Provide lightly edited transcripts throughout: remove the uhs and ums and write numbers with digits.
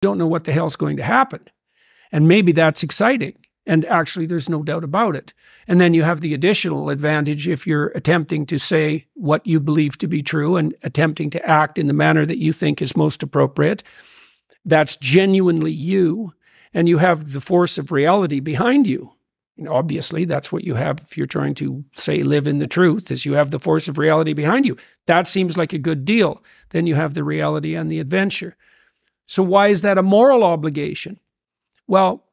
don't know what the hell's going to happen. And maybe that's exciting. And actually, there's no doubt about it. And then you have the additional advantage if you're attempting to say what you believe to be true and attempting to act in the manner that you think is most appropriate. That's genuinely you. And you have the force of reality behind you. And obviously, that's what you have if you're trying to, say, live in the truth, is you have the force of reality behind you. That seems like a good deal. Then you have the reality and the adventure. So why is that a moral obligation? Well,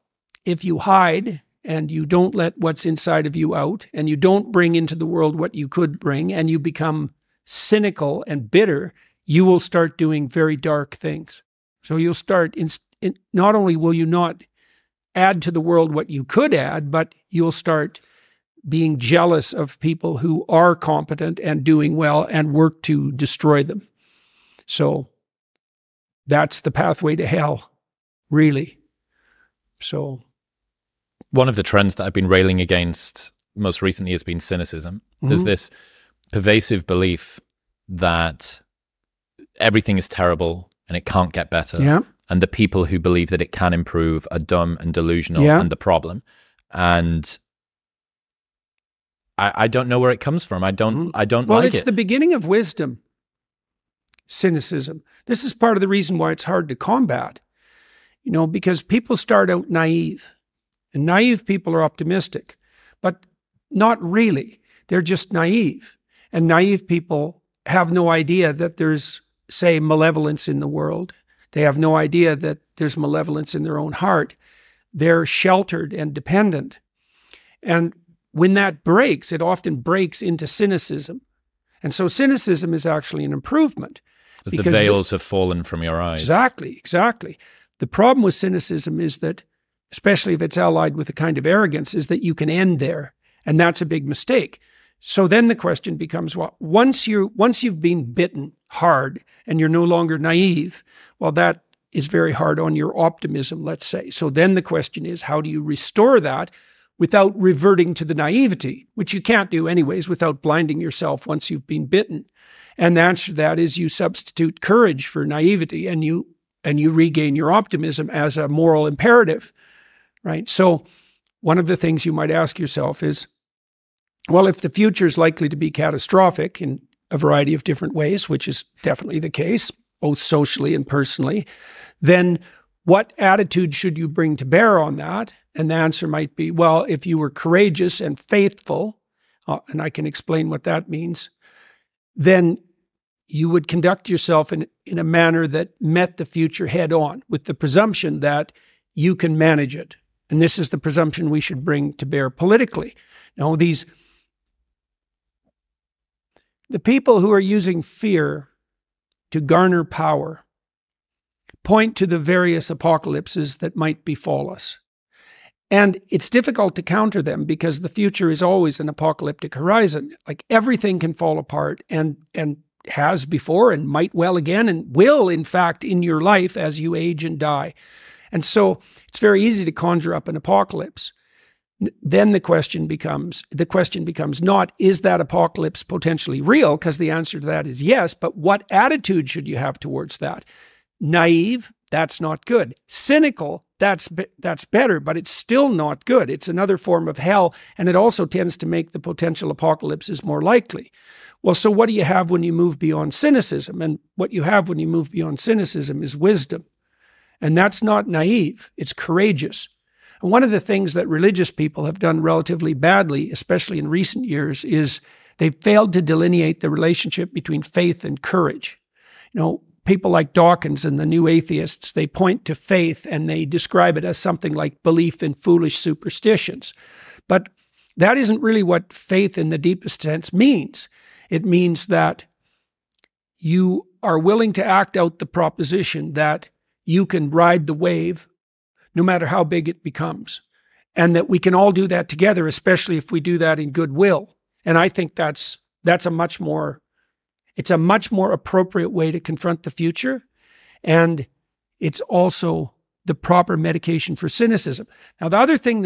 if you hide and you don't let what's inside of you out and you don't bring into the world what you could bring and you become cynical and bitter, you will start doing very dark things. So you'll start, not only will you not add to the world what you could add, but you'll start being jealous of people who are competent and doing well and work to destroy them. So that's the pathway to hell, really. So one of the trends that I've been railing against most recently has been cynicism. There's this pervasive belief that everything is terrible and it can't get better. Yeah. And the people who believe that it can improve are dumb and delusional and the problem. And I don't know where it comes from. I don't like it. Well, it's the beginning of wisdom, cynicism. This is part of the reason why it's hard to combat, because people start out naive. And naive people are optimistic, but not really. They're just naive. And naive people have no idea that there's, say, malevolence in the world. They have no idea that there's malevolence in their own heart. They're sheltered and dependent. And when that breaks, it often breaks into cynicism. And so cynicism is actually an improvement. Because the veils have fallen from your eyes. Exactly. The problem with cynicism is that, especially if it's allied with a kind of arrogance, is that you can end there. And that's a big mistake. So then the question becomes, well, once you've been bitten hard and you're no longer naive, well, that is very hard on your optimism, let's say. So then the question is, how do you restore that without reverting to the naivety, which you can't do anyways without blinding yourself once you've been bitten? And the answer to that is you substitute courage for naivety and you regain your optimism as a moral imperative, right? So one of the things you might ask yourself is, well, if the future is likely to be catastrophic in a variety of different ways, which is definitely the case, both socially and personally, then what attitude should you bring to bear on that? And the answer might be, well, if you were courageous and faithful, and I can explain what that means, then you would conduct yourself in a manner that met the future head on, with the presumption that you can manage it. And this is the presumption we should bring to bear politically. Now, the people who are using fear to garner power point to the various apocalypses that might befall us. And it's difficult to counter them because the future is always an apocalyptic horizon. Like everything can fall apart and has before and might well again and will, in fact, in your life as you age and die. And so it's very easy to conjure up an apocalypse. Then the question becomes not, is that apocalypse potentially real? Because the answer to that is yes, but what attitude should you have towards that? Naive, that's not good. Cynical, that's better, but it's still not good. It's another form of hell, and it also tends to make the potential apocalypses more likely. Well, so what do you have when you move beyond cynicism? And what you have when you move beyond cynicism is wisdom. And that's not naive, it's courageous. And one of the things that religious people have done relatively badly, especially in recent years, is they've failed to delineate the relationship between faith and courage. People like Dawkins and the new atheists, they point to faith and they describe it as something like belief in foolish superstitions. But that isn't really what faith in the deepest sense means. It means that you are willing to act out the proposition that you can ride the wave no matter how big it becomes, and that we can all do that together, especially if we do that in goodwill. And I think that's a much more appropriate way to confront the future, and it's also the proper medication for cynicism. Now, the other thing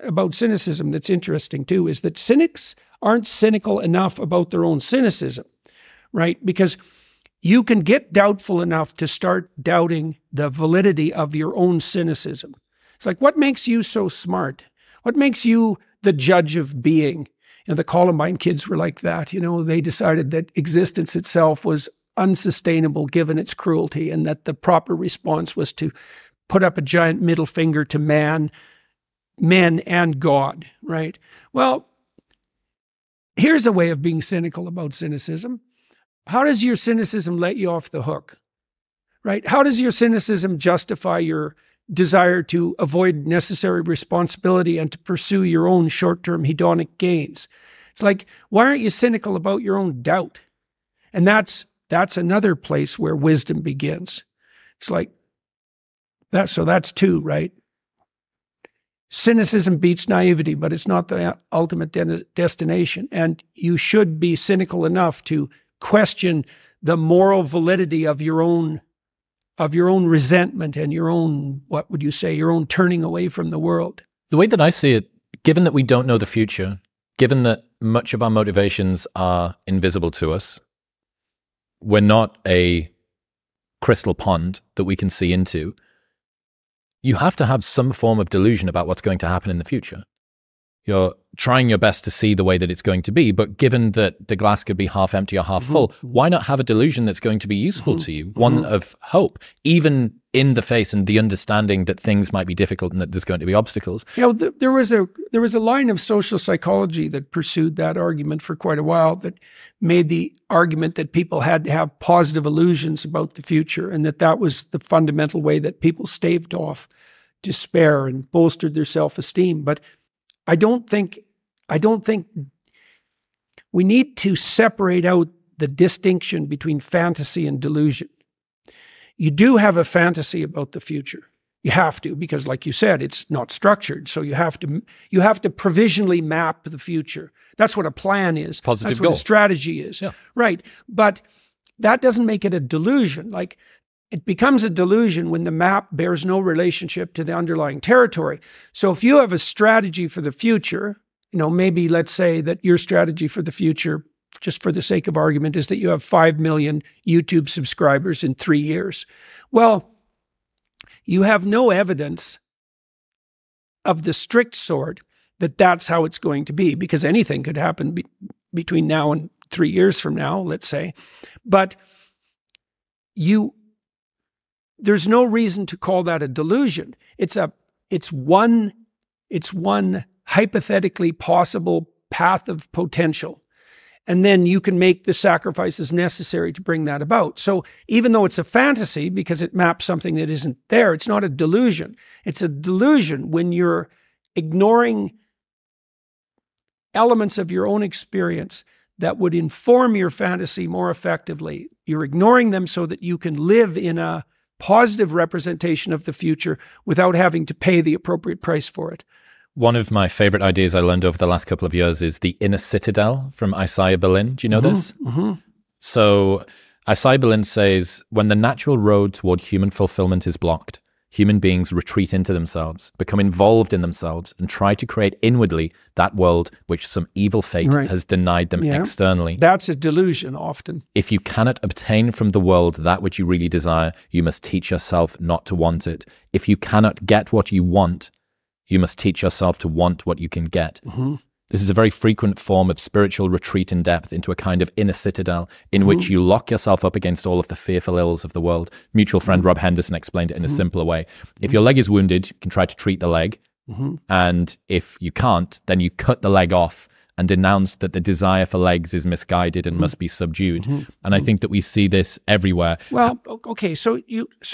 about cynicism that's interesting too is that cynics aren't cynical enough about their own cynicism, right? Because you can get doubtful enough to start doubting the validity of your own cynicism. It's like, what makes you so smart? What makes you the judge of being? The Columbine kids were like that. They decided that existence itself was unsustainable given its cruelty, and that the proper response was to put up a giant middle finger to men and God, right? Well, here's a way of being cynical about cynicism. How does your cynicism let you off the hook, right? How does your cynicism justify your desire to avoid necessary responsibility and to pursue your own short-term hedonic gains? It's like, why aren't you cynical about your own doubt? And that's another place where wisdom begins. It's like that. So that's two, right? Cynicism beats naivety, but it's not the ultimate destination. And you should be cynical enough to question the moral validity of your own resentment and your own, what would you say, your own turning away from the world. The way that I see it, given that we don't know the future, given that much of our motivations are invisible to us, we're not a crystal pond that we can see into, you have to have some form of delusion about what's going to happen in the future. You're trying your best to see the way that it's going to be, but given that the glass could be half empty or half full, why not have a delusion that's going to be useful to you, one of hope, even in the face and the understanding that things might be difficult and that there's going to be obstacles? There was a line of social psychology that pursued that argument for quite a while, that made the argument that people had to have positive illusions about the future, and that was the fundamental way that people staved off despair and bolstered their self-esteem. But I don't think we need to separate out the distinction between fantasy and delusion. You do have a fantasy about the future. You have to, because like you said, it's not structured. So you have to provisionally map the future. That's what a plan is. Positive That's goal. what a strategy is. Yeah. Right. But that doesn't make it a delusion. Like, it becomes a delusion when the map bears no relationship to the underlying territory. So if you have a strategy for the future, maybe let's say that your strategy for the future, just for the sake of argument, is that you have 5 million YouTube subscribers in 3 years. Well, you have no evidence of the strict sort that that's how it's going to be, because anything could happen between now and 3 years from now, let's say. But there's no reason to call that a delusion. It's one hypothetically possible path of potential. And then you can make the sacrifices necessary to bring that about. So even though it's a fantasy, because it maps something that isn't there, it's not a delusion. It's a delusion when you're ignoring elements of your own experience that would inform your fantasy more effectively. You're ignoring them so that you can live in a positive representation of the future without having to pay the appropriate price for it. One of my favorite ideas I learned over the last couple of years is the inner citadel from Isaiah Berlin. Do you know this? So Isaiah Berlin says, when the natural road toward human fulfillment is blocked, human beings retreat into themselves, become involved in themselves, and try to create inwardly that world which some evil fate has denied them externally. That's a delusion often. If you cannot obtain from the world that which you really desire, you must teach yourself not to want it. If you cannot get what you want, you must teach yourself to want what you can get. This is a very frequent form of spiritual retreat in depth into a kind of inner citadel in which you lock yourself up against all of the fearful ills of the world. Mutual friend Rob Henderson explained it in a simpler way. If your leg is wounded, you can try to treat the leg. And if you can't, then you cut the leg off and denounce that the desire for legs is misguided and must be subdued. And I think that we see this everywhere. Well, okay, so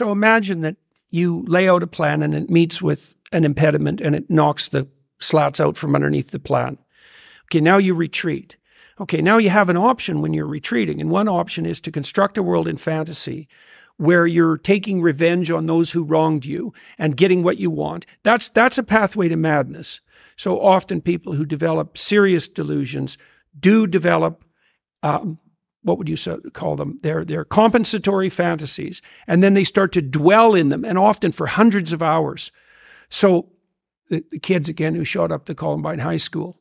imagine that you lay out a plan and it meets with an impediment and it knocks the slats out from underneath the plan. Okay, now you retreat. Okay, now you have an option when you're retreating. And one option is to construct a world in fantasy where you're taking revenge on those who wronged you and getting what you want. That's a pathway to madness. So often people who develop serious delusions do develop, what would you call them? They're compensatory fantasies. And then they start to dwell in them, and often for hundreds of hours. So the kids, again, who showed up to Columbine High School,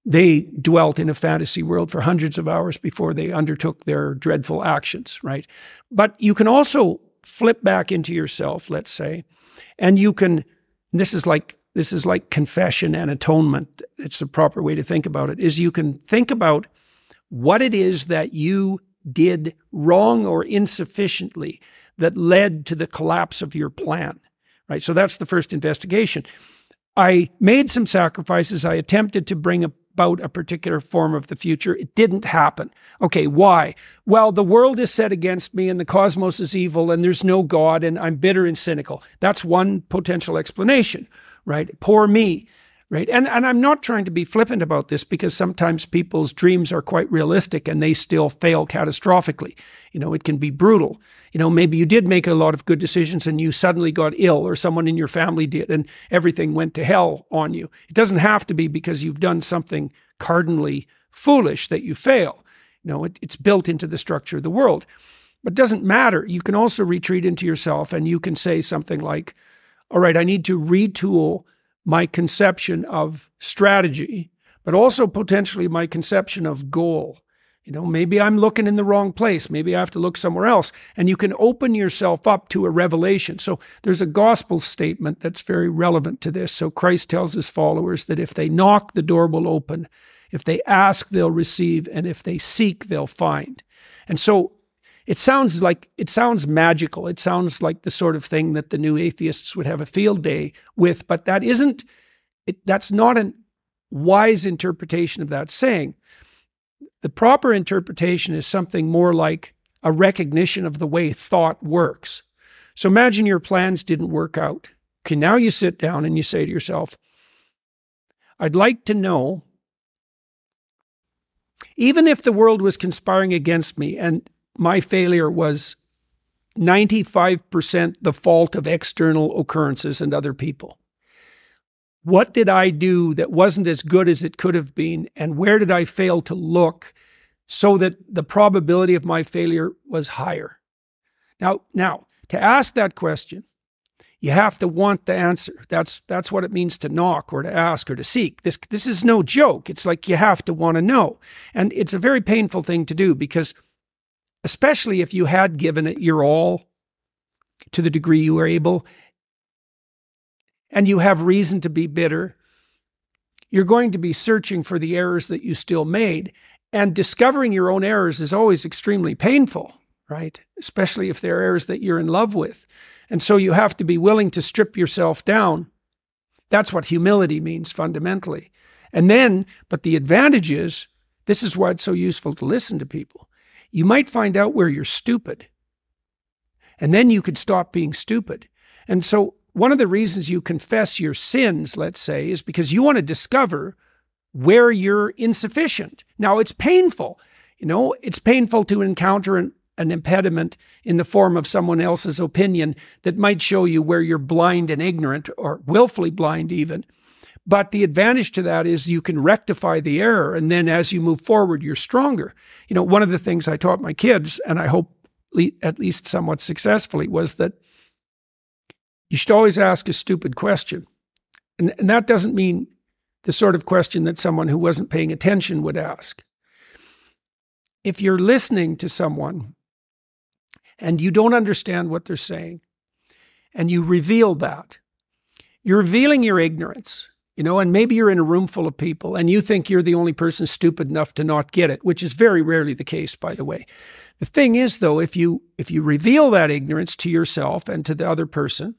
They dwelt in a fantasy world for hundreds of hours before they undertook their dreadful actions, right? But you can also flip back into yourself, let's say, and you can, this is like confession and atonement. It's the proper way to think about it, is you can think about what it is that you did wrong or insufficiently that led to the collapse of your plan, right? So that's the first investigation. I made some sacrifices. I attempted to bring about a particular form of the future. It didn't happen. Okay, why? Well, the world is set against me and the cosmos is evil and there's no God and I'm bitter and cynical. That's one potential explanation, right? Poor me, right? And I'm not trying to be flippant about this because sometimes people's dreams are quite realistic and they still fail catastrophically. You know, it can be brutal. You know, maybe you did make a lot of good decisions and you suddenly got ill or someone in your family did and everything went to hell on you. It doesn't have to be because you've done something cardinally foolish that you fail. You know, it's built into the structure of the world. But it doesn't matter. You can also retreat into yourself and you can say something like, all right, I need to retool my conception of strategy, but also potentially my conception of goal. You know, maybe I'm looking in the wrong place. Maybe I have to look somewhere else. And you can open yourself up to a revelation. So there's a gospel statement that's very relevant to this. So Christ tells his followers that if they knock, the door will open. If they ask, they'll receive. And if they seek, they'll find. And so it sounds magical. It sounds like the sort of thing that the new atheists would have a field day with, but that's not a wise interpretation of that saying. The proper interpretation is something more like a recognition of the way thought works. So imagine your plans didn't work out. Okay, now you sit down and you say to yourself, I'd like to know, even if the world was conspiring against me and my failure was 95% the fault of external occurrences and other people, what did I do that wasn't as good as it could have been? And where did I fail to look so that the probability of my failure was higher? Now, to ask that question, you have to want the answer. That's what it means to knock or to ask or to seek. This is no joke. It's like you have to want to know. And it's a very painful thing to do because especially if you had given it your all to the degree you were able, and you have reason to be bitter, you're going to be searching for the errors that you still made. And discovering your own errors is always extremely painful, right? Especially if they're errors that you're in love with. And so you have to be willing to strip yourself down. That's what humility means fundamentally. And then, but the advantage is, this is why it's so useful to listen to people. You might find out where you're stupid. And then you could stop being stupid. And so one of the reasons you confess your sins, let's say, is because you want to discover where you're insufficient. Now, it's painful. You know, it's painful to encounter an impediment in the form of someone else's opinion that might show you where you're blind and ignorant, or willfully blind even. But the advantage to that is you can rectify the error, and then as you move forward, you're stronger. You know, one of the things I taught my kids, and I hope at least somewhat successfully, was that you should always ask a stupid question. And that doesn't mean the sort of question that someone who wasn't paying attention would ask. If you're listening to someone and you don't understand what they're saying, and you reveal that, you're revealing your ignorance, you know, and maybe you're in a room full of people and you think you're the only person stupid enough to not get it, which is very rarely the case, by the way. The thing is, though, if you reveal that ignorance to yourself and to the other person,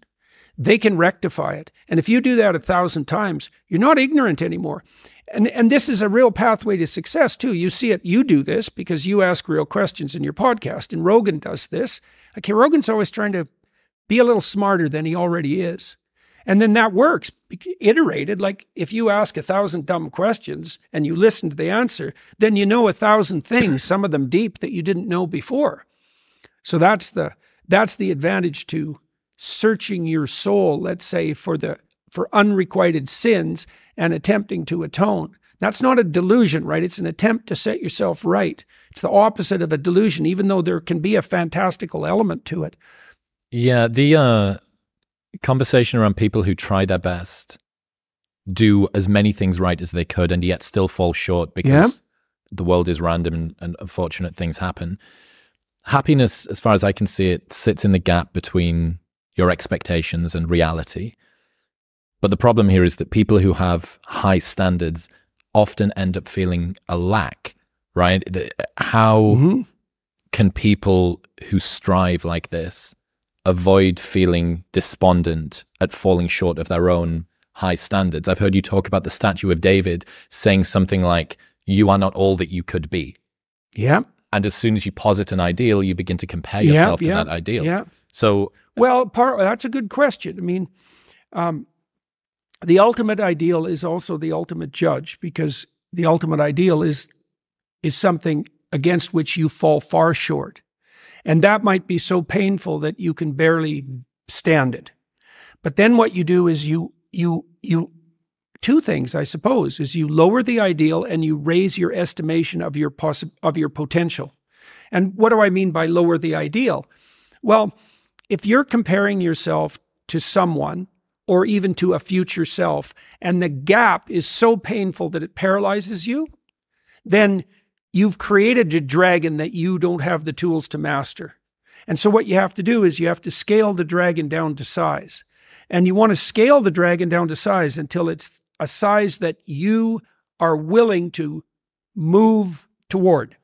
they can rectify it. And if you do that 1,000 times, you're not ignorant anymore. And this is a real pathway to success, too. You see it, you do this because you ask real questions in your podcast. And Rogan does this. Okay, Rogan's always trying to be a little smarter than he already is. And then that works, iterated. Like if you ask 1,000 dumb questions and you listen to the answer, then you know 1,000 things, some of them deep, that you didn't know before. So that's the advantage to searching your soul, let's say, for unrequited sins and attempting to atone. That's not a delusion, right? It's an attempt to set yourself right. It's the opposite of a delusion, even though there can be a fantastical element to it. Yeah, the conversation around people who try their best do as many things right as they could and yet still fall short because the world is random and unfortunate things happen. Happiness, as far as I can see it, sits in the gap between your expectations and reality. But the problem here is that people who have high standards often end up feeling a lack, right? How can people who strive like this avoid feeling despondent at falling short of their own high standards? I've heard you talk about the statue of David saying something like, "You are not all that you could be." Yeah. And as soon as you posit an ideal, you begin to compare yourself to that ideal. Yeah. So, well, that's a good question. I mean, the ultimate ideal is also the ultimate judge, because the ultimate ideal is something against which you fall far short. And that might be so painful that you can barely stand it. But then what you do is you two things, I suppose, is you lower the ideal and you raise your estimation of your potential. And what do I mean by lower the ideal? Well, if you're comparing yourself to someone or even to a future self, and the gap is so painful that it paralyzes you, then you've created a dragon that you don't have the tools to master. And so what you have to do is you have to scale the dragon down to size. And you want to scale the dragon down to size until it's a size that you are willing to move toward,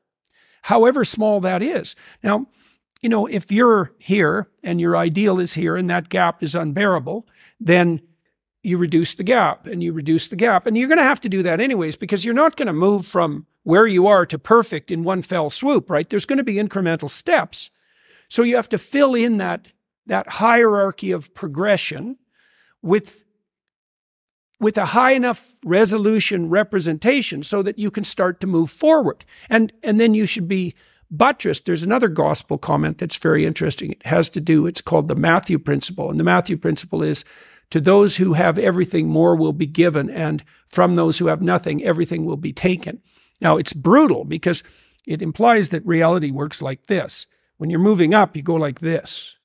however small that is. Now, you know, if you're here and your ideal is here and that gap is unbearable, then you reduce the gap and you reduce the gap. And you're going to have to do that anyways, because you're not going to move from where you are to perfect in one fell swoop, right? There's going to be incremental steps. So you have to fill in that hierarchy of progression with a high enough resolution representation so that you can start to move forward. And then you should be buttressed. There's another gospel comment that's very interesting. It has to do, it's called the Matthew principle. And the Matthew principle is, to those who have everything, more will be given, and from those who have nothing, everything will be taken. Now, it's brutal because it implies that reality works like this. When you're moving up, you go like this,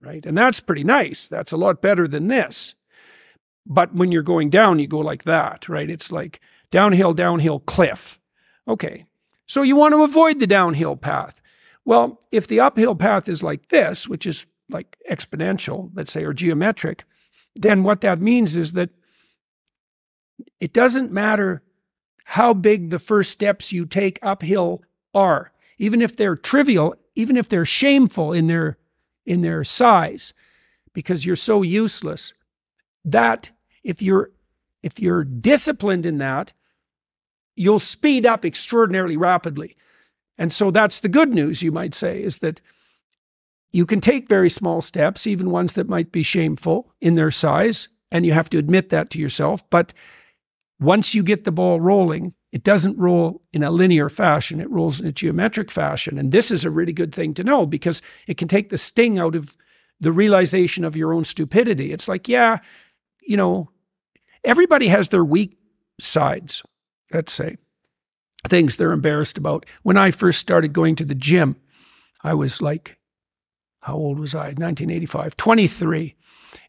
right? And that's pretty nice. That's a lot better than this. But when you're going down, you go like that, right? It's like downhill, cliff. Okay, so you want to avoid the downhill path. Well, if the uphill path is like this, which is like exponential, let's say, or geometric, then what that means is that it doesn't matter how big the first steps you take uphill are, even if they're trivial, even if they're shameful in their size, because you're so useless, that if you're disciplined in that, you'll speed up extraordinarily rapidly. And so that's the good news, you might say, is that you can take very small steps, even ones that might be shameful in their size, and you have to admit that to yourself. But once you get the ball rolling, it doesn't roll in a linear fashion. It rolls in a geometric fashion. And this is a really good thing to know, because it can take the sting out of the realization of your own stupidity. It's like, yeah, you know, everybody has their weak sides, let's say, things they're embarrassed about. When I first started going to the gym, I was like, how old was I? 1985, 23.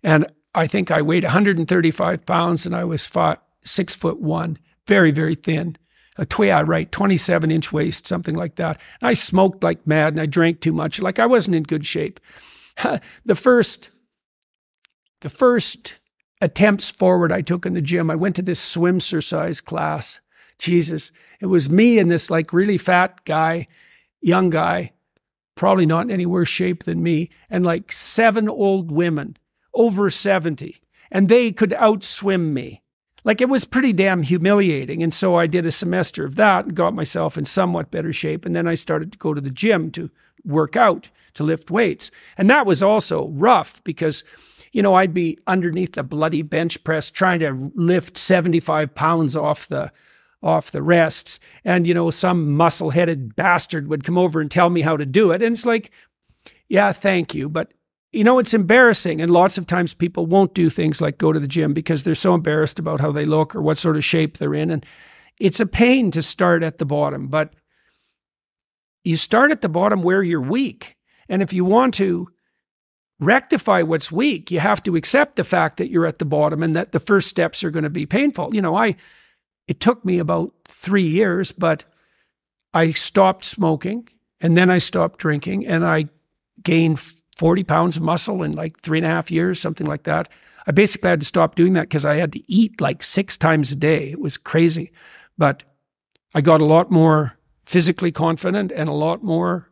And I think I weighed 135 pounds and I was 6'1", very, very thin. A 27-inch waist, something like that. And I smoked like mad and I drank too much. Like I wasn't in good shape. The first attempts forward I took in the gym, I went to this swim exercise class. Jesus, it was me and this like really fat guy, young guy, probably not in any worse shape than me, and like 7 old women over 70, and they could outswim me. Like it was pretty damn humiliating. And so I did a semester of that and got myself in somewhat better shape. And then I started to go to the gym to work out, to lift weights. And that was also rough because, you know, I'd be underneath the bloody bench press trying to lift 75 pounds off the rests. And, you know, some muscle-headed bastard would come over and tell me how to do it. And it's like, yeah, thank you. But, you know, it's embarrassing. And lots of times people won't do things like go to the gym because they're so embarrassed about how they look or what sort of shape they're in. And it's a pain to start at the bottom. But you start at the bottom where you're weak. And if you want to rectify what's weak, you have to accept the fact that you're at the bottom and that the first steps are going to be painful. It took me about 3 years, but I stopped smoking and then I stopped drinking and I gained 40 pounds of muscle in like 3.5 years, something like that. I basically had to stop doing that because I had to eat like 6 times a day. It was crazy. But I got a lot more physically confident and a lot more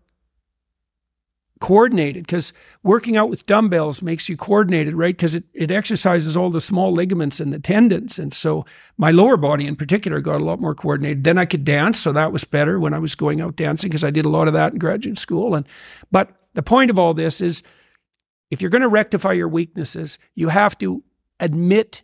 coordinated, because working out with dumbbells makes you coordinated, right? Because it exercises all the small ligaments and the tendons. And so my lower body in particular got a lot more coordinated. Then I could dance, so that was better when I was going out dancing, because I did a lot of that in graduate school. But the point of all this is, if you're going to rectify your weaknesses, you have to admit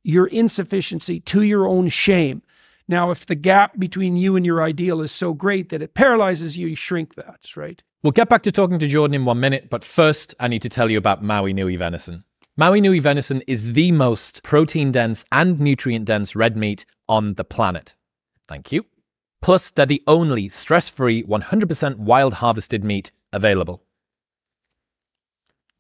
your insufficiency to your own shame. Now, if the gap between you and your ideal is so great that it paralyzes you, you shrink that, right? We'll get back to talking to Jordan in 1 minute, but first I need to tell you about Maui Nui venison. Maui Nui venison is the most protein-dense and nutrient-dense red meat on the planet. Thank you. Plus, they're the only stress-free, 100% wild harvested meat available.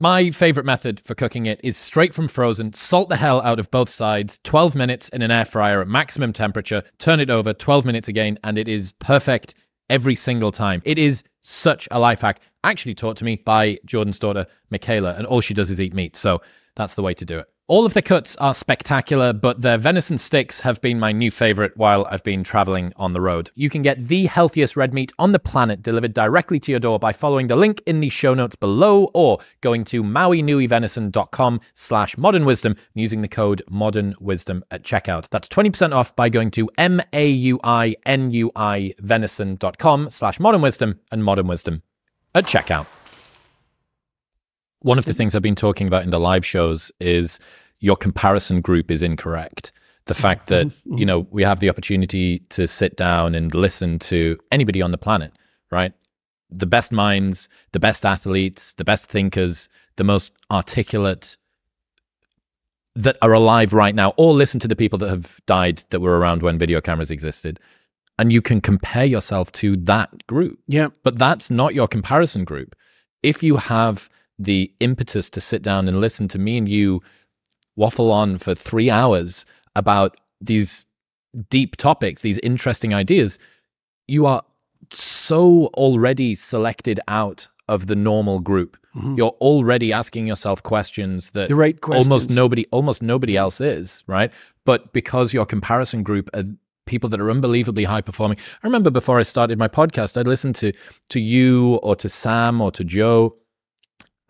My favorite method for cooking it is straight from frozen. Salt the hell out of both sides, 12 minutes in an air fryer at maximum temperature, turn it over, 12 minutes again, and it is perfect every single time. It is such a life hack, actually taught to me by Jordan's daughter, Michaela, and all she does is eat meat, so that's the way to do it. All of the cuts are spectacular, but their venison sticks have been my new favorite while I've been traveling on the road. You can get the healthiest red meat on the planet delivered directly to your door by following the link in the show notes below, or going to mauinuivenison.com/modernwisdom and using the code modernwisdom at checkout. That's 20% off by going to mauinuivenison.com/modernwisdom and modernwisdom at checkout. One of the things I've been talking about in the live shows is your comparison group is incorrect. The fact that, we have the opportunity to sit down and listen to anybody on the planet, right? The best minds, the best athletes, the best thinkers, the most articulate that are alive right now, or listen to the people that have died that were around when video cameras existed. And you can compare yourself to that group. Yeah. But that's not your comparison group. If you have the impetus to sit down and listen to me and you waffle on for 3 hours about these deep topics, these interesting ideas, you are so already selected out of the normal group. You're already asking yourself questions that the right questions. almost nobody else is, right? But because your comparison group are people that are unbelievably high performing. I remember before I started my podcast, I'd listen to you or to Sam or to Joe,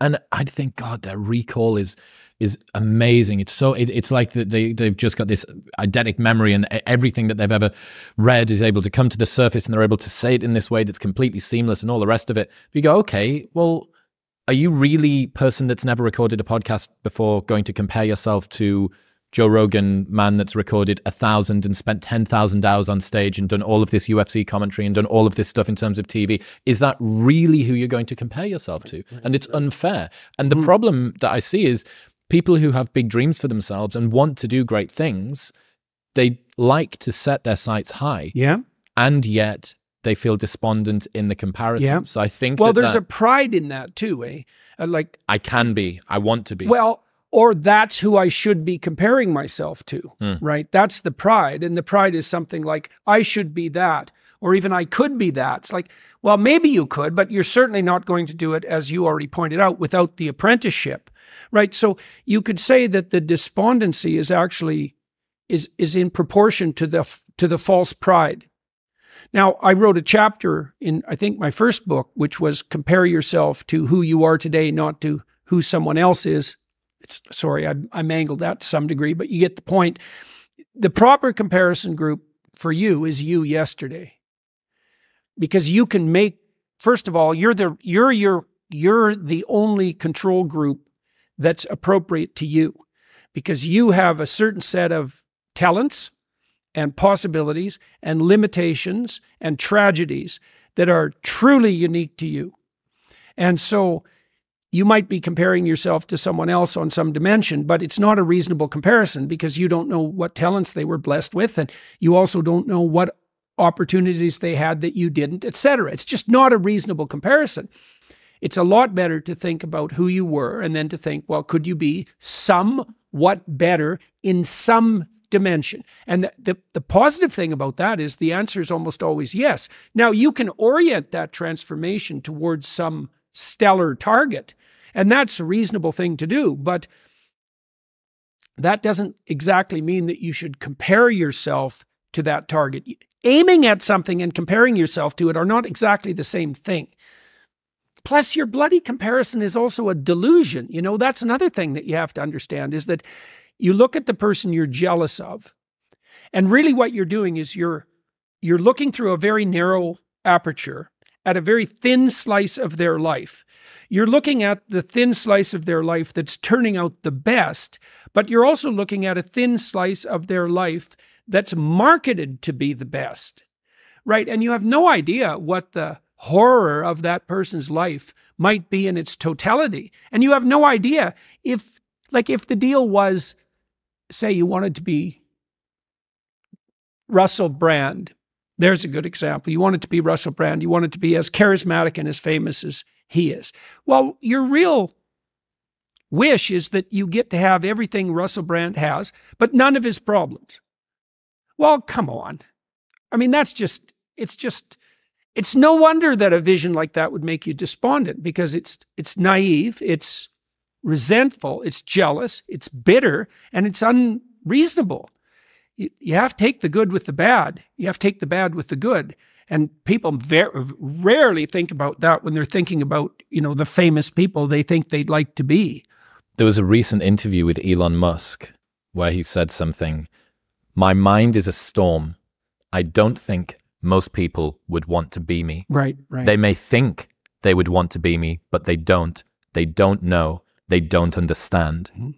and I'd think, God, their recall is amazing. It's like they've just got this eidetic memory, and everything that they've ever read is able to come to the surface, and they're able to say it in this way that's completely seamless and all the rest of it. You go, okay, well, are you really a person that's never recorded a podcast before going to compare yourself to Joe Rogan, man that's recorded 1,000 and spent 10,000 hours on stage and done all of this UFC commentary and done all of this stuff in terms of TV? Is that really who you're going to compare yourself to? And it's unfair. And the problem that I see is people who have big dreams for themselves and want to do great things, they like to set their sights high. Yeah. And yet they feel despondent in the comparison. Yeah. So I think there's a pride in that too, eh? I can be. I want to be. Well, or that's who I should be comparing myself to, right? That's the pride. And the pride is something like, I should be that, or even I could be that. It's like, well, maybe you could, but you're certainly not going to do it, as you already pointed out, without the apprenticeship, right? So you could say that the despondency is actually, is in proportion to the false pride. Now, I wrote a chapter in, I think, my first book, which was compare yourself to who you are today, not to who someone else is. I mangled that to some degree, but you get the point. The proper comparison group for you is you yesterday, because you can make. First of all, you're the only control group that's appropriate to you, because you have a certain set of talents and possibilities and limitations and tragedies that are truly unique to you, and so. You might be comparing yourself to someone else on some dimension, but it's not a reasonable comparison, because you don't know what talents they were blessed with, and you also don't know what opportunities they had that you didn't, etc. It's just not a reasonable comparison. It's a lot better to think about who you were and then to think, well, could you be somewhat better in some dimension? And the positive thing about that is the answer is almost always yes. Now, you can orient that transformation towards some stellar target, and that's a reasonable thing to do, but that doesn't exactly mean that you should compare yourself to that target. Aiming at something and comparing yourself to it are not exactly the same thing. Plus, your bloody comparison is also a delusion. You know, that's another thing that you have to understand, is that you look at the person you're jealous of, and really what you're doing is you're looking through a very narrow aperture at a very thin slice of their life. You're looking at the thin slice of their life that's turning out the best, but you're also looking at a thin slice of their life that's marketed to be the best, right? And you have no idea what the horror of that person's life might be in its totality. And you have no idea if the deal was, say you wanted to be Russell Brand. There's a good example. You wanted to be Russell Brand. You wanted to be as charismatic and as famous as he is. Well, your real wish is that you get to have everything Russell Brand has, but none of his problems. Well, come on. I mean, it's no wonder that a vision like that would make you despondent, because it's naive, it's resentful, it's jealous, it's bitter, and it's unreasonable. You have to take the good with the bad. You have to take the bad with the good. And people rarely think about that when they're thinking about, the famous people they think they'd like to be. There was a recent interview with Elon Musk where he said something, "My mind is a storm. I don't think most people would want to be me. Right. They may think they would want to be me, but they don't. They don't know. They don't understand." Mm-hmm.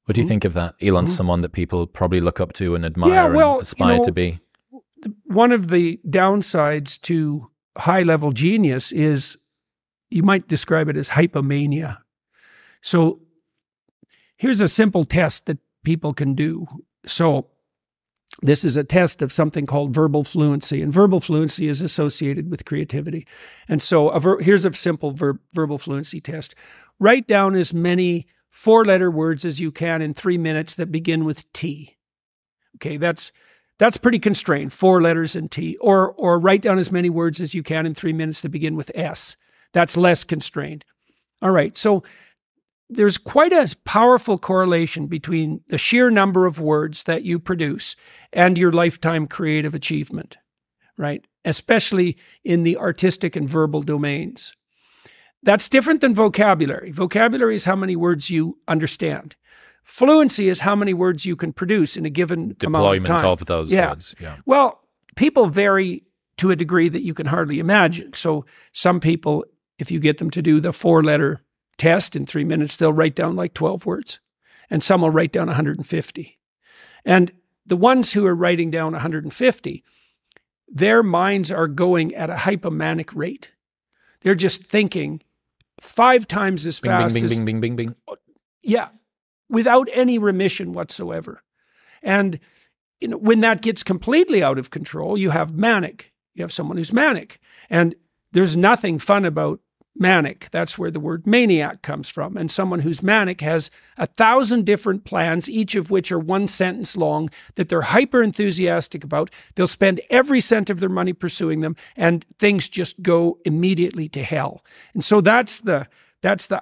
What do you think of that? Elon's someone that people probably look up to and admire and aspire to be. One of the downsides to high-level genius is you might describe it as hypomania. So here's a simple test that people can do. So this is a test of something called verbal fluency, and verbal fluency is associated with creativity. And so here's a simple verbal fluency test. Write down as many 4-letter words as you can in 3 minutes that begin with T. Okay, that's pretty constrained, 4 letters and T. Or write down as many words as you can in 3 minutes that begin with S. That's less constrained. All right, so there's quite a powerful correlation between the sheer number of words that you produce and your lifetime creative achievement, right? Especially in the artistic and verbal domains. That's different than vocabulary. Vocabulary is how many words you understand. Fluency is how many words you can produce in a given amount of time. Deployment of those words. Yeah. Well, people vary to a degree that you can hardly imagine. So some people, if you get them to do the 4-letter test in 3 minutes, they'll write down like 12 words. And some will write down 150. And the ones who are writing down 150, their minds are going at a hypomanic rate. They're just thinking 5 times as fast as... Bing. Yeah, without any remission whatsoever. And when that gets completely out of control, you have manic. You have someone who's manic. And there's nothing fun about manic. That's where the word maniac comes from. And someone who's manic has 1,000 different plans, each of which are 1 sentence long, that they're hyper enthusiastic about. They'll spend every cent of their money pursuing them, and things just go immediately to hell. And so that's the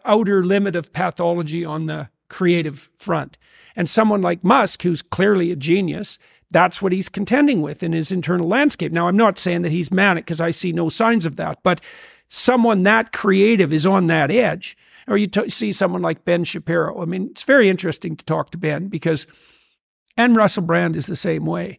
outer limit of pathology on the creative front. And someone like Musk, who's clearly a genius, that's what he's contending with in his internal landscape. Now, I'm not saying that he's manic, because I see no signs of that, but someone that creative is on that edge. Or you see someone like Ben Shapiro. I mean, it's very interesting to talk to Ben, and Russell Brand is the same way.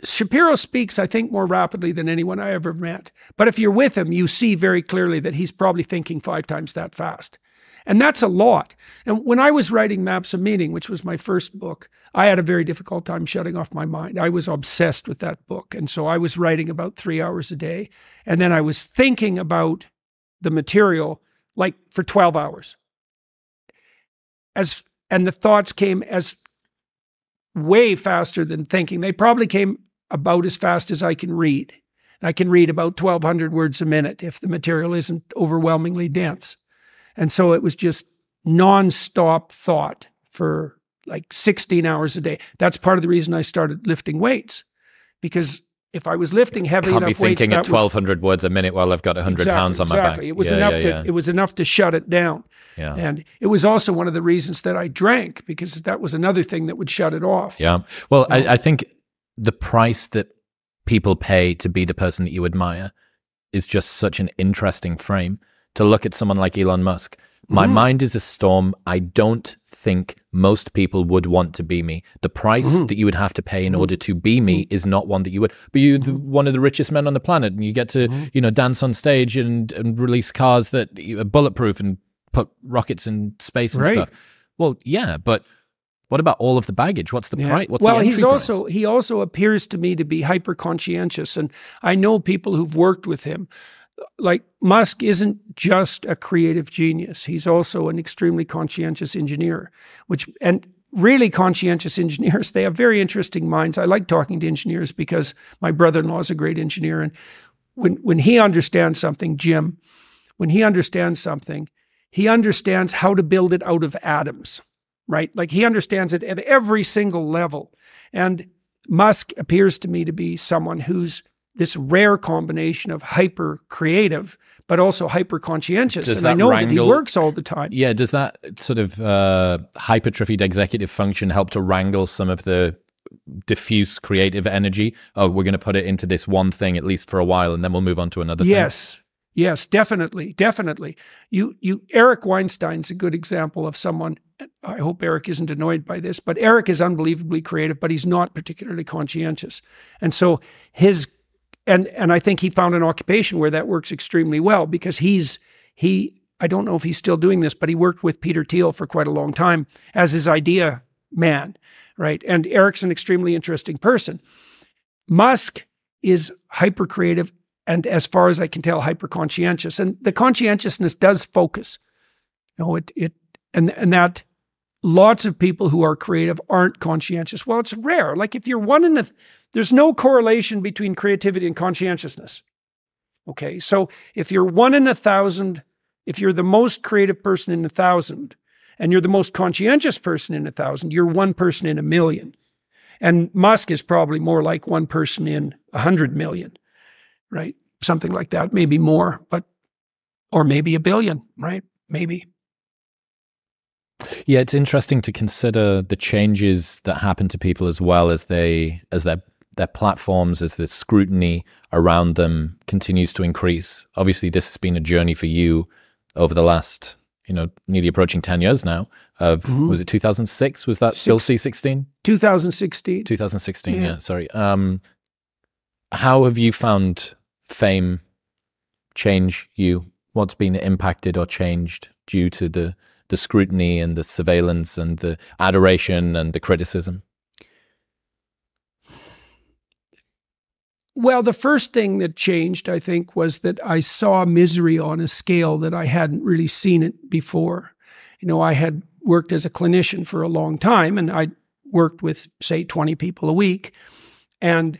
Shapiro speaks, I think, more rapidly than anyone I ever met. But if you're with him, you see very clearly that he's probably thinking 5 times that fast. And that's a lot. And when I was writing Maps of Meaning, which was my first book, I had a very difficult time shutting off my mind. I was obsessed with that book. And so I was writing about 3 hours a day. And then I was thinking about the material like for 12 hours. And the thoughts came as way faster than thinking. They probably came about as fast as I can read. I can read about 1,200 words a minute if the material isn't overwhelmingly dense. And so it was just nonstop thought for like 16 hours a day. That's part of the reason I started lifting weights, because if I was lifting heavy enough weights, can't be thinking at 1,200 words a minute while I've got 100 pounds on my back. It was enough to it was enough to shut it down. Yeah. And it was also one of the reasons that I drank, because that was another thing that would shut it off. Yeah. Well, I think the price that people pay to be the person that you admire is just such an interesting frame to look at someone like Elon Musk. My mind is a storm. I don't think most people would want to be me. The price that you would have to pay in order to be me is not one that you would. But you're one of the richest men on the planet, and you get to, dance on stage and release cars that are bulletproof and put rockets in space and stuff. Well, yeah, but what about all of the baggage? What's the price? What's the entry price? He also appears to me to be hyper conscientious, and I know people who've worked with him. Like, Musk isn't just a creative genius. He's also an extremely conscientious engineer, and really conscientious engineers, they have very interesting minds. I like talking to engineers because my brother-in-law is a great engineer. And when he understands something, Jim, when he understands something, he understands how to build it out of atoms, right? Like, he understands it at every single level. And Musk appears to me to be someone who's this rare combination of hyper creative, but also hyper conscientious. And I know that he works all the time. Yeah. Does that sort of hypertrophied executive function help to wrangle some of the diffuse creative energy? Oh, we're going to put it into this one thing, at least for a while, and then we'll move on to another thing. Yes, definitely. Eric Weinstein's a good example of someone. I hope Eric isn't annoyed by this, but Eric is unbelievably creative, but he's not particularly conscientious. And so And I think he found an occupation where that works extremely well, because I don't know if he's still doing this, but he worked with Peter Thiel for quite a long time as his idea man, right? And Eric's an extremely interesting person. Musk is hyper creative, and as far as I can tell, hyper conscientious. And the conscientiousness does focus. And that lots of people who are creative aren't conscientious. Well, it's rare. Like, if you're there's no correlation between creativity and conscientiousness. Okay, so if you're 1 in 1,000, if you're the most creative person in 1,000, and you're the most conscientious person in 1,000, you're one person in 1,000,000. And Musk is probably more like one person in 100 million, right? Something like that, maybe more, or maybe 1 billion, right? Maybe. Yeah, it's interesting to consider the changes that happen to people as well as their platforms, as the scrutiny around them continues to increase. Obviously, this has been a journey for you over the last, nearly approaching 10 years now. Was it 2006? Was that still C16? 2016. 2016, yeah, sorry. How have you found fame change you? What's been impacted or changed due to the scrutiny and the surveillance and the adoration and the criticism? Well, the first thing that changed, I think, was that I saw misery on a scale that I hadn't really seen it before. I had worked as a clinician for a long time, and I worked with, say, 20 people a week. And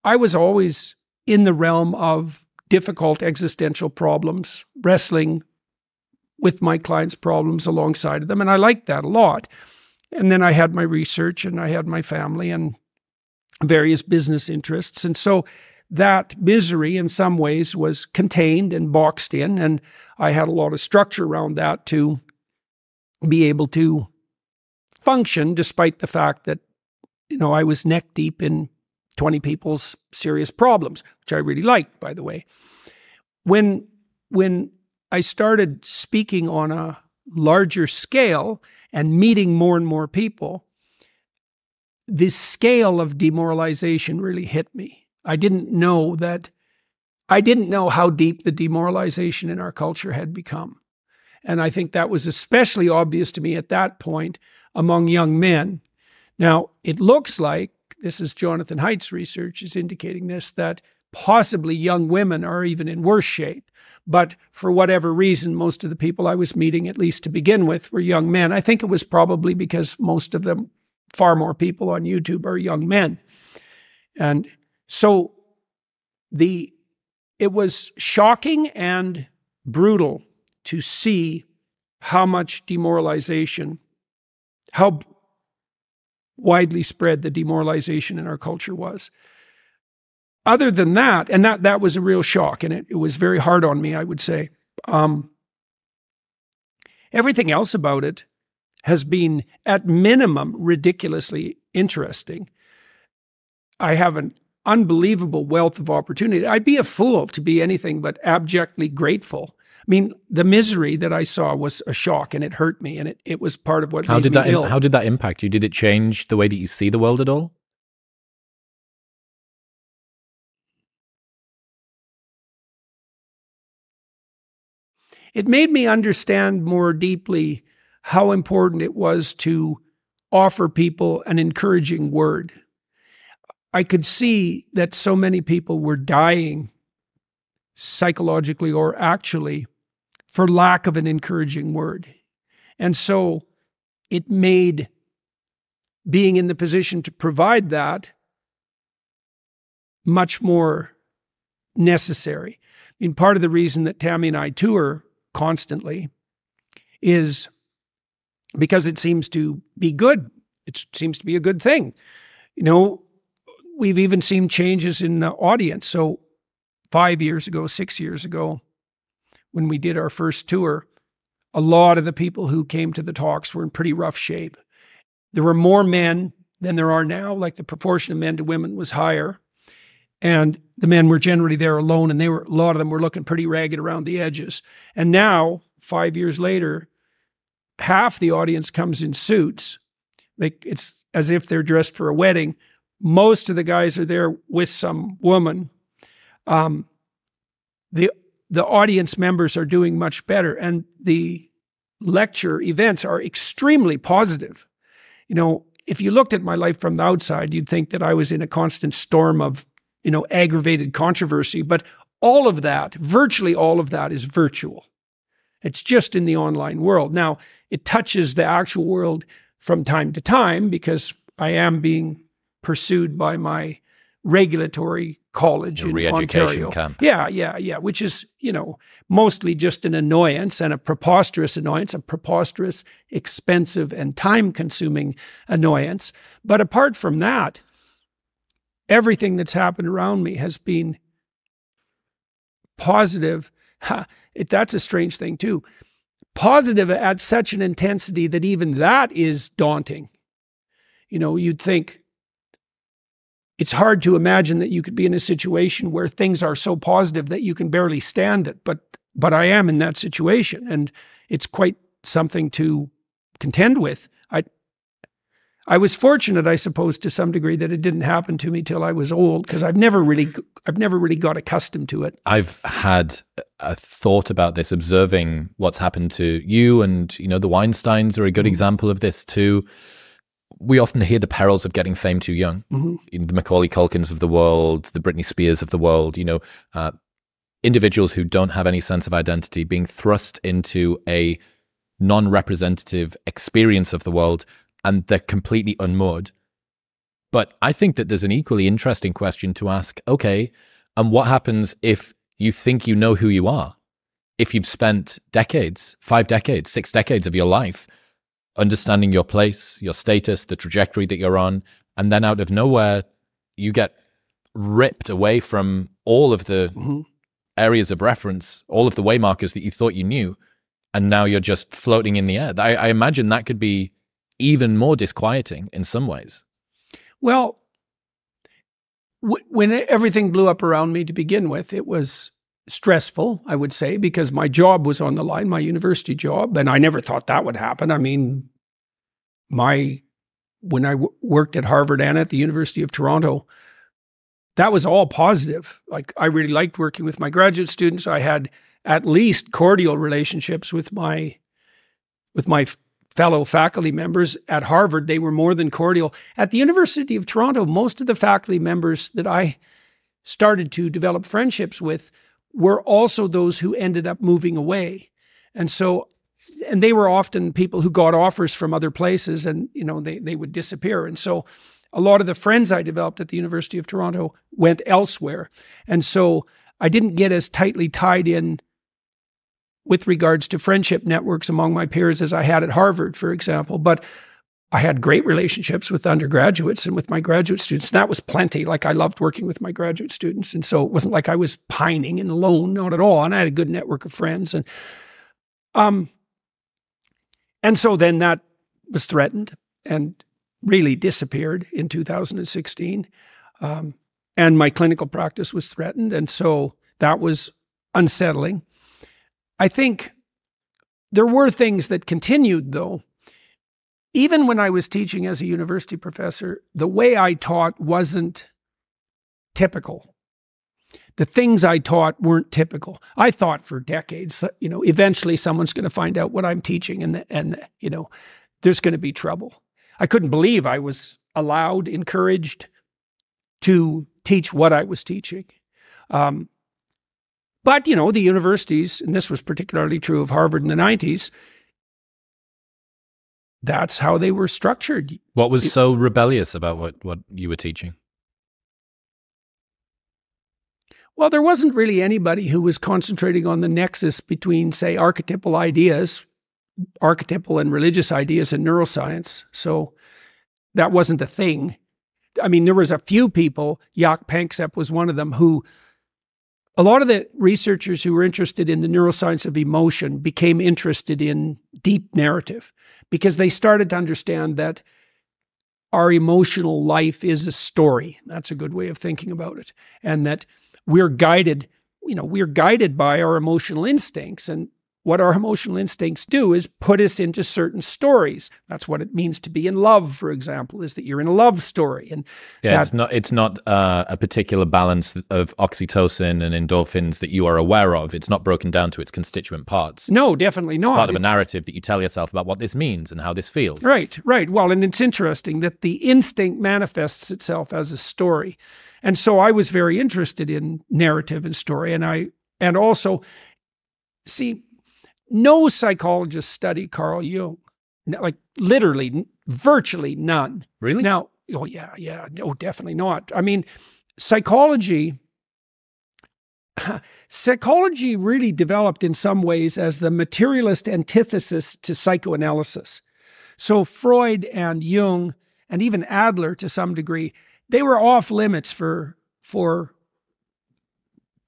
I was always in the realm of difficult existential problems, wrestling with my clients' problems alongside of them. And I liked that a lot. And then I had my research, and I had my family and various business interests. And so that misery in some ways was contained and boxed in. And I had a lot of structure around that to be able to function, despite the fact that, I was neck deep in 20 people's serious problems, which I really liked, by the way. When I started speaking on a larger scale and meeting more and more people, this scale of demoralization really hit me. I didn't know how deep the demoralization in our culture had become. And I think that was especially obvious to me at that point among young men. Now, it looks like, this is Jonathan Haidt's research is indicating this, that possibly young women are even in worse shape. But for whatever reason, most of the people I was meeting, at least to begin with, were young men. I think it was probably because most of them, far more people on YouTube, are young men. And so the it was shocking and brutal to see how much demoralization, how widely spread the demoralization in our culture was. Other than that, and that was a real shock, and it was very hard on me, I would say. Everything else about it has been, at minimum, ridiculously interesting. I have an unbelievable wealth of opportunity. I'd be a fool to be anything but abjectly grateful. I mean, the misery that I saw was a shock, and it hurt me, and it was part of what made me ill. How did that impact you? Did it change the way that you see the world at all? It made me understand more deeply how important it was to offer people an encouraging word. I could see that so many people were dying psychologically or actually for lack of an encouraging word. And so it made being in the position to provide that much more necessary. I mean, part of the reason that Tammy and I tour constantly is because it seems to be good. It seems to be a good thing. You know, we've even seen changes in the audience. So 5 years ago, 6 years ago, when we did our first tour, a lot of the people who came to the talks were in pretty rough shape. There were more men than there are now, like the proportion of men to women was higher. And the men were generally there alone, and a lot of them were looking pretty ragged around the edges. And now, 5 years later, half the audience comes in suits. Like, it's as if they're dressed for a wedding. Most of the guys are there with some woman. The audience members are doing much better, and the lecture events are extremely positive. You know, if you looked at my life from the outside, you'd think that I was in a constant storm of, you know, aggravated controversy, but all of that, virtually all of that, is virtual. It's just in the online world. Now, it touches the actual world from time to time because I am being pursued by my regulatory college in Ontario. Camp. Yeah, which is, you know, mostly just an annoyance, and a preposterous annoyance, a preposterous, expensive, and time-consuming annoyance. But apart from that, everything that's happened around me has been positive. That's a strange thing too. Positive at such an intensity that even that is daunting. You know, you'd think it's hard to imagine that you could be in a situation where things are so positive that you can barely stand it. But I am in that situation, and it's quite something to contend with. I was fortunate, I suppose, to some degree, that it didn't happen to me till I was old, because I've never really got accustomed to it. I've had a thought about this, observing what's happened to you, and, you know, the Weinsteins are a good example of this too. We often hear the perils of getting fame too young. Mm-hmm. The Macaulay Culkins of the world, the Britney Spears of the world, you know, individuals who don't have any sense of identity being thrust into a non-representative experience of the world, and they're completely unmoored. But I think that there's an equally interesting question to ask. Okay, and what happens if you think you know who you are? If you've spent decades, 5 decades, 6 decades of your life understanding your place, your status, the trajectory that you're on, and then out of nowhere, you get ripped away from all of the areas of reference, all of the way markers that you thought you knew, and now you're just floating in the air. I imagine that could be even more disquieting in some ways. Well, when everything blew up around me to begin with, it was stressful, I would say, because my job was on the line, my university job, and I never thought that would happen. I mean, when I worked at Harvard and at the University of Toronto, that was all positive. Like, I really liked working with my graduate students. I had at least cordial relationships with my fellow faculty members. At Harvard, they were more than cordial. At the University of Toronto, most of the faculty members that I started to develop friendships with were also those who ended up moving away. And they were often people who got offers from other places, and, you know, they would disappear. And so a lot of the friends I developed at the University of Toronto went elsewhere. And so I didn't get as tightly tied in with regards to friendship networks among my peers as I had at Harvard, for example. But I had great relationships with undergraduates and with my graduate students. That was plenty. Like, I loved working with my graduate students. And so it wasn't like I was pining and alone, not at all. And I had a good network of friends. And so then that was threatened and really disappeared in 2016. And my clinical practice was threatened. And so that was unsettling. I think there were things that continued, though. Even when I was teaching as a university professor, the way I taught wasn't typical. The things I taught weren't typical. I thought for decades, eventually someone's going to find out what I'm teaching and there's going to be trouble. I couldn't believe I was allowed, encouraged to teach what I was teaching. But, the universities, and this was particularly true of Harvard in the 90s, that's how they were structured. What was so rebellious about what you were teaching? Well, there wasn't really anybody who was concentrating on the nexus between, say, archetypal and religious ideas in neuroscience. So that wasn't a thing. I mean, there was a few people, Jaak Panksepp was one of them, who a lot of the researchers who were interested in the neuroscience of emotion became interested in deep narrative because they started to understand that our emotional life is a story. That's a good way of thinking about it. And that we're guided by our emotional instincts. And what our emotional instincts do is put us into certain stories. That's what it means to be in love, for example, is that you're in a love story. And it's not a particular balance of oxytocin and endorphins that you are aware of. It's not broken down to its constituent parts. No, definitely not. It's part of a narrative that you tell yourself about what this means and how this feels. Right. Well, and it's interesting that the instinct manifests itself as a story. And so I was very interested in narrative and story. And also, see, no psychologist studied Carl Jung, like literally, virtually none. Really? Now, oh yeah, no, definitely not. I mean, psychology really developed in some ways as the materialist antithesis to psychoanalysis. So Freud and Jung, and even Adler to some degree, they were off limits for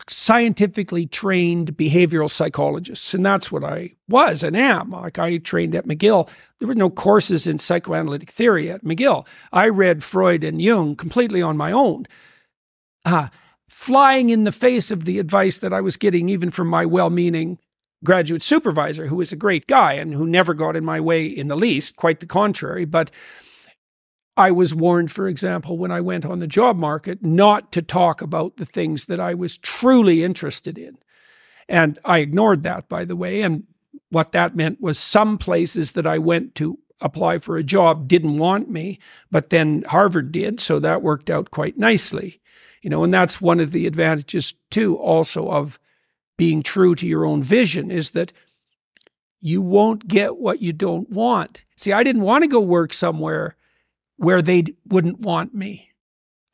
scientifically trained behavioral psychologists. And that's what I was and am. Like, I trained at McGill. There were no courses in psychoanalytic theory at McGill. I read Freud and Jung completely on my own, flying in the face of the advice that I was getting even from my well-meaning graduate supervisor, who was a great guy and who never got in my way in the least, quite the contrary. But I was warned, for example, when I went on the job market, not to talk about the things that I was truly interested in. And I ignored that, by the way. And what that meant was some places that I went to apply for a job didn't want me, but then Harvard did. So that worked out quite nicely. And that's one of the advantages, too, also of being true to your own vision, is that you won't get what you don't want. See, I didn't want to go work somewhere where they wouldn't want me.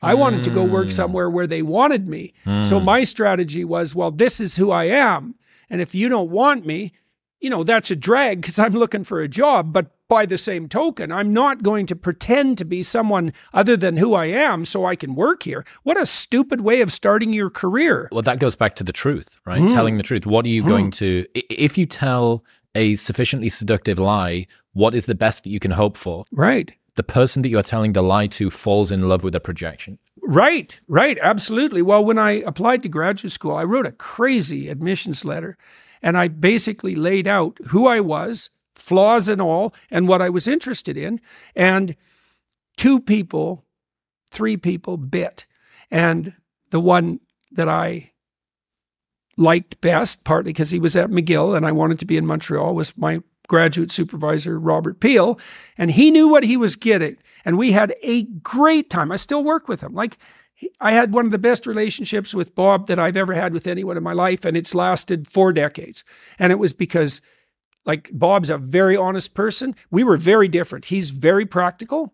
I wanted to go work somewhere where they wanted me. So my strategy was, well, this is who I am. And if you don't want me, that's a drag because I'm looking for a job. But by the same token, I'm not going to pretend to be someone other than who I am so I can work here. What a stupid way of starting your career. Well, that goes back to the truth, right? Telling the truth. What are you going to, if you tell a sufficiently seductive lie, what is the best that you can hope for? Right. The person that you're telling the lie to falls in love with a projection. Right, absolutely. Well, when I applied to graduate school, I wrote a crazy admissions letter, and I basically laid out who I was, flaws and all, and what I was interested in. And 3 people bit. And the one that I liked best, partly because he was at McGill and I wanted to be in Montreal, was my graduate supervisor, Robert Peel, and he knew what he was getting. And we had a great time. I still work with him. Like, I had one of the best relationships with Bob that I've ever had with anyone in my life, and it's lasted 4 decades. And it was because, like, Bob's a very honest person. We were very different. He's very practical.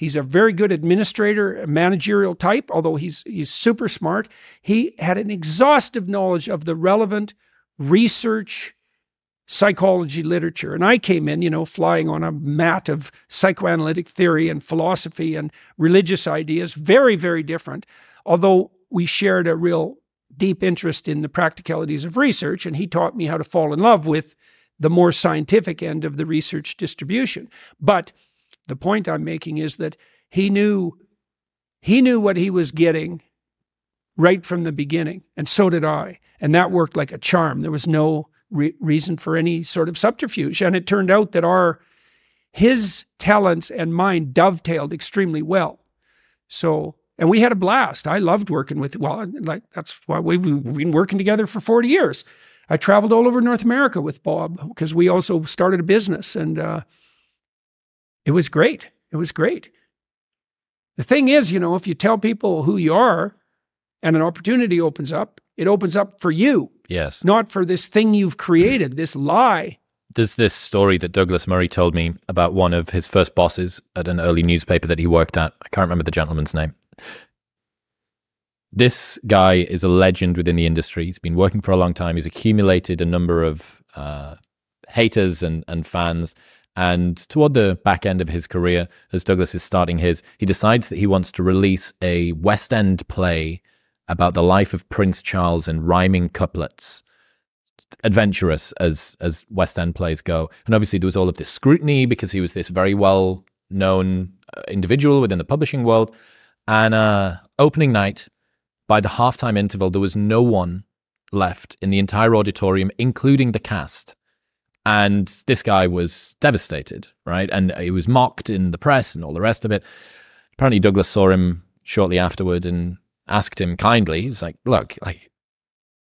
He's a very good administrator, a managerial type, although he's super smart. He had an exhaustive knowledge of the relevant research psychology literature. And I came in, flying on a mat of psychoanalytic theory and philosophy and religious ideas, very, very different. Although we shared a real deep interest in the practicalities of research, and he taught me how to fall in love with the more scientific end of the research distribution. But the point I'm making is that he knew what he was getting right from the beginning, and so did I. And that worked like a charm. There was no reason for any sort of subterfuge. And it turned out that his talents and mine dovetailed extremely well. So, and we had a blast. I loved working with, that's why we've been working together for 40 years. I traveled all over North America with Bob because we also started a business, and it was great. It was great. The thing is, if you tell people who you are and an opportunity opens up, it opens up for you. Yes. Not for this thing you've created, this lie. There's this story that Douglas Murray told me about one of his first bosses at an early newspaper that he worked at. I can't remember the gentleman's name. This guy is a legend within the industry. He's been working for a long time. He's accumulated a number of haters and fans. And toward the back end of his career, as Douglas is starting his, he decides that he wants to release a West End play about the life of Prince Charles in rhyming couplets. Adventurous as West End plays go. And obviously there was all of this scrutiny because he was this very well-known individual within the publishing world. And opening night, by the halftime interval, there was no one left in the entire auditorium, including the cast. And this guy was devastated, right? And he was mocked in the press and all the rest of it. Apparently Douglas saw him shortly afterward and asked him kindly, he was like, look,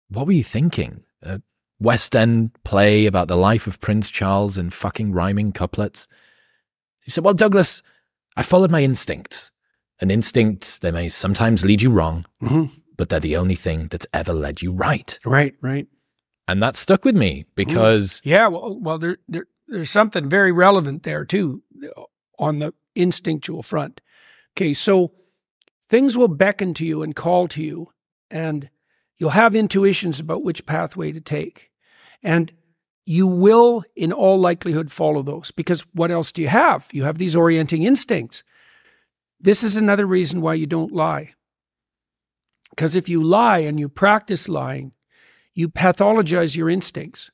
what were you thinking? A West End play about the life of Prince Charles in fucking rhyming couplets? He said, well, Douglas, I followed my instincts. And instincts, they may sometimes lead you wrong, but they're the only thing that's ever led you right. Right, right. And that stuck with me because... Yeah, well, there's something very relevant there too on the instinctual front. Okay, so things will beckon to you and call to you, and you'll have intuitions about which pathway to take. And you will, in all likelihood, follow those, because what else do you have? You have these orienting instincts. This is another reason why you don't lie. Because if you lie and you practice lying, you pathologize your instincts.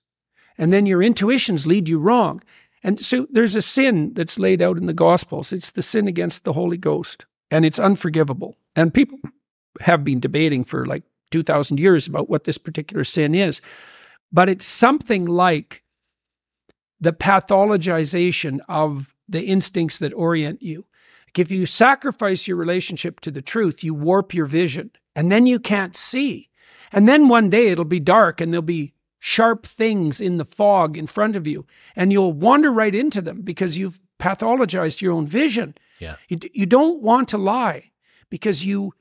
And then your intuitions lead you wrong. And so there's a sin that's laid out in the Gospels. It's the sin against the Holy Ghost. And it's unforgivable. And people have been debating for like 2,000 years about what this particular sin is. But it's something like the pathologization of the instincts that orient you. Like if you sacrifice your relationship to the truth, you warp your vision. And then you can't see. And then one day it'll be dark and there'll be sharp things in the fog in front of you. And you'll wander right into them because you've pathologized your own vision. Yeah. You don't want to lie because you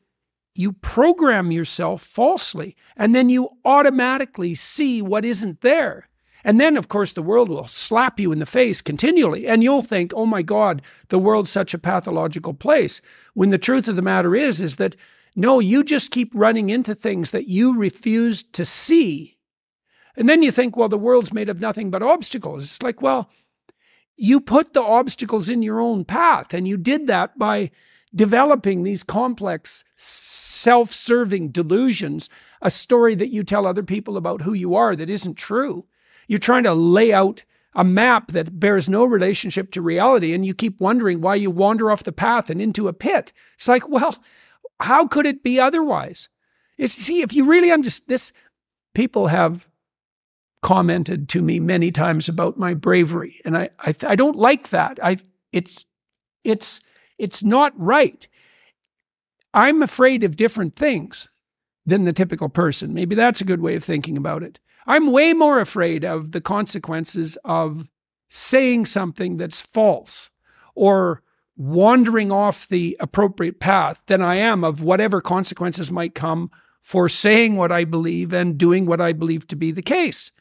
program yourself falsely. And then you automatically see what isn't there. And then, of course, the world will slap you in the face continually. And you'll think, oh my God, the world's such a pathological place. When the truth of the matter is that no, you just keep running into things that you refuse to see. And then you think, well, the world's made of nothing but obstacles. It's like, well, you put the obstacles in your own path. And you did that by developing these complex, self-serving delusions, a story that you tell other people about who you are that isn't true. You're trying to lay out a map that bears no relationship to reality, and you keep wondering why you wander off the path and into a pit. It's like, well, how could it be otherwise? See, if you really understand this, people have commented to me many times about my bravery, and I don't like that. It's not right. I'm afraid of different things than the typical person. Maybe that's a good way of thinking about it. I'm way more afraid of the consequences of saying something that's false or wandering off the appropriate path than I am of whatever consequences might come for saying what I believe and doing what I believe to be the case.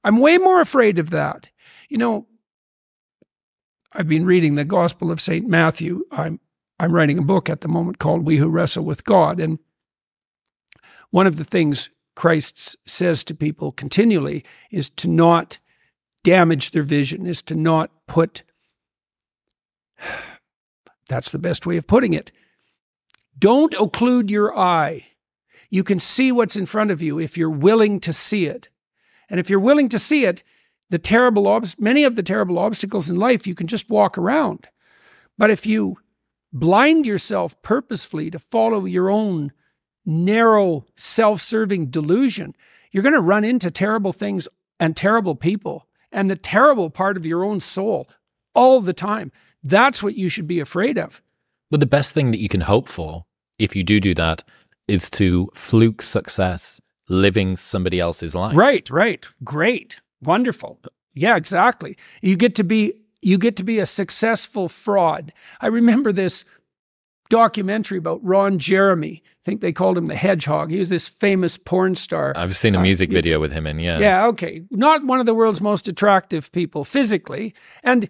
I'm way more afraid of that. You know, I've been reading the Gospel of St. Matthew. I'm I'm writing a book at the moment called We Who Wrestle with God. And one of the things Christ says to people continually is to not damage their vision, is to not put, that's the best way of putting it. Don't occlude your eye. You can see what's in front of you if you're willing to see it. And if you're willing to see it, many of the terrible obstacles in life, you can just walk around. But if you blind yourself purposefully to follow your own narrow, self-serving delusion, you're going to run into terrible things and terrible people and the terrible part of your own soul all the time. That's what you should be afraid of. But the best thing that you can hope for, if you do that, is to fluke success living somebody else's life. Right. Great. Wonderful. Yeah, exactly. You get to be a successful fraud. I remember this documentary about Ron Jeremy. I think they called him the Hedgehog. He was this famous porn star. I've seen a music video with him in, yeah. Yeah, okay. Not one of the world's most attractive people physically. And,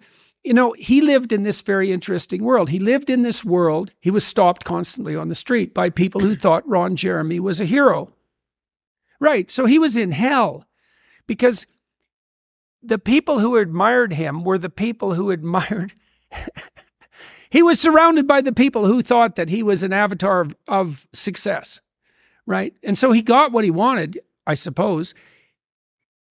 he lived in this very interesting world. He lived in this world. He was stopped constantly on the street by people who thought Ron Jeremy was a hero. Right. So he was in hell because the people who admired him were the people who admired... He was surrounded by the people who thought that he was an avatar of success, right? And so he got what he wanted, I suppose.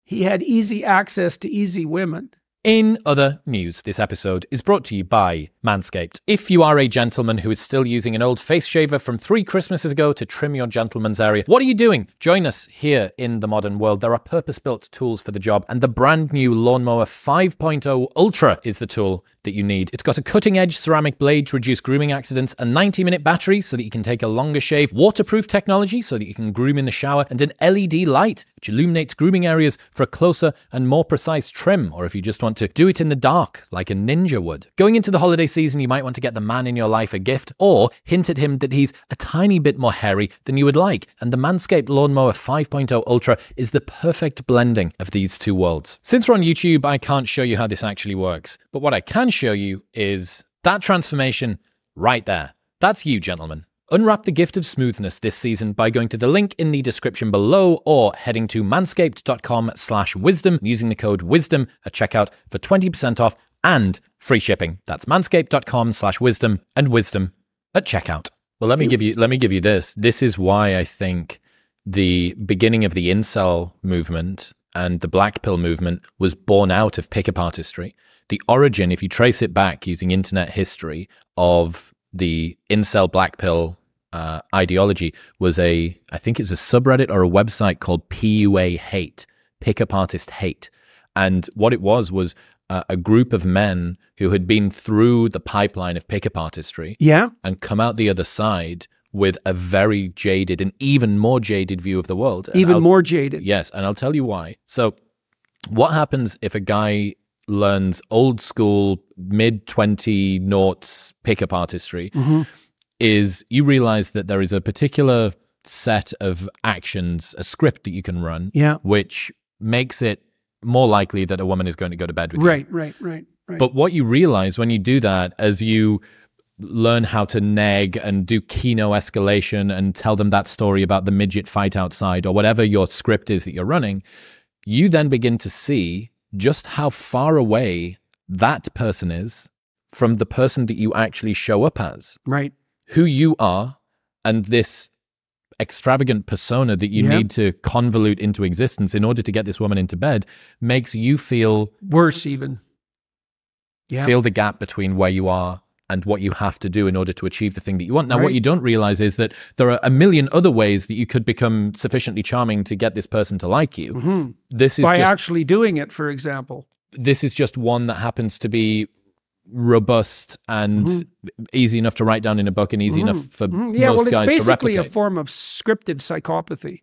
He had easy access to easy women. In other news, this episode is brought to you by Manscaped. If you are a gentleman who is still using an old face shaver from 3 Christmases ago to trim your gentleman's area, what are you doing? Join us here in the modern world. There are purpose-built tools for the job, and the brand new Lawnmower 5.0 Ultra is the tool that you need. It's got a cutting-edge ceramic blade to reduce grooming accidents, a 90-minute battery so that you can take a longer shave, waterproof technology so that you can groom in the shower, and an LED light which illuminates grooming areas for a closer and more precise trim, or if you just want to do it in the dark like a ninja would. Going into the holiday season, you might want to get the man in your life a gift or hint at him that he's a tiny bit more hairy than you would like, and the Manscaped Lawnmower 5.0 Ultra is the perfect blending of these two worlds. Since we're on YouTube, I can't show you how this actually works, but what I can show you is that transformation right there. That's you, gentlemen. Unwrap the gift of smoothness this season by going to the link in the description below or heading to manscaped.com/wisdom using the code WISDOM at checkout for 20% off and free shipping. That's manscaped.com/wisdom and wisdom at checkout. Well, let me give you this. This is why I think the beginning of the incel movement and the black pill movement was born out of pickup artistry. The origin, if you trace it back using internet history, of the incel black pill ideology was I think it was a subreddit or a website called PUA Hate, Pickup Artist Hate. And what it was a group of men who had been through the pipeline of pickup artistry, and come out the other side with a very jaded and even more jaded view of the world. More jaded. Yes, and I'll tell you why. So what happens if a guy learns old school mid-20s pickup artistry is you realize that there is a particular set of actions, a script that you can run, which makes it more likely that a woman is going to go to bed with you. Right. But what you realize when you do that, as you learn how to nag and do Kino escalation and tell them that story about the midget fight outside or whatever your script is that you're running, you then begin to see just how far away that person is from the person that you actually show up as. Right. Who you are, and this extravagant persona that you need to convolute into existence in order to get this woman into bed makes you feel worse even. Feel the gap between where you are and what you have to do in order to achieve the thing that you want. Now, what you don't realize is that there are a million other ways that you could become sufficiently charming to get this person to like you. This is by actually doing it, for example. This is just one that happens to be robust and easy enough to write down in a book and easy enough for most guys to replicate. It's basically a form of scripted psychopathy.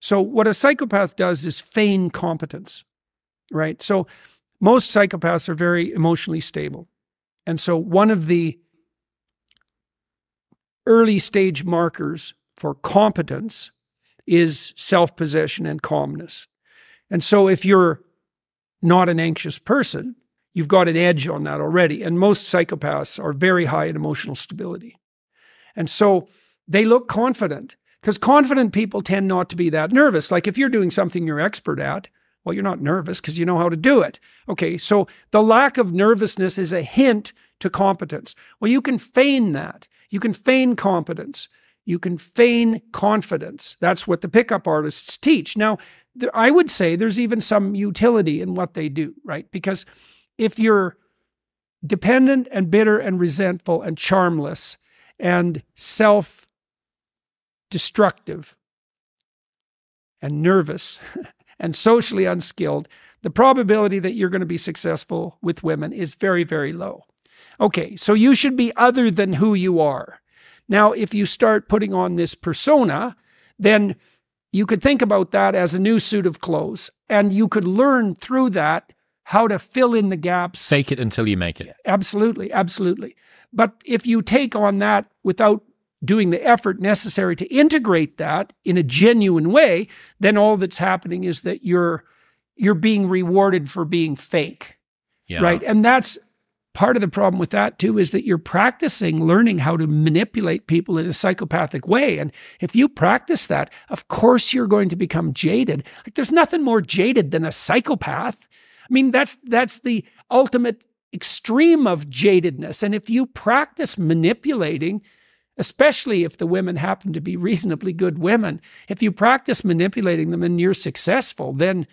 So what a psychopath does is feign competence, right? So most psychopaths are very emotionally stable. And so one of the early stage markers for competence is self-possession and calmness. And so if you're not an anxious person, you've got an edge on that already. And most psychopaths are very high in emotional stability. And so they look confident, because confident people tend not to be that nervous. Like if you're doing something you're expert at, well, you're not nervous because you know how to do it. Okay, so the lack of nervousness is a hint to competence. Well, you can feign that. You can feign competence. You can feign confidence. That's what the pickup artists teach. Now, I would say there's even some utility in what they do, right? Because if you're dependent and bitter and resentful and charmless and self-destructive and nervous and socially unskilled, the probability that you're going to be successful with women is very, very low. Okay, so you should be other than who you are. Now, if you start putting on this persona, then you could think about that as a new suit of clothes, and you could learn through that how to fill in the gaps. Fake it until you make it. Absolutely, absolutely. But if you take on that without doing the effort necessary to integrate that in a genuine way, then all that's happening is that you're being rewarded for being fake, right? And that's part of the problem with that too, is that you're practicing learning how to manipulate people in a psychopathic way. And if you practice that, of course you're going to become jaded. Like there's nothing more jaded than a psychopath. I mean, that's the ultimate extreme of jadedness. And if you practice manipulating, especially if the women happen to be reasonably good women, if you practice manipulating them and you're successful, then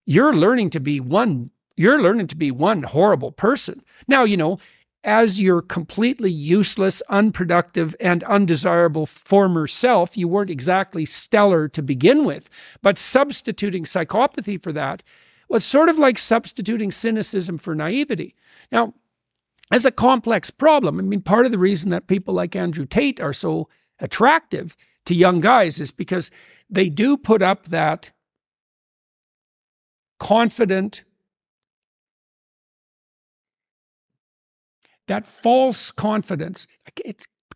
you're learning to be one horrible person. Now, you know, as your completely useless, unproductive, and undesirable former self, you weren't exactly stellar to begin with, but substituting psychopathy for that was sort of like substituting cynicism for naivety. Now, as a complex problem, I mean, part of the reason that people like Andrew Tate are so attractive to young guys is because they do put up that confident, that false confidence.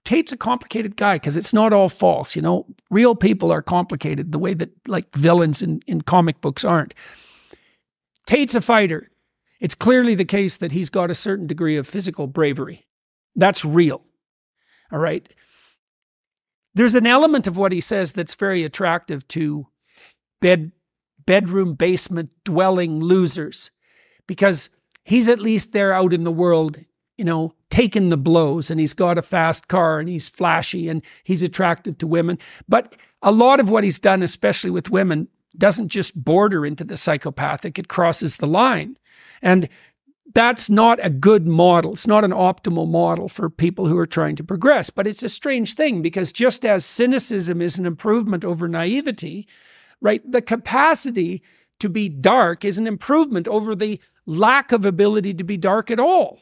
Tate's a complicated guy because it's not all false. You know, real people are complicated the way that like villains in comic books aren't. Tate's a fighter. It's clearly the case that he's got a certain degree of physical bravery. That's real. All right. There's an element of what he says that's very attractive to bedroom basement dwelling losers, because he's at least there out in the world, you know, taking the blows, and he's got a fast car and he's flashy and he's attractive to women. But a lot of what he's done, especially with women, doesn't just border into the psychopathic, it crosses the line. And that's not a good model. It's not an optimal model for people who are trying to progress. But it's a strange thing, because just as cynicism is an improvement over naivety, right, the capacity to be dark is an improvement over the lack of ability to be dark at all.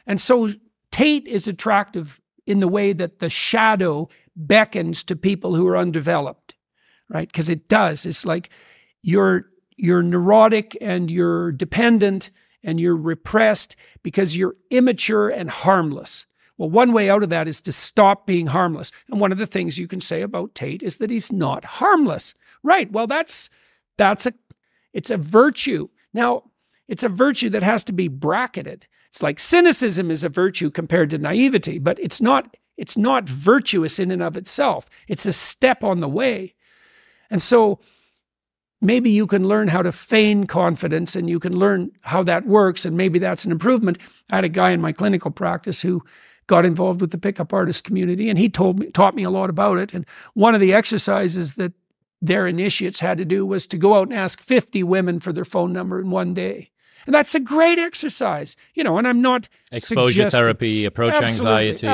And so Tate is attractive in the way that the shadow beckons to people who are undeveloped, right? Because it does. It's like you're neurotic and you're dependent and you're repressed because you're immature and harmless. Well, one way out of that is to stop being harmless. And one of the things you can say about Tate is that he's not harmless. Right. Well, it's a virtue. Now, it's a virtue that has to be bracketed. It's like cynicism is a virtue compared to naivety, but it's not virtuous in and of itself. It's a step on the way. And so maybe you can learn how to feign confidence, and you can learn how that works, and maybe that's an improvement. I had a guy in my clinical practice who got involved with the pickup artist community, and he taught me a lot about it. And one of the exercises that their initiates had to do was to go out and ask 50 women for their phone number in one day. And that's a great exercise, you know, and I'm not exposure therapy, approach anxiety.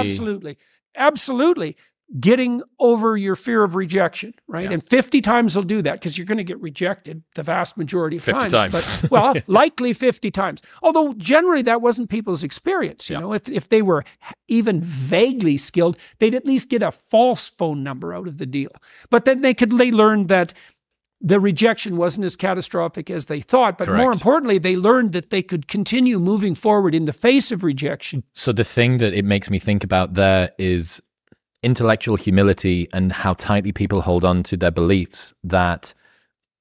Absolutely. Getting over your fear of rejection, right? Yeah. And 50 times will do that, because you're going to get rejected the vast majority of 50 times. But, well, likely 50 times. Although generally that wasn't people's experience. You know, if they were even vaguely skilled, they'd at least get a false phone number out of the deal. But then they learned that the rejection wasn't as catastrophic as they thought. But more importantly, they learned that they could continue moving forward in the face of rejection. So the thing that it makes me think about there is intellectual humility and how tightly people hold on to their beliefs, that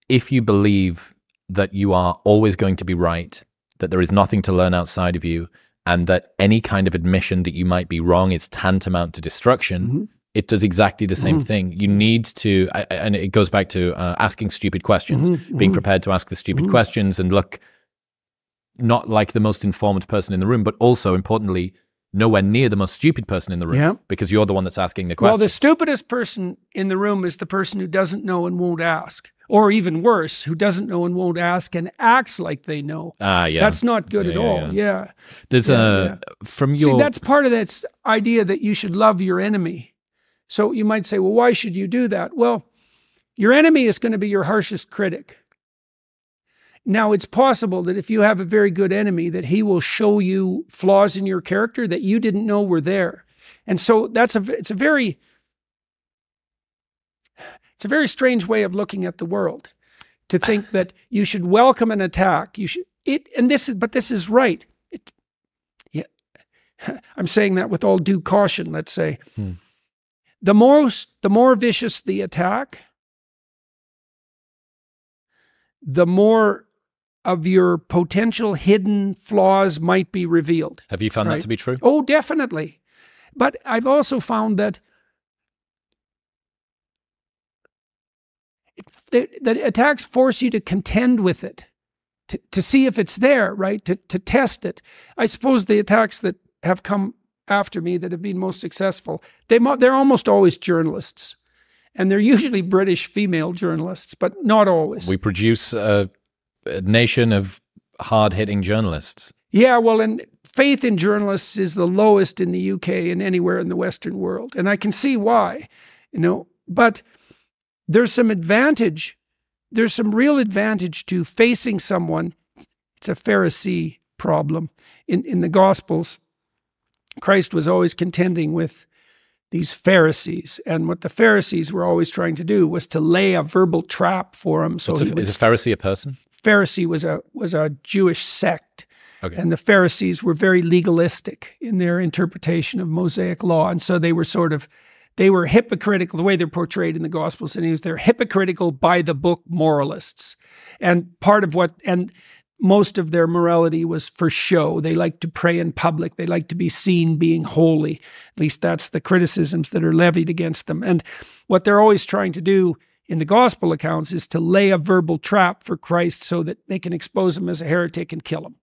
if you believe that you are always going to be right that there is nothing to learn outside of you, and that any kind of admission that you might be wrong is tantamount to destruction, it does exactly the same thing. You need to, and it goes back to asking stupid questions, being prepared to ask the stupid questions and look not like the most informed person in the room, but also importantly, nowhere near the most stupid person in the room, because you're the one that's asking the question. Well, the stupidest person in the room is the person who doesn't know and won't ask. Or even worse, who doesn't know and won't ask and acts like they know. That's not good at all. There's from your... See, that's part of that idea that you should love your enemy. So you might say, well, why should you do that? Well, your enemy is going to be your harshest critic. Now, it's possible that if you have a very good enemy, that he will show you flaws in your character that you didn't know were there. And so it's a very strange way of looking at the world, to think that you should welcome an attack. But this is right. I'm saying that with all due caution, let's say. The more vicious the attack, the more of your potential hidden flaws might be revealed. Have you found that to be true? Oh, definitely. But I've also found that that attacks force you to contend with it, to see if it's there, right? To test it. I suppose the attacks that have come after me that have been most successful, they're almost always journalists. And they're usually British female journalists, but not always. We produce a nation of hard-hitting journalists. Yeah, well, and faith in journalists is the lowest in the UK and anywhere in the Western world. And I can see why, but there's some advantage. There's some real advantage to facing someone. It's a Pharisee problem. In the Gospels, Christ was always contending with these Pharisees. And what the Pharisees were always trying to do was to lay a verbal trap for him. So is a Pharisee a person? Pharisee was a Jewish sect. Okay. And the Pharisees were very legalistic in their interpretation of Mosaic law. And so they were hypocritical, the way they're portrayed in the Gospels. And they're hypocritical by the book moralists. And most of their morality was for show. They liked to pray in public. They liked to be seen being holy. At least that's the criticisms that are levied against them. And what they're always trying to do in the gospel accounts is to lay a verbal trap for Christ so that they can expose him as a heretic and kill him,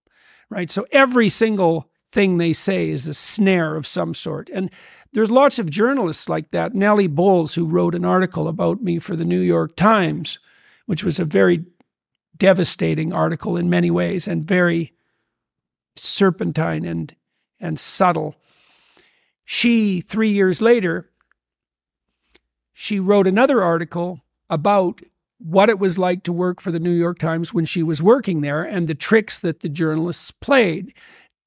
right? So every single thing they say is a snare of some sort. And there's lots of journalists like that. Nellie Bowles, who wrote an article about me for the New York Times, which was a very devastating article in many ways and very serpentine and subtle. 3 years later, she wrote another article about what it was like to work for the New York Times when she was working there and the tricks that the journalists played,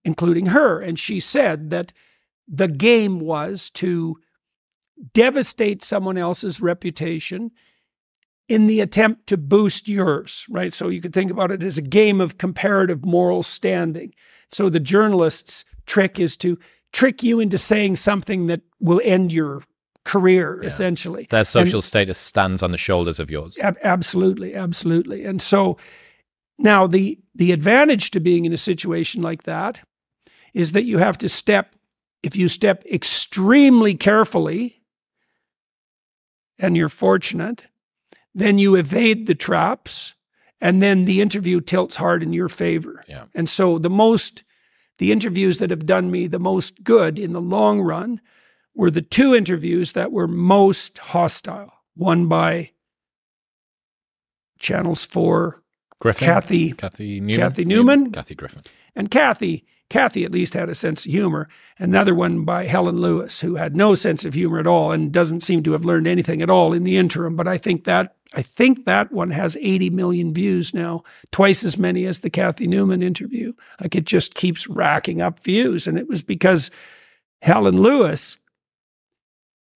including her. And she said that the game was to devastate someone else's reputation in the attempt to boost yours, right? So you could think about it as a game of comparative moral standing. So the journalist's trick is to trick you into saying something that will end your career, essentially. Their social status stands on the shoulders of yours. Absolutely, absolutely. And so now the advantage to being in a situation like that is that you have to if you step extremely carefully, and you're fortunate, then you evade the traps, and then the interview tilts hard in your favor. Yeah. And so the interviews that have done me the most good in the long run were the 2 interviews that were most hostile. One by Channels 4, Griffin, Kathy Newman. Kathy Griffin. And Kathy at least had a sense of humor. Another one by Helen Lewis, who had no sense of humor at all and doesn't seem to have learned anything at all in the interim. But I think that one has 80 million views now, twice as many as the Kathy Newman interview. Like, it just keeps racking up views. And it was because Helen Lewis,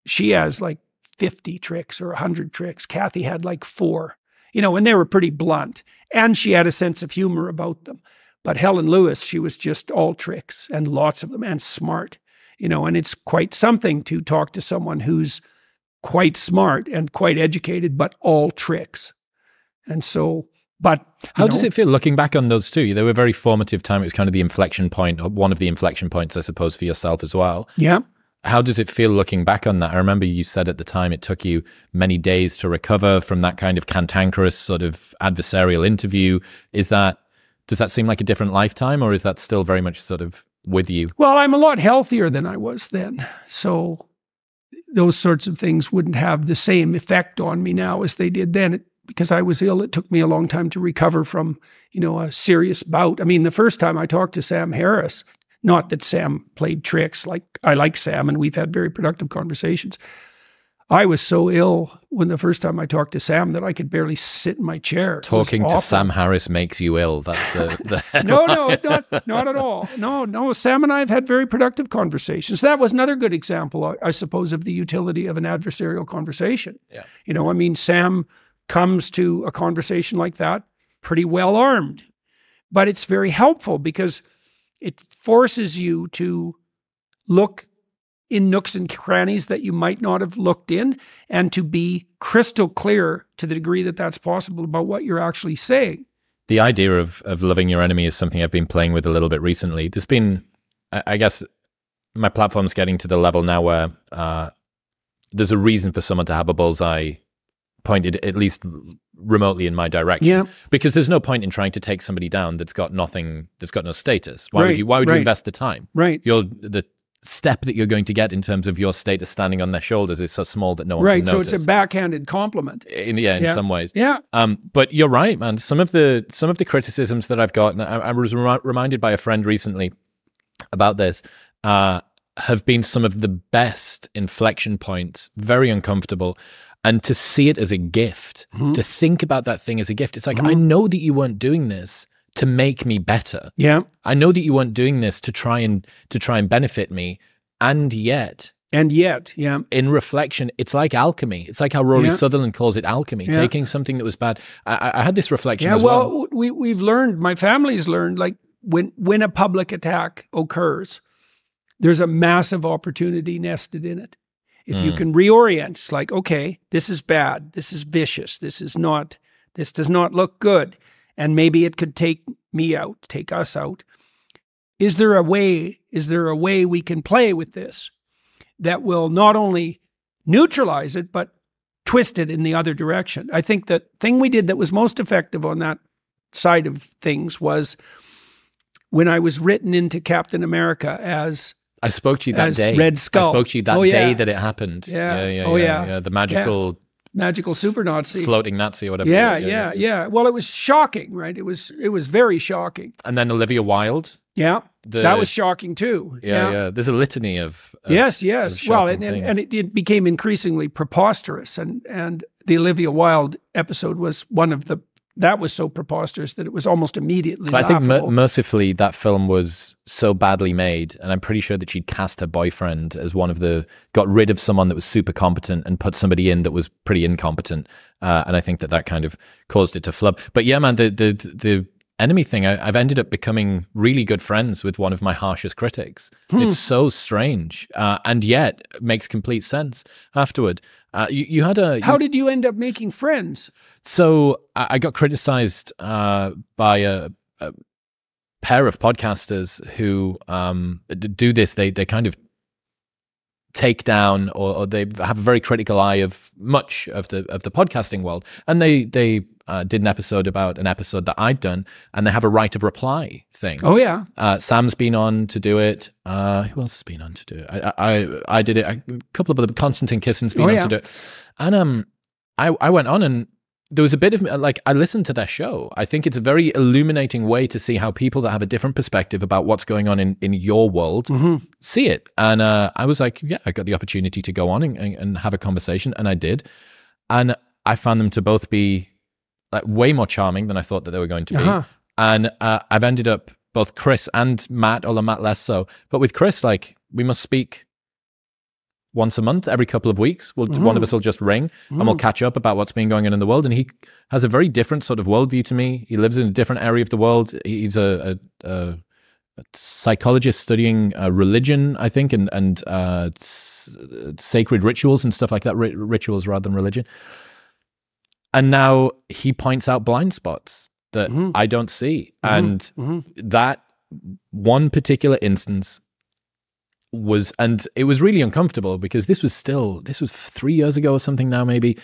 she has like 50 tricks or 100 tricks. Kathy had like 4, and they were pretty blunt. And she had a sense of humor about them. But Helen Lewis, she was just all tricks, and lots of them, and smart, and it's quite something to talk to someone who's quite smart and quite educated, but all tricks. And so But how does it feel looking back on those two? They were a very formative time. It was kind of the inflection point, or one of the inflection points, I suppose, for yourself as well. Yeah. How does it feel looking back on that? I remember you said at the time it took you many days to recover from that kind of cantankerous sort of adversarial interview. Does that seem like a different lifetime, or is that still very much sort of with you? Well, I'm a lot healthier than I was then. So those sorts of things wouldn't have the same effect on me now as they did then. Because I was ill, it took me a long time to recover from, a serious bout. I mean, the first time I talked to Sam Harris, not that Sam played tricks, I like Sam and we've had very productive conversations. I was so ill when the first time I talked to Sam that I could barely sit in my chair. Talking to Sam Harris makes you ill. That's the No, not at all. No, Sam and I have had very productive conversations. That was another good example, I suppose, of the utility of an adversarial conversation. Yeah. Sam comes to a conversation like that pretty well armed. But it's very helpful because it forces you to look in nooks and crannies that you might not have looked in, and to be crystal clear to the degree that that's possible about what you're actually saying. The idea of loving your enemy is something I've been playing with a little bit recently. There's been, I guess, my platform's getting to the level now where there's a reason for someone to have a bullseye pointed at least remotely in my direction. Yeah. Because there's no point in trying to take somebody down that's got no status. Why would you invest the time? Right. The step that you're going to get in terms of your status standing on their shoulders is so small that no one can notice. So it's a backhanded compliment. In some ways. Yeah. But you're right, man. Some of the criticisms that I've got, and I was reminded by a friend recently about this, have been some of the best inflection points, very uncomfortable. And to see it as a gift, to think about that thing as a gift. It's like, I know that you weren't doing this to make me better. Yeah. I know that you weren't doing this to try and benefit me. And yet, yeah. In reflection, it's like alchemy. It's like how Rory Sutherland calls it alchemy, taking something that was bad. I had this reflection as well. We've learned, my family's learned, like when a public attack occurs, there's a massive opportunity nested in it. If you can reorient, it's like, okay, this is bad. This is vicious. This does not look good. And maybe it could take me out, take us out. Is there a way we can play with this that will not only neutralize it, but twist it in the other direction? I think the thing we did that was most effective on that side of things was when I was written into Captain America as I spoke to you that day. Red Skull. I spoke to you that day that it happened. Yeah. The magical super Nazi, floating Nazi or whatever. Yeah. Well, it was shocking, right? It was very shocking. And then Olivia Wilde. Yeah, that was shocking too. Yeah. There's a litany of yes. Well, and it became increasingly preposterous, and the Olivia Wilde episode was one of the. That was so preposterous that it was almost immediately laughable. I think mercifully that film was so badly made, and I'm pretty sure that she'd cast her boyfriend as got rid of someone that was super competent and put somebody in that was pretty incompetent. And I think that kind of caused it to flub. But yeah, man, the enemy thing, I've ended up becoming really good friends with one of my harshest critics. It's so strange, and yet makes complete sense afterward. You had How did you end up making friends? So I got criticized by a pair of podcasters who do this. They kind of take down or they have a very critical eye of much of the podcasting world, and they did an episode about an episode that I'd done, and they have a right of reply thing. Oh yeah. Sam's been on to do it. Who else has been on to do it? I did it. A couple of other, Konstantin Kissin's been on to do it. And I went on, and there was a bit of I listened to their show. I think it's a very illuminating way to see how people that have a different perspective about what's going on in your world see it. And I was like, yeah, I got the opportunity to go on and have a conversation, and I did. And I found them to both be way more charming than I thought that they were going to be. And I've ended up, both Chris and Matt, although Matt less so, but with Chris, we must speak once a month, every couple of weeks. One of us will just ring and we'll catch up about what's been going on in the world. And he has a very different sort of worldview to me. He lives in a different area of the world. He's a psychologist studying religion, I think, and sacred rituals and stuff like that, rituals rather than religion. And now he points out blind spots that I don't see. And that one particular instance and it was really uncomfortable because this was 3 years ago or something now maybe.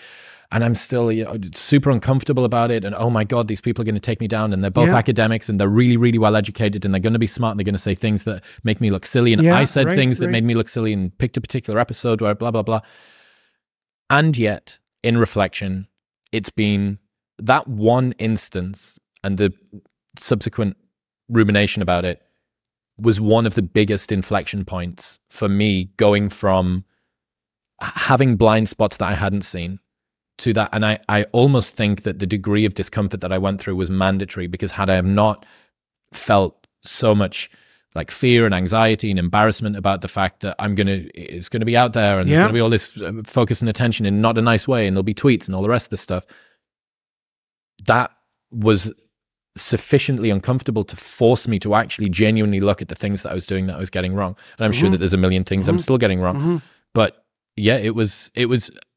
And I'm still super uncomfortable about it. And oh my God, these people are going to take me down. And they're both academics and they're really, really well educated. And they're going to be smart. And they're going to say things that make me look silly. And I said things that made me look silly and picked a particular episode where blah, blah, blah. And yet, in reflection, it's been that one instance and the subsequent rumination about it was one of the biggest inflection points for me, going from having blind spots that I hadn't seen to that. And I almost think that the degree of discomfort that I went through was mandatory, because had I have not felt so much like fear and anxiety and embarrassment about the fact that it's going to be out there and there's going to be all this focus and attention in not a nice way, and there'll be tweets and all the rest of this stuff, that was sufficiently uncomfortable to force me to actually genuinely look at the things that I was doing that I was getting wrong. And I'm sure that there's a million things I'm still getting wrong. But yeah, it was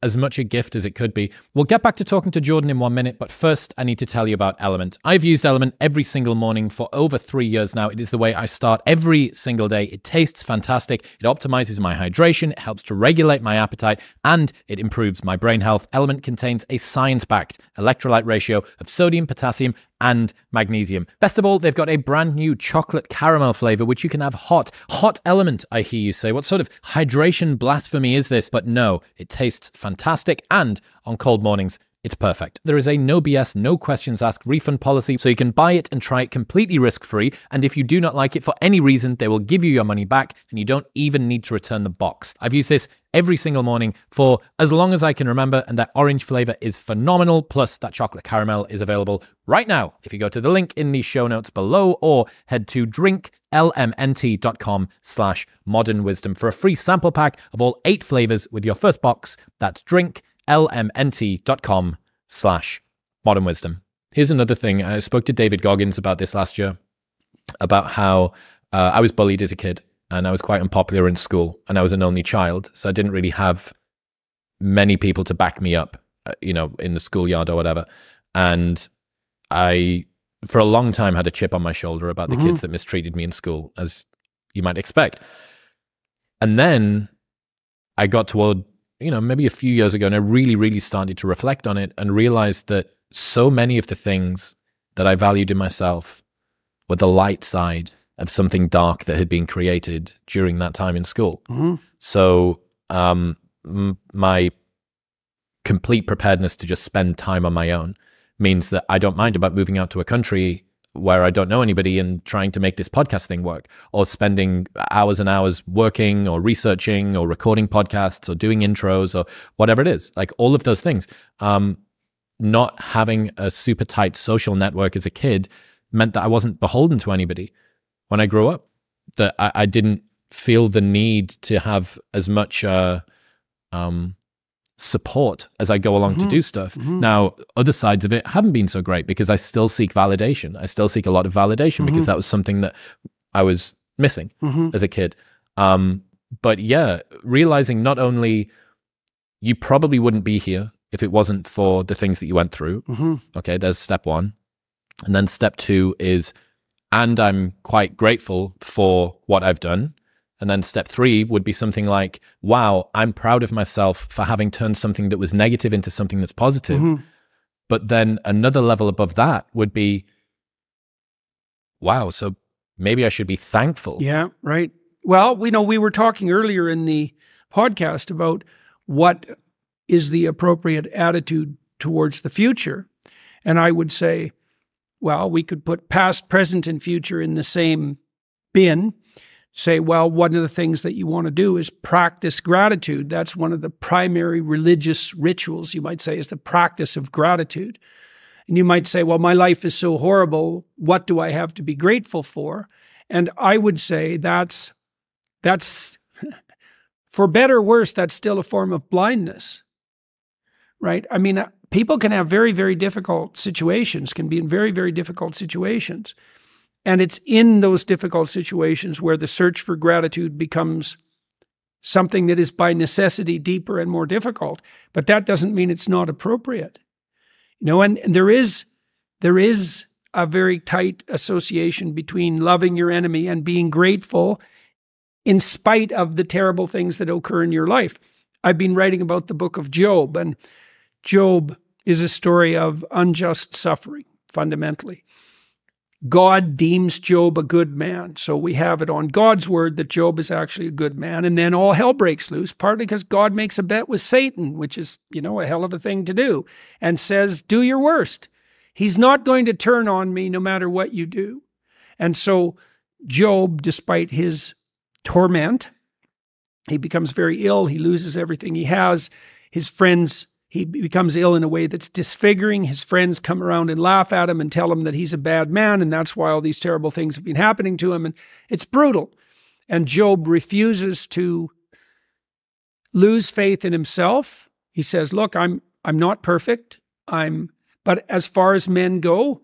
as much a gift as it could be. We'll get back to talking to Jordan in 1 minute, but first I need to tell you about Element. I've used Element every single morning for over 3 years now. It is the way I start every single day. It tastes fantastic. It optimizes my hydration. It helps to regulate my appetite, and it improves my brain health. Element contains a science-backed electrolyte ratio of sodium, potassium, and magnesium. Best of all, they've got a brand new chocolate caramel flavor, which you can have hot. Hot Element, I hear you say. What sort of hydration blasphemy is this? But no, it tastes fantastic, and on cold mornings, it's perfect. There is a no BS, no questions asked refund policy, so you can buy it and try it completely risk-free. And if you do not like it for any reason, they will give you your money back, and you don't even need to return the box. I've used this every single morning for as long as I can remember, and that orange flavor is phenomenal. Plus, that chocolate caramel is available right now if you go to the link in the show notes below, or head to drinklmnt.com/modernwisdom for a free sample pack of all 8 flavors with your first box. That's drinklmnt.com/modernwisdom. Here's another thing. I spoke to David Goggins about this last year, about how I was bullied as a kid. And I was quite unpopular in school, and I was an only child. So I didn't really have many people to back me up, in the schoolyard or whatever. And I, for a long time, had a chip on my shoulder about the kids that mistreated me in school, as you might expect. And then I got toward, maybe a few years ago, and I really, really started to reflect on it and realized that so many of the things that I valued in myself were the light side of something dark that had been created during that time in school. So my complete preparedness to just spend time on my own means that I don't mind about moving out to a country where I don't know anybody and trying to make this podcast thing work, or spending hours and hours working or researching or recording podcasts or doing intros or whatever it is. Like all of those things. Not having a super tight social network as a kid meant that I wasn't beholden to anybody. When I grew up, that I didn't feel the need to have as much support as I go along to do stuff. Now, other sides of it haven't been so great, because I still seek validation. I still seek a lot of validation because that was something that I was missing as a kid. But yeah, realizing not only you probably wouldn't be here if it wasn't for the things that you went through. Okay, there's step 1. And then step 2 is, and I'm quite grateful for what I've done. And then step 3 would be something like, wow, I'm proud of myself for having turned something that was negative into something that's positive. But then another level above that would be, wow, so maybe I should be thankful. Yeah, right. Well, we were talking earlier in the podcast about what is the appropriate attitude towards the future. And I would say, well, we could put past, present, and future in the same bin. Say, well, one of the things that you want to do is practice gratitude. That's one of the primary religious rituals, you might say, is the practice of gratitude. And you might say, well, my life is so horrible. What do I have to be grateful for? And I would say that's for better or worse, that's still a form of blindness, right? I mean, people can have very, very difficult situations, can be in very, very difficult situations. And it's in those difficult situations where the search for gratitude becomes something that is by necessity deeper and more difficult. But that doesn't mean it's not appropriate. And there is a very tight association between loving your enemy and being grateful in spite of the terrible things that occur in your life. I've been writing about the book of Job, and Job is a story of unjust suffering, fundamentally. God deems Job a good man. So we have it on God's word that Job is actually a good man. And then all hell breaks loose, partly because God makes a bet with Satan, which is, a hell of a thing to do, and says, do your worst. He's not going to turn on me no matter what you do. And so Job, despite his torment, he becomes very ill. He loses everything he has. His friends, he becomes ill in a way that's disfiguring. His friends come around and laugh at him and tell him that he's a bad man, and that's why all these terrible things have been happening to him. And it's brutal. And Job refuses to lose faith in himself. He says, look, I'm not perfect. But as far as men go,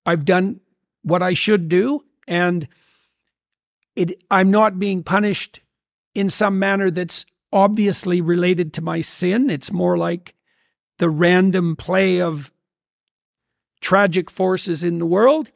I've done what I should do, and I'm not being punished in some manner that's obviously related to my sin. It's more like the random play of tragic forces in the world.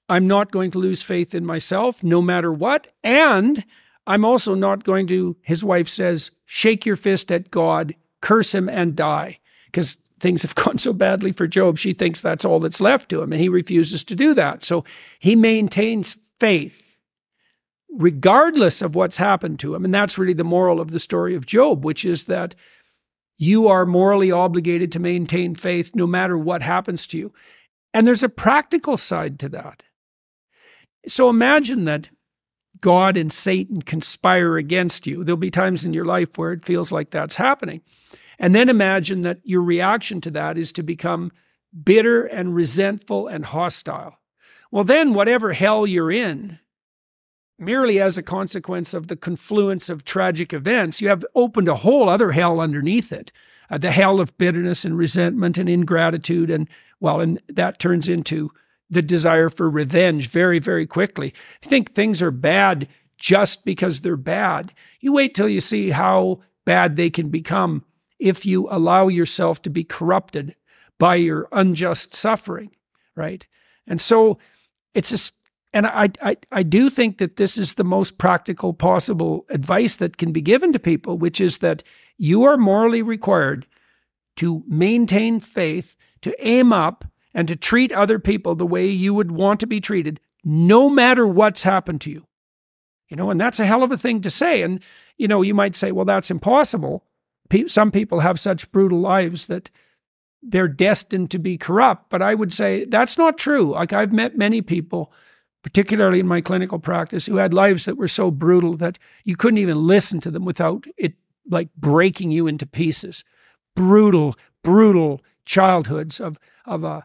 I'm not going to lose faith in myself no matter what. And I'm also not going to, his wife says, shake your fist at God, curse him and die. Because things have gone so badly for Job, she thinks that's all that's left to him, and he refuses to do that. So he maintains faith regardless of what's happened to him. And that's really the moral of the story of Job, which is that you are morally obligated to maintain faith no matter what happens to you. And there's a practical side to that. So imagine that God and Satan conspire against you. There'll be times in your life where it feels like that's happening. And then imagine that your reaction to that is to become bitter and resentful and hostile. Well, then whatever hell you're in, merely as a consequence of the confluence of tragic events, you have opened a whole other hell underneath it. The hell of bitterness and resentment and ingratitude. And that turns into the desire for revenge very, very quickly. If you think things are bad just because they're bad, you wait till you see how bad they can become if you allow yourself to be corrupted by your unjust suffering, right? And so I do think that this is the most practical possible advice that can be given to people, which is that you are morally required to maintain faith, to aim up, and to treat other people the way you would want to be treated, no matter what's happened to you. And that's a hell of a thing to say. And, you might say, well, that's impossible. Some people have such brutal lives that they're destined to be corrupt. But I would say that's not true. Like, I've met many people, particularly in my clinical practice, who had lives that were so brutal that you couldn't even listen to them without it like breaking you into pieces. Brutal childhoods of a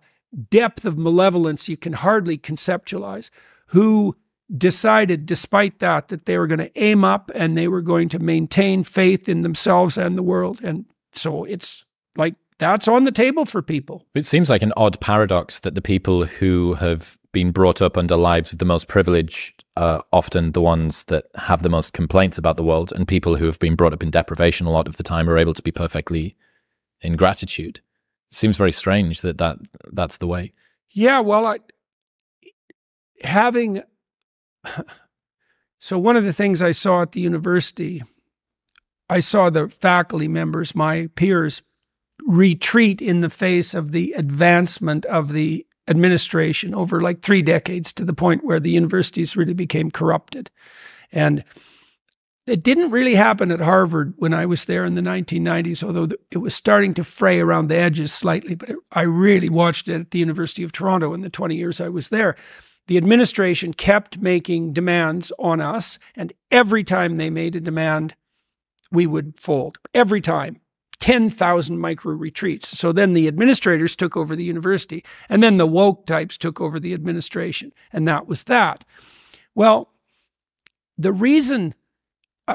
depth of malevolence you can hardly conceptualize, who decided despite that they were going to aim up and they were going to maintain faith in themselves and the world. And so it's like, that's on the table for people. It seems like an odd paradox that the people who have been brought up under lives of the most privilege are often the ones that have the most complaints about the world, and people who have been brought up in deprivation a lot of the time are able to be perfectly in gratitude. It seems very strange that's the way. Yeah, well, so one of the things I saw at the university, I saw the faculty members, my peers, retreat in the face of the advancement of the administration over like 3 decades, to the point where the universities really became corrupted. And it didn't really happen at Harvard when I was there in the 1990s, although it was starting to fray around the edges slightly, but I really watched it at the University of Toronto in the 20 years I was there. The administration kept making demands on us, and every time they made a demand, we would fold. Every time. 10,000 micro-retreats. So then the administrators took over the university, and then the woke types took over the administration, and that was that. Well, the reason,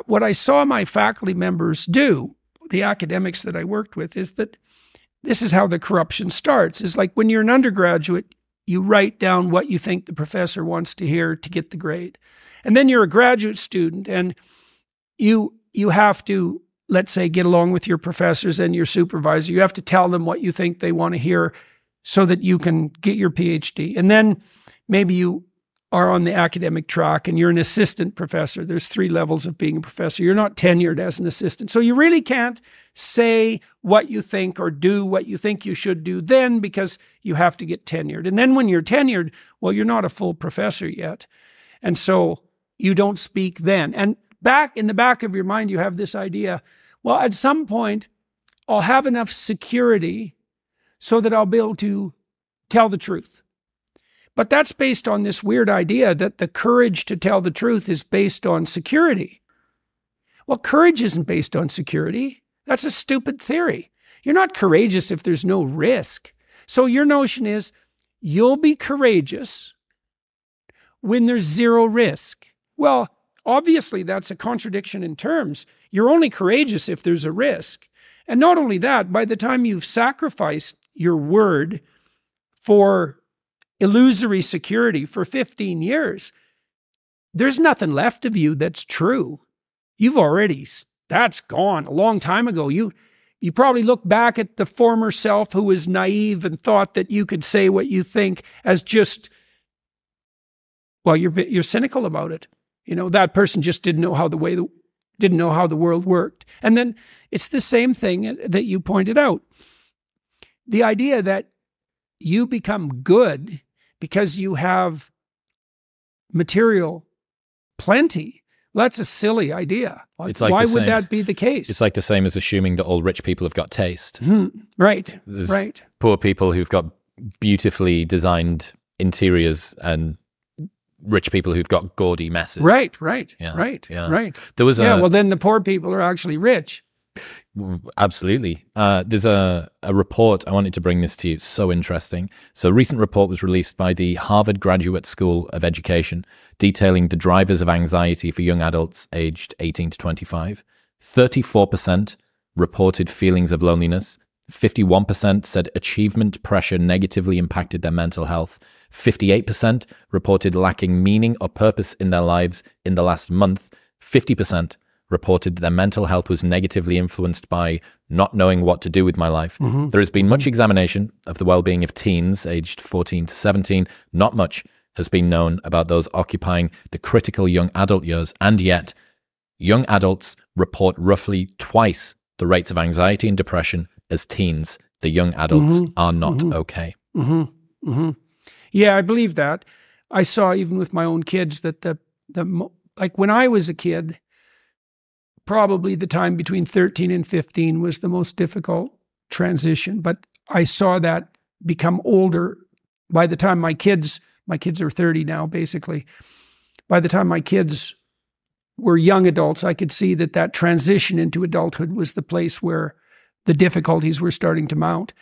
what I saw my faculty members do, the academics that I worked with, is that this is how the corruption starts. It's like when you're an undergraduate, you write down what you think the professor wants to hear to get the grade. And then you're a graduate student, and you have to let's say, get along with your professors and your supervisor. You have to tell them what you think they want to hear so that you can get your PhD. And then maybe you are on the academic track and you're an assistant professor. There's 3 levels of being a professor. You're not tenured as an assistant. So you really can't say what you think or do what you think you should do then, because you have to get tenured. And then when you're tenured, well, you're not a full professor yet. And so you don't speak then. And back in the back of your mind, you have this idea, well, at some point, I'll have enough security so that I'll be able to tell the truth. But that's based on this weird idea that the courage to tell the truth is based on security. Well, courage isn't based on security. That's a stupid theory. You're not courageous if there's no risk. So your notion is you'll be courageous when there's 0 risk. Well, obviously that's a contradiction in terms. You're only courageous if there's a risk. And not only that, by the time you've sacrificed your word for illusory security for 15 years, there's nothing left of you that's true. That's gone a long time ago. You probably look back at the former self who was naive and thought that you could say what you think as just, well, you're cynical about it. You know, that person just didn't know how the world worked. And then it's the same thing that you pointed out. The idea that you become good because you have material plenty, that's a silly idea. Why would that be the case? It's like the same as assuming that all rich people have got taste. Right, There's right. poor people who've got beautifully designed interiors and rich people who've got gaudy messes. Right. There was well, then the poor people are actually rich. Absolutely. There's a report. I wanted to bring this to you. It's so interesting. So a recent report was released by the Harvard Graduate School of Education detailing the drivers of anxiety for young adults aged 18 to 25. 34% reported feelings of loneliness. 51% said achievement pressure negatively impacted their mental health. 58% reported lacking meaning or purpose in their lives in the last month. 50% reported that their mental health was negatively influenced by not knowing what to do with my life. There has been much examination of the well-being of teens aged 14 to 17. Not much has been known about those occupying the critical young adult years, and yet young adults report roughly twice the rates of anxiety and depression as teens. The young adults are not okay. Yeah, I believe that. I saw even with my own kids that like when I was a kid, probably the time between 13 and 15 was the most difficult transition. But I saw that become older. By the time my kids are 30 now, basically. By the time my kids were young adults, I could see that transition into adulthood was the place where the difficulties were starting to mount.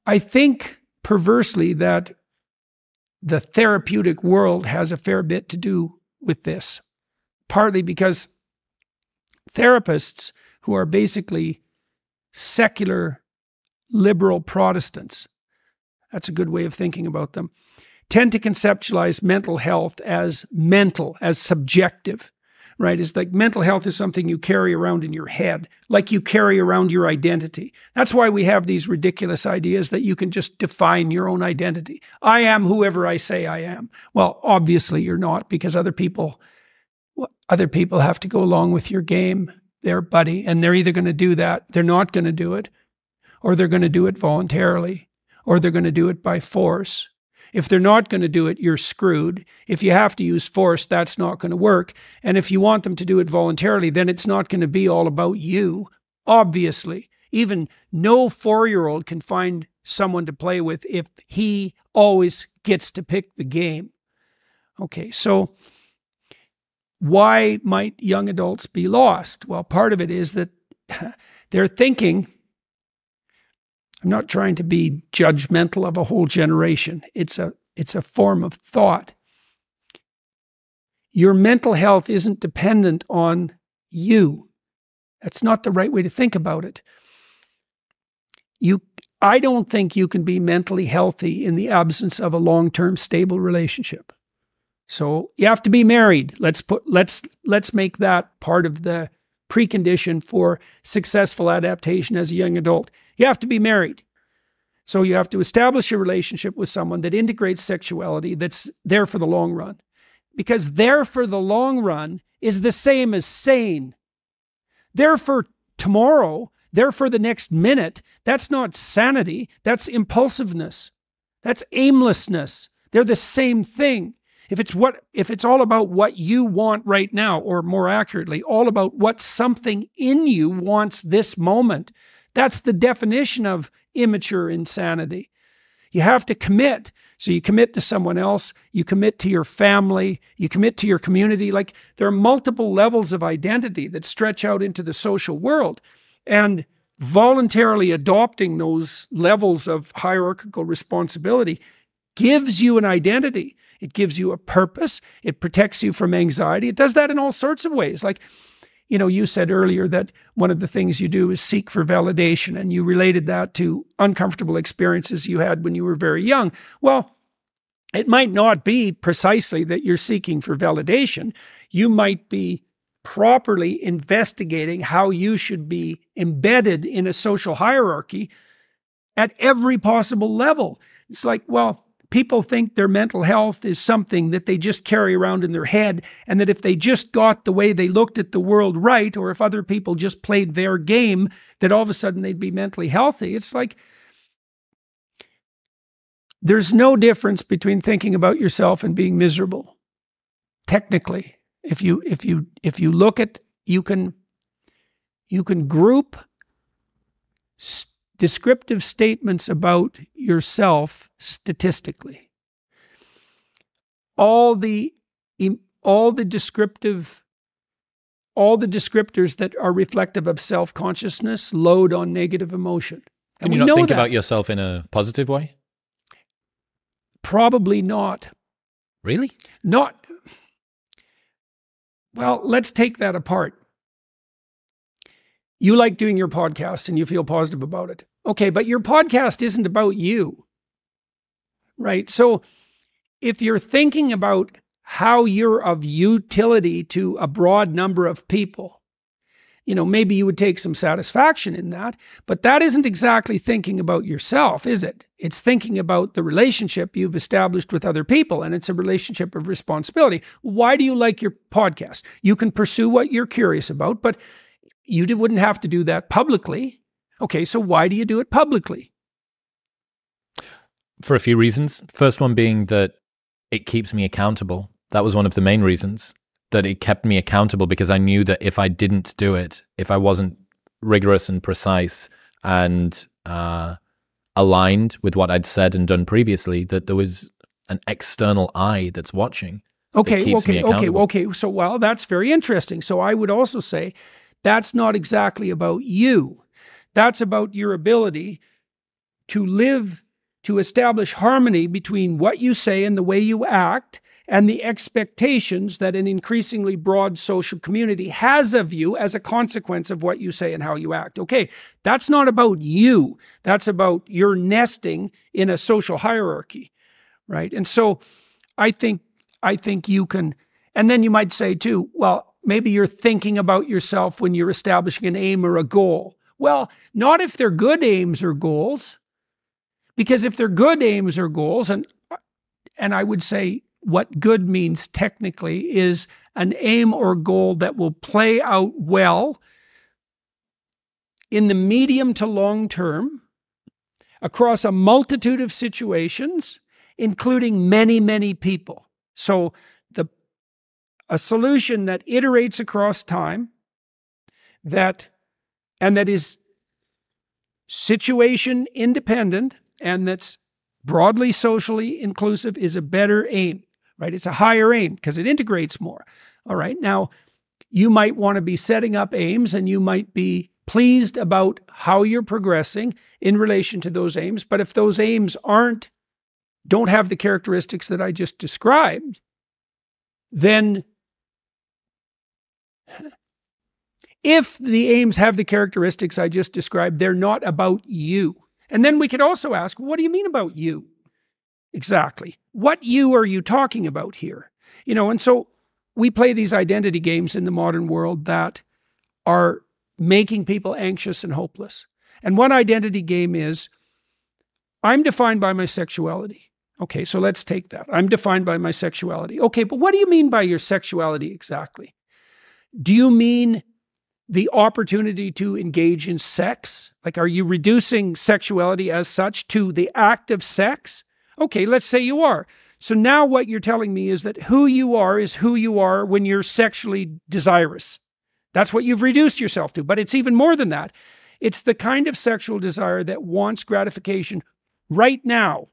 I think perversely that the therapeutic world has a fair bit to do with this. Partly because therapists who are basically secular liberal Protestants, that's a good way of thinking about them, tend to conceptualize mental health as subjective, right? It's like mental health is something you carry around in your head, like you carry around your identity. That's why we have these ridiculous ideas that you can just define your own identity. I am whoever I say I am. Well, obviously you're not, because other people have to go along with your game there, buddy. And they're either going to do that, they're not going to do it, or they're going to do it voluntarily, or they're going to do it by force. If they're not going to do it, you're screwed. If you have to use force, that's not going to work. And if you want them to do it voluntarily, then it's not going to be all about you. Obviously, even no 4-year-old can find someone to play with if he always gets to pick the game. Okay, so why might young adults be lost? Well, part of it is that they're thinking, I'm not trying to be judgmental of a whole generation. It's a form of thought. Your mental health isn't dependent on you. That's not the right way to think about it. I don't think you can be mentally healthy in the absence of a long-term stable relationship. So you have to be married. Let's make that part of the precondition for successful adaptation as a young adult. You have to be married. So you have to establish a relationship with someone that integrates sexuality, that's there for the long run. Because there for the long run is the same as sane. There for tomorrow, there for the next minute, that's not sanity, that's impulsiveness. That's aimlessness. They're the same thing. If it's all about what you want right now, or more accurately, all about what something in you wants this moment, that's the definition of immature insanity. You have to commit. So you commit to someone else, you commit to your family, you commit to your community. Like, there are multiple levels of identity that stretch out into the social world. And voluntarily adopting those levels of hierarchical responsibility gives you an identity. It gives you a purpose. It protects you from anxiety. It does that in all sorts of ways. Like, you said earlier that one of the things you do is seek for validation, and you related that to uncomfortable experiences you had when you were very young. Well, it might not be precisely that you're seeking for validation. You might be properly investigating how you should be embedded in a social hierarchy at every possible level. It's like, well, people think their mental health is something that they just carry around in their head, and that if they just got the way they looked at the world right, or if other people just played their game, that all of a sudden they'd be mentally healthy. It's like, there's no difference between thinking about yourself and being miserable. Technically, if you look at, you can group descriptive statements about yourself statistically. All the descriptors that are reflective of self-consciousness load on negative emotion. Can you not think about yourself in a positive way? Probably not. Really? Not. Well, let's take that apart. You like doing your podcast and you feel positive about it. Okay, but your podcast isn't about you, right? So if you're thinking about how you're of utility to a broad number of people, maybe you would take some satisfaction in that, but that isn't exactly thinking about yourself, is it? It's thinking about the relationship you've established with other people, and it's a relationship of responsibility. Why do you like your podcast? You can pursue what you're curious about, but you wouldn't have to do that publicly. Okay, so why do you do it publicly? For a few reasons. First one being that it keeps me accountable. That was one of the main reasons, that it kept me accountable, because I knew that if I didn't do it, if I wasn't rigorous and precise and aligned with what I'd said and done previously, that there was an external eye that's watching. Okay. So, well, that's very interesting. So I would also say that's not exactly about you. That's about your ability to establish harmony between what you say and the way you act, and the expectations that an increasingly broad social community has of you as a consequence of what you say and how you act. Okay, that's not about you. That's about your nesting in a social hierarchy, right? And so I think you can, and then you might say too, well, maybe you're thinking about yourself when you're establishing an aim or a goal. Well, not if they're good aims or goals, because if they're good aims or goals, and I would say what good means technically is an aim or goal that will play out well in the medium to long term across a multitude of situations, including many, many people. So a solution that iterates across time, that is situation independent, and that's broadly socially inclusive, is a better aim, right? It's a higher aim because it integrates more. All right. Now, you might want to be setting up aims, and you might be pleased about how you're progressing in relation to those aims. But if those aims don't have the characteristics that I just described, then if the aims have the characteristics I just described, they're not about you. And then we could also ask, what do you mean about you? Exactly. What you are you talking about here? And so we play these identity games in the modern world that are making people anxious and hopeless. And one identity game is, I'm defined by my sexuality. Okay, so let's take that. I'm defined by my sexuality. Okay, but what do you mean by your sexuality exactly? Do you mean the opportunity to engage in sex? Like, are you reducing sexuality as such to the act of sex? Okay, let's say you are. So now what you're telling me is that who you are is who you are when you're sexually desirous. That's what you've reduced yourself to. But it's even more than that. It's the kind of sexual desire that wants gratification right now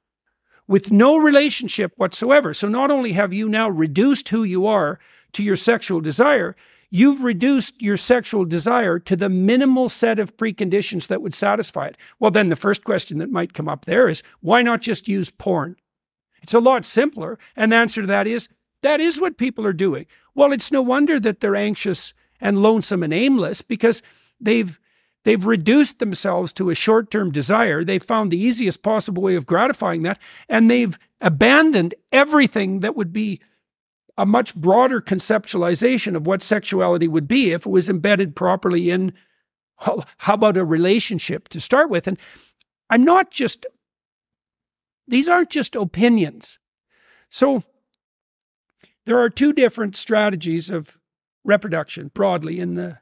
with no relationship whatsoever. So not only have you now reduced who you are to your sexual desire, you've reduced your sexual desire to the minimal set of preconditions that would satisfy it. Well, then the first question that might come up there is, why not just use porn? It's a lot simpler. And the answer to that is what people are doing. Well, it's no wonder that they're anxious and lonesome and aimless, because they've reduced themselves to a short-term desire. They've found the easiest possible way of gratifying that, and they've abandoned everything that would be a much broader conceptualization of what sexuality would be if it was embedded properly in, well, how about a relationship to start with? And these aren't just opinions. So there are two different strategies of reproduction broadly in the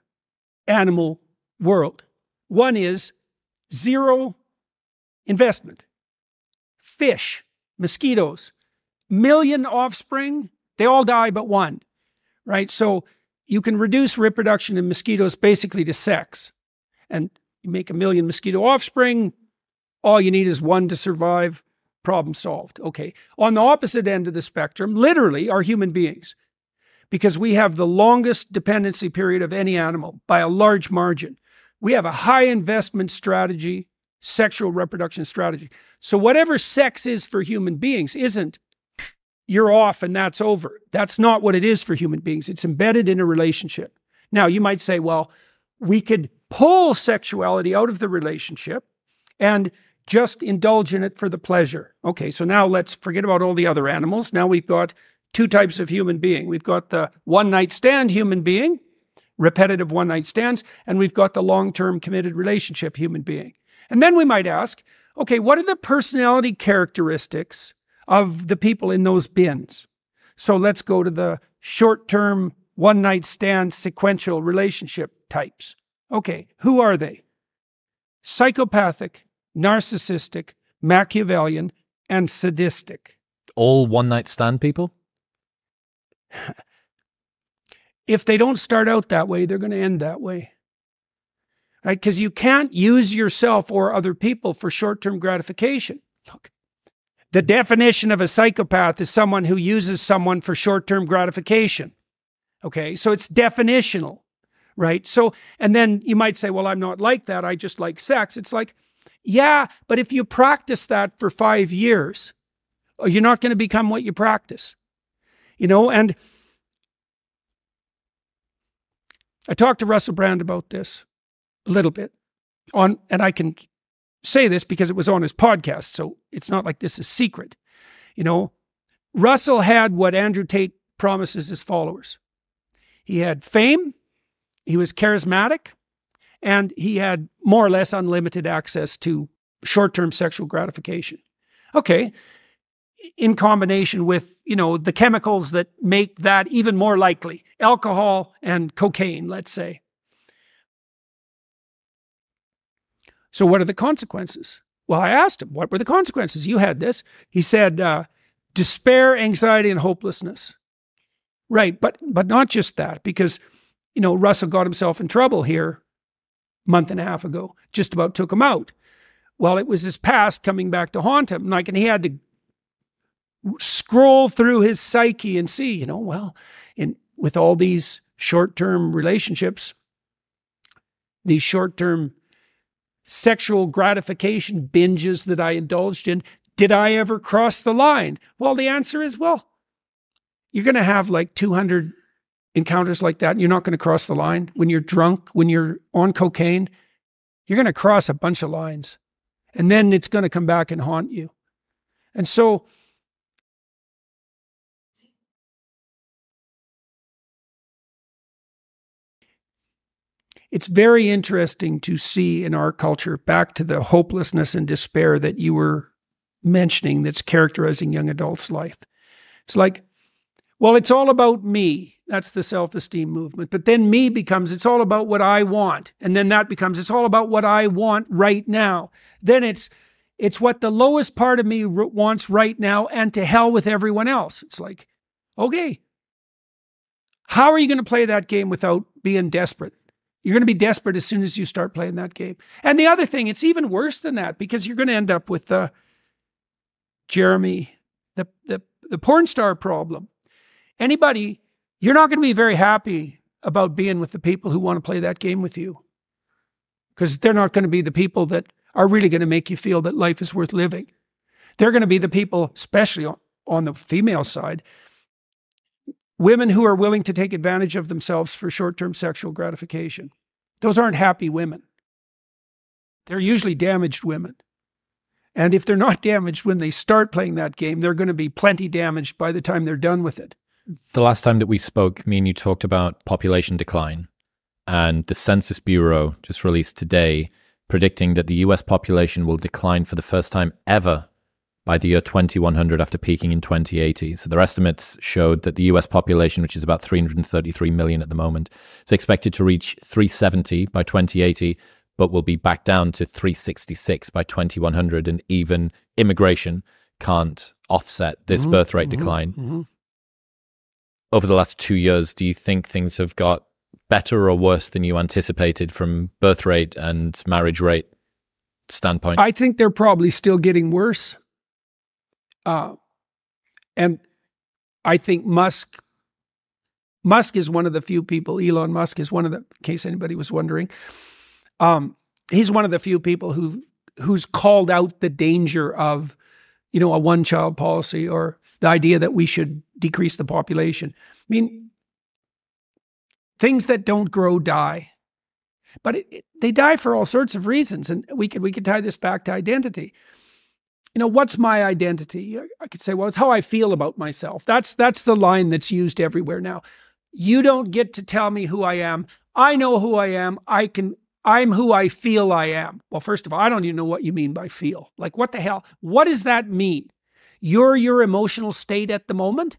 animal world. One is zero investment. Fish, mosquitoes, million offspring, they all die but one, right? So you can reduce reproduction in mosquitoes basically to sex. And you make a million mosquito offspring, all you need is one to survive, problem solved. Okay. On the opposite end of the spectrum, literally, are human beings, because we have the longest dependency period of any animal by a large margin. We have a high investment strategy, sexual reproduction strategy. So whatever sex is for human beings isn't you're off and that's over. That's not what it is for human beings. It's embedded in a relationship. Now, you might say, well, we could pull sexuality out of the relationship and just indulge in it for the pleasure. Okay, so now let's forget about all the other animals. Now we've got two types of human being. We've got the one-night stand human being, repetitive one-night stands, and we've got the long-term committed relationship human being. And then we might ask, okay, what are the personality characteristics of the people in those bins? So let's go to the short-term one-night stand sequential relationship types. Okay, who are they? Psychopathic, narcissistic, Machiavellian, and sadistic. All one-night stand people? If they don't start out that way, they're going to end that way. Right? Because you can't use yourself or other people for short-term gratification. Look, the definition of a psychopath is someone who uses someone for short-term gratification. Okay, so it's definitional, right? So, and then you might say, well, I'm not like that. I just like sex. It's like, yeah, but if you practice that for 5 years, you're not going to become what you practice. You know, and I talked to Russell Brand about this a little bit and I can say this because it was on his podcast, so it's not like this is secret. You know, Russell had what Andrew Tate promises his followers. He had fame, he was charismatic, and he had more or less unlimited access to short-term sexual gratification. Okay, in combination with, you know, the chemicals that make that even more likely, alcohol and cocaine, let's say. So what are the consequences? Well, I asked him, what were the consequences? You had this. He said, despair, anxiety, and hopelessness. Right, but not just that, because, you know, Russell got himself in trouble here a month and a half ago, just about took him out. Well, it was his past coming back to haunt him, like, and he had to scroll through his psyche and see, you know, well, with all these short-term relationships, these short-term sexual gratification binges that I indulged in, did I ever cross the line? Well, the answer is, well, you're going to have like 200 encounters like that, and you're not going to cross the line. When you're drunk, when you're on cocaine, you're going to cross a bunch of lines. And then it's going to come back and haunt you. And so it's very interesting to see in our culture, back to the hopelessness and despair that you were mentioning that's characterizing young adults' life. It's like, well, it's all about me. That's the self-esteem movement. But then me becomes, it's all about what I want. And then that becomes, it's all about what I want right now. Then it's what the lowest part of me wants right now, and to hell with everyone else. It's like, okay, how are you going to play that game without being desperate? You're going to be desperate as soon as you start playing that game. And the other thing, it's even worse than that, because you're going to end up with Jeremy, the porn star problem. Anybody, you're not going to be very happy about being with the people who want to play that game with you, because they're not going to be the people that are really going to make you feel that life is worth living. They're going to be the people, especially on the female side, women who are willing to take advantage of themselves for short-term sexual gratification. Those aren't happy women. They're usually damaged women. And if they're not damaged when they start playing that game, they're going to be plenty damaged by the time they're done with it. The last time that we spoke, me and you talked about population decline, and the Census Bureau just released today predicting that the US population will decline for the first time ever by the year 2100 after peaking in 2080. So their estimates showed that the US population, which is about 333 million at the moment, is expected to reach 370 by 2080, but will be back down to 366 by 2100. And even immigration can't offset this birth rate decline. Over the last 2 years, do you think things have got better or worse than you anticipated from birth rate and marriage rate standpoint? I think they're probably still getting worse. And I think Musk is one of the few people, Elon Musk is one of the, in case anybody was wondering, he's one of the few people who's called out the danger of, a one-child policy, or the idea that we should decrease the population. I mean, things that don't grow die, but they die for all sorts of reasons. And we could tie this back to identity. What's my identity? I could say, well, it's how I feel about myself. That's the line that's used everywhere now. You don't get to tell me who I am. I know who I am. I'm who I feel I am. Well, first of all, I don't even know what you mean by feel. Like, what the hell? What does that mean? You're your emotional state at the moment,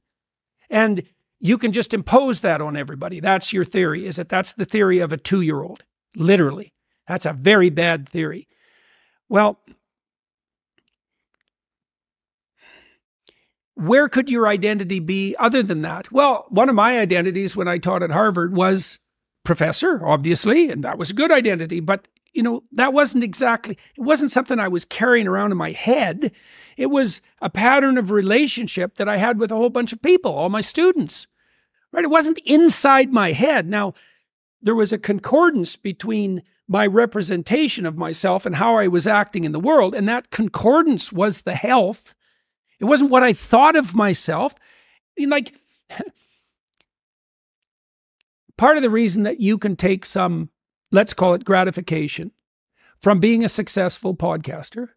and you can just impose that on everybody. That's your theory, is that that's the theory of a 2-year-old. Literally. That's a very bad theory. Well, where could your identity be other than that? Well, one of my identities when I taught at Harvard was professor, obviously, and that was a good identity. But, that it wasn't something I was carrying around in my head. It was a pattern of relationship that I had with a whole bunch of people, all my students, right? It wasn't inside my head. Now, there was a concordance between my representation of myself and how I was acting in the world, and that concordance was the health. It wasn't what I thought of myself. Part of the reason that you can take some, let's call it gratification, from being a successful podcaster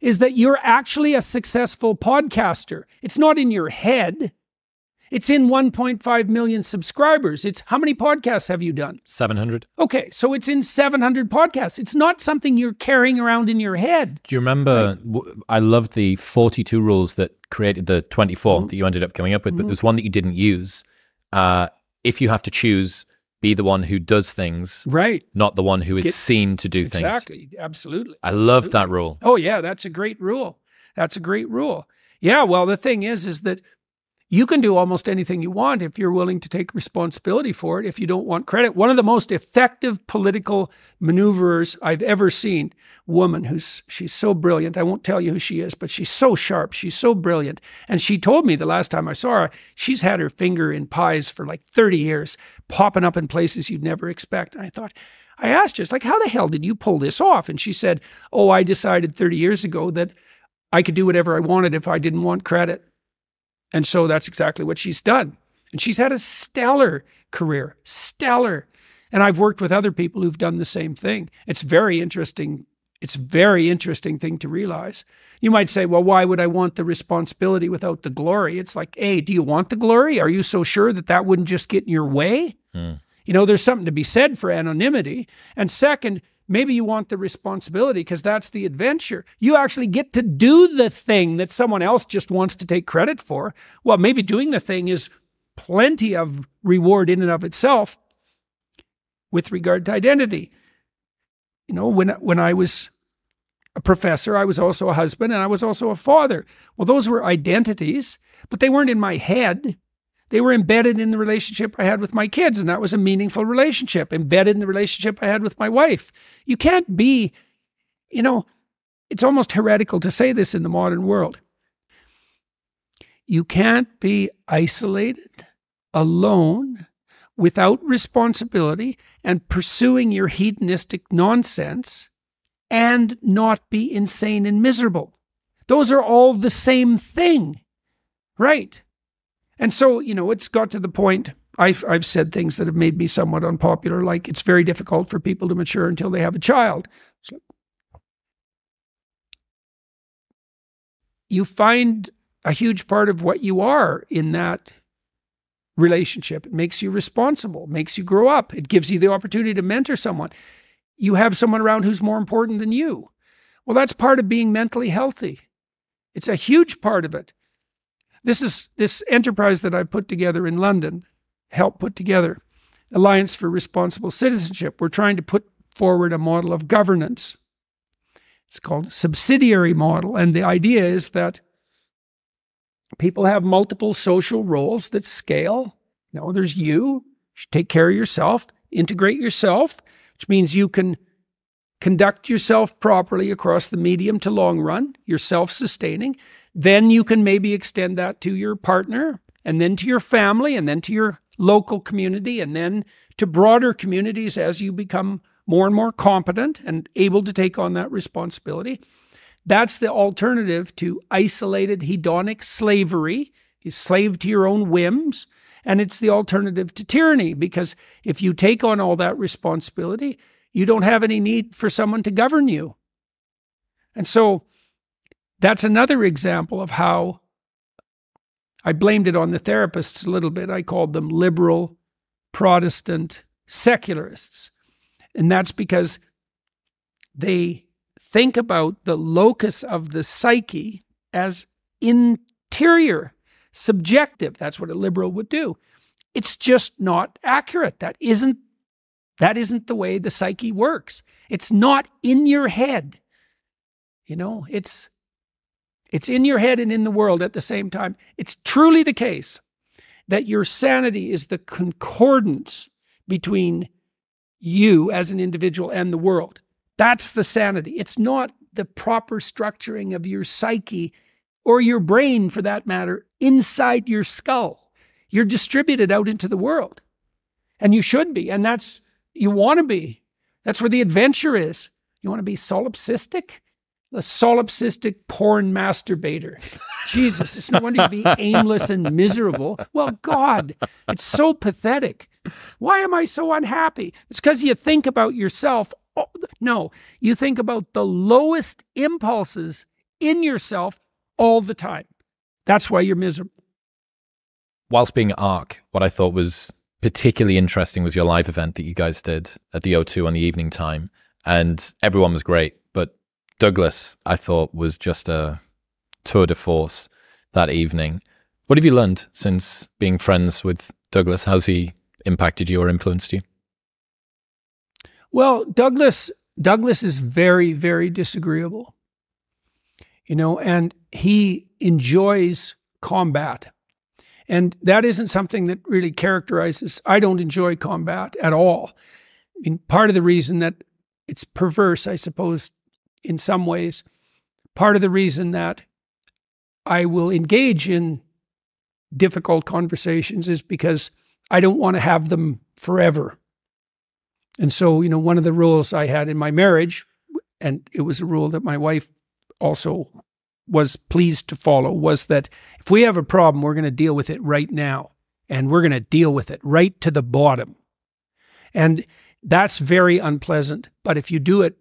is that you're actually a successful podcaster. It's not in your head. It's in 1.5 million subscribers. It's how many podcasts have you done? 700. Okay, so it's in 700 podcasts. It's not something you're carrying around in your head. Do you remember, I loved the 42 rules that created the 24 that you ended up coming up with, but there's one that you didn't use. If you have to choose, be the one who does things, right? Not the one who is seen to do things. Exactly, absolutely. I loved that rule. Oh yeah, that's a great rule. That's a great rule. Yeah, well, the thing is that you can do almost anything you want if you're willing to take responsibility for it, if you don't want credit. One of the most effective political maneuverers I've ever seen, woman she's so brilliant. I won't tell you who she is, but she's so sharp. She's so brilliant. And she told me the last time I saw her, she's had her finger in pies for like 30 years, popping up in places you'd never expect. And I asked her, it's like, how the hell did you pull this off? And she said, oh, I decided 30 years ago that I could do whatever I wanted if I didn't want credit. And so that's exactly what she's done. And she's had a stellar career, stellar. And I've worked with other people who've done the same thing. It's very interesting. It's a very interesting thing to realize. You might say, well, why would I want the responsibility without the glory? It's like, hey, do you want the glory? Are you so sure that wouldn't just get in your way? You know, there's something to be said for anonymity. And second, maybe you want the responsibility because that's the adventure. You actually get to do the thing that someone else just wants to take credit for. Well, maybe doing the thing is plenty of reward in and of itself with regard to identity. You know, when I was a professor, I was also a husband and I was also a father. Well, those were identities, but they weren't in my head. They were embedded in the relationship I had with my kids, and that was a meaningful relationship, embedded in the relationship I had with my wife. You can't be, you know, it's almost heretical to say this in the modern world. You can't be isolated, alone, without responsibility, and pursuing your hedonistic nonsense and not be insane and miserable. Those are all the same thing, right? And so, you know, it's got to the point, I've said things that have made me somewhat unpopular, like it's very difficult for people to mature until they have a child. So you find a huge part of what you are in that relationship. It makes you responsible, makes you grow up. It gives you the opportunity to mentor someone. You have someone around who's more important than you. Well, that's part of being mentally healthy. It's a huge part of it. This enterprise that I put together in London, helped put together, Alliance for Responsible Citizenship. We're trying to put forward a model of governance. It's called a subsidiary model. And the idea is that people have multiple social roles that scale. You know, there's you should take care of yourself, integrate yourself, which means you can conduct yourself properly across the medium to long run. You're self-sustaining. Then you can maybe extend that to your partner, and then to your family, and then to your local community, and then to broader communities as you become more and more competent and able to take on that responsibility. That's the alternative to isolated hedonic slavery. You're slave to your own whims. And it's the alternative to tyranny, because if you take on all that responsibility, you don't have any need for someone to govern you. And so that's another example of how I blamed it on the therapists a little bit. I called them liberal, Protestant, secularists. And that's because they think about the locus of the psyche as interior, subjective. That's what a liberal would do. It's just not accurate. That isn't the way the psyche works. It's not in your head. You know, it's in your head and in the world at the same time. It's truly the case that your sanity is the concordance between you as an individual and the world. That's the sanity. It's not the proper structuring of your psyche or your brain, for that matter, inside your skull. You're distributed out into the world. And you should be. And you want to be. That's where the adventure is. You want to be solipsistic? The solipsistic porn masturbator. Jesus, it's no wonder you be aimless and miserable. Well, God, it's so pathetic. Why am I so unhappy? It's because you think about yourself. Oh, no, you think about the lowest impulses in yourself all the time. That's why you're miserable. Whilst being at ARC, what I thought was particularly interesting was your live event that you guys did at the O2 on the evening time. And everyone was great. But Douglas, I thought, was just a tour de force that evening. What have you learned since being friends with Douglas? How's he impacted you or influenced you? Well, Douglas is very, very disagreeable, you know, and he enjoys combat. And that isn't something that really characterizes, I don't enjoy combat at all. I mean, part of the reason that it's perverse, I suppose, in some ways, part of the reason that I will engage in difficult conversations is because I don't want to have them forever. And so, you know, one of the rules I had in my marriage, and it was a rule that my wife also was pleased to follow, was that if we have a problem, we're going to deal with it right now. And we're going to deal with it right to the bottom. And that's very unpleasant. But if you do it,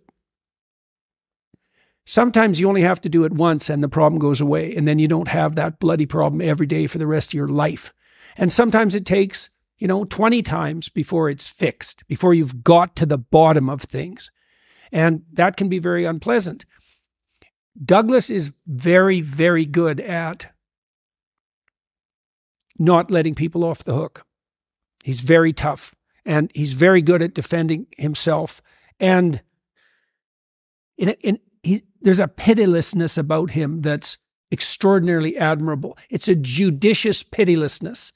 sometimes you only have to do it once and the problem goes away. And then you don't have that bloody problem every day for the rest of your life. And sometimes it takes, 20 times before it's fixed, before you've got to the bottom of things. And that can be very unpleasant. Douglas is very, very good at not letting people off the hook. He's very tough, and he's very good at defending himself. And there's a pitilessness about him that's extraordinarily admirable. It's a judicious pitilessness,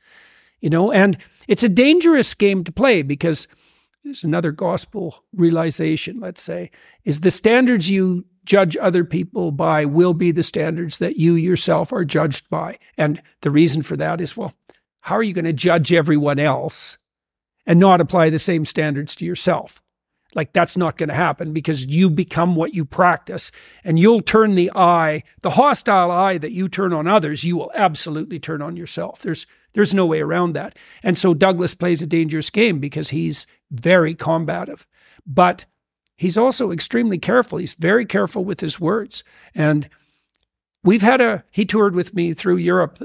and it's a dangerous game to play, because there's another gospel realization, let's say, is the standards you judge other people by will be the standards that you yourself are judged by. And the reason for that is, well, how are you going to judge everyone else and not apply the same standards to yourself? Like, that's not going to happen, because you become what you practice, and you'll turn the hostile eye that you turn on others, you will absolutely turn on yourself. There's no way around that. And so Douglas plays a dangerous game because he's very combative, but he's also extremely careful. He's very careful with his words. And he toured with me through Europe.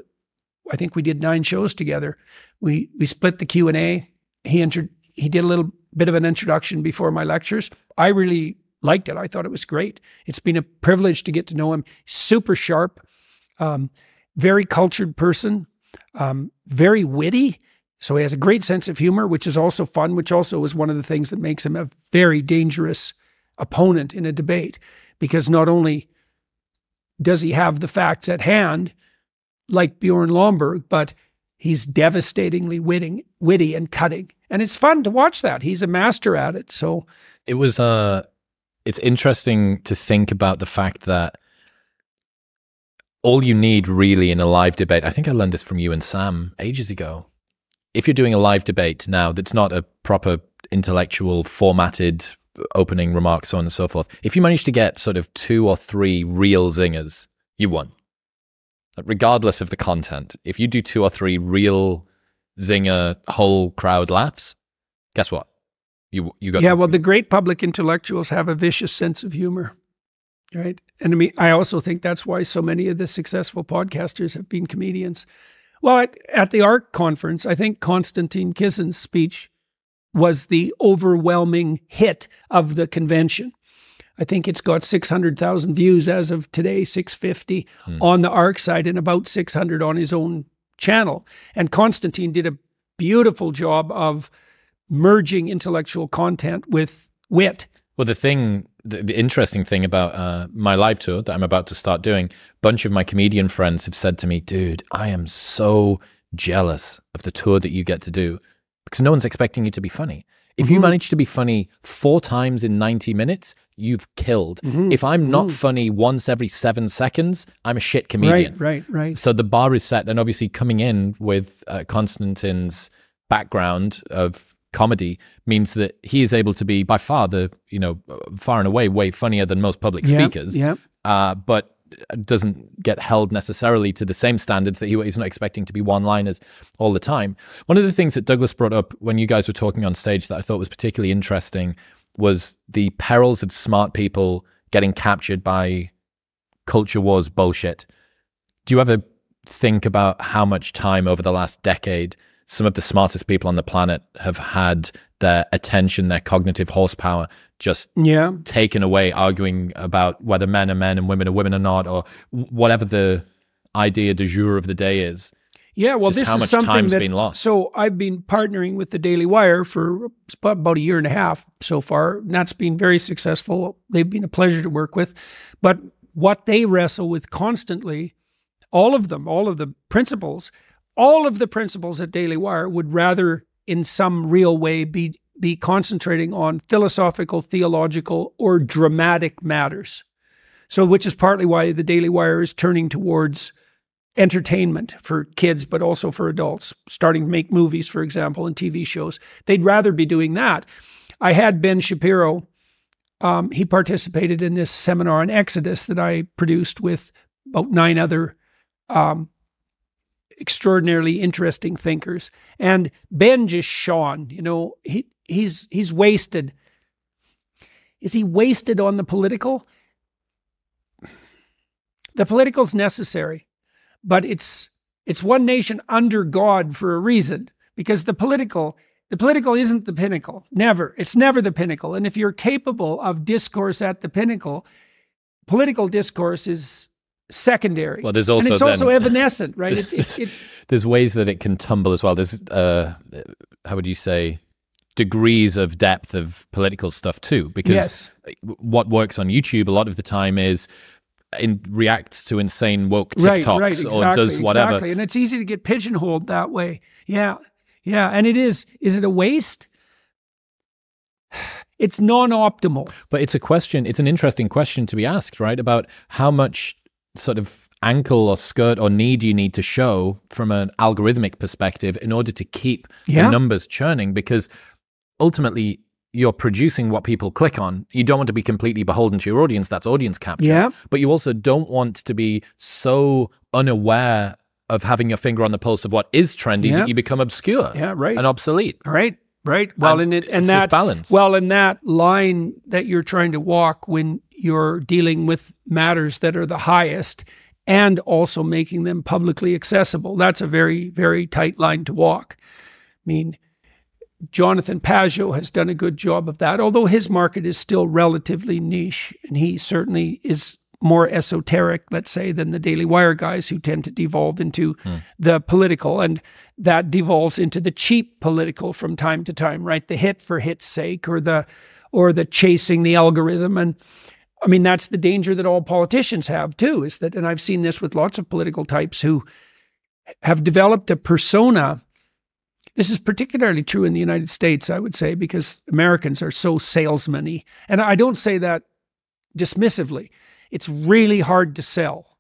I think we did 9 shows together. We split the Q&A. He did a little bit of an introduction before my lectures. I really liked it. I thought it was great. It's been a privilege to get to know him. Super sharp, very cultured person, very witty. So he has a great sense of humor, which is also fun, which also is one of the things that makes him a very dangerous opponent in a debate, because not only does he have the facts at hand, like Bjorn Lomborg, but he's devastatingly witty and cutting. And it's fun to watch that. He's a master at it. So it's interesting to think about the fact that all you need really in a live debate, I think I learned this from you and Sam ages ago. If you're doing a live debate now that's not a proper intellectual formatted opening remarks, so on and so forth, if you manage to get sort of 2 or 3 real zingers, you won. Regardless of the content, if you do 2 or 3 real zinger, whole crowd laughs, guess what? You got. Yeah, well, the great public intellectuals have a vicious sense of humor, right? And I mean, I also think that's why so many of the successful podcasters have been comedians. Well, at the ARC conference, I think Konstantin Kissin's speech was the overwhelming hit of the convention. I think it's got 600,000 views as of today, 650 on the ARC site, and about 600 on his own channel. And Konstantin did a beautiful job of merging intellectual content with wit. Well, the interesting thing about my live tour that I'm about to start doing, a bunch of my comedian friends have said to me, dude, I am so jealous of the tour that you get to do, because no one's expecting you to be funny. If you manage to be funny 4 times in 90 minutes, you've killed. If I'm not funny once every 7 seconds, I'm a shit comedian. Right. So the bar is set, and obviously coming in with Konstantin's background of comedy means that he is able to be by far far and away way funnier than most public speakers. But doesn't get held necessarily to the same standards that he's not expecting to be one-liners all the time. One of the things that Douglas brought up when you guys were talking on stage that I thought was particularly interesting was the perils of smart people getting captured by culture wars bullshit. Do you ever think about how much time over the last decade some of the smartest people on the planet have had their attention, their cognitive horsepower just taken away, arguing about whether men are men and women are women or not, or whatever the idea du jour of the day is? Yeah, well, just this how is much something time's that, been lost. So I've been partnering with the Daily Wire for about 1.5 years so far, and that's been very successful. They've been a pleasure to work with. But what they wrestle with constantly, all of the principles at Daily Wire would rather in some real way be concentrating on philosophical, theological, or dramatic matters. So, which is partly why the Daily Wire is turning towards entertainment for kids, but also for adults, starting to make movies, for example, and TV shows. They'd rather be doing that. I had Ben Shapiro. He participated in this seminar on Exodus that I produced with about 9 other extraordinarily interesting thinkers. And Ben just shone, he's wasted. Is he wasted on the political? The political's necessary, but it's one nation under God for a reason, because the political isn't the pinnacle. Never. It's never the pinnacle. And if you're capable of discourse at the pinnacle, political discourse is secondary. Well, there's also, and it's also evanescent, right? There's ways that it can tumble as well. There's, how would you say, degrees of depth of political stuff too, because what works on YouTube a lot of the time is reacts to insane woke TikToks exactly, or does whatever. Exactly. And it's easy to get pigeonholed that way. Yeah. And is it a waste? It's non-optimal. But it's an interesting question to be asked, right? About how much sort of ankle or skirt or knee do you need to show from an algorithmic perspective in order to keep the numbers churning? Because ultimately, you're producing what people click on. You don't want to be completely beholden to your audience. That's audience capture. Yeah. But you also don't want to be so unaware of having your finger on the pulse of what is trendy that you become obscure and obsolete. Right. Well, and that balance. Well, in that line that you're trying to walk when you're dealing with matters that are the highest and also making them publicly accessible, that's a very, very tight line to walk. I mean, Jonathan Pajot has done a good job of that, although his market is still relatively niche, and he certainly is more esoteric, let's say, than the Daily Wire guys who tend to devolve into the political, and that devolves into the cheap political from time to time, right? The hit for hit's sake, or the chasing the algorithm. And I mean, that's the danger that all politicians have too, is that, and I've seen this with lots of political types who have developed a persona. This is particularly true in the United States, I would say, because Americans are so salesman-y. And I don't say that dismissively. It's really hard to sell,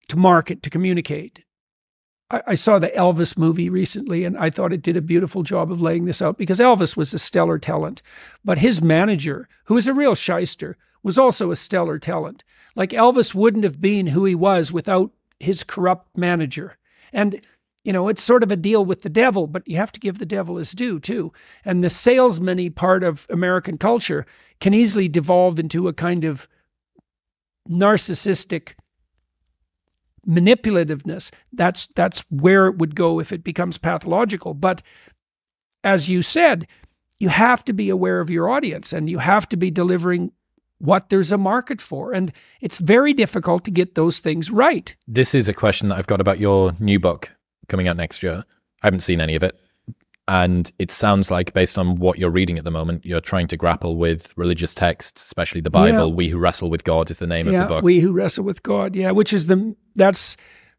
to market, to communicate. I saw the Elvis movie recently, and I thought it did a beautiful job of laying this out, because Elvis was a stellar talent. But his manager, who was a real shyster, was also a stellar talent. Like, Elvis wouldn't have been who he was without his corrupt manager. And you know, it's sort of a deal with the devil, but you have to give the devil his due too. And the salesman-y part of American culture can easily devolve into a kind of narcissistic manipulativeness. That's where it would go if it becomes pathological. But as you said, you have to be aware of your audience, and you have to be delivering what there's a market for. And it's very difficult to get those things right. This is a question that I've got about your new book coming out next year. I haven't seen any of it. And it sounds like, based on what you're reading at the moment, you're trying to grapple with religious texts, especially the Bible. We Who Wrestle with God is the name of the book. We Who Wrestle with God, which is that's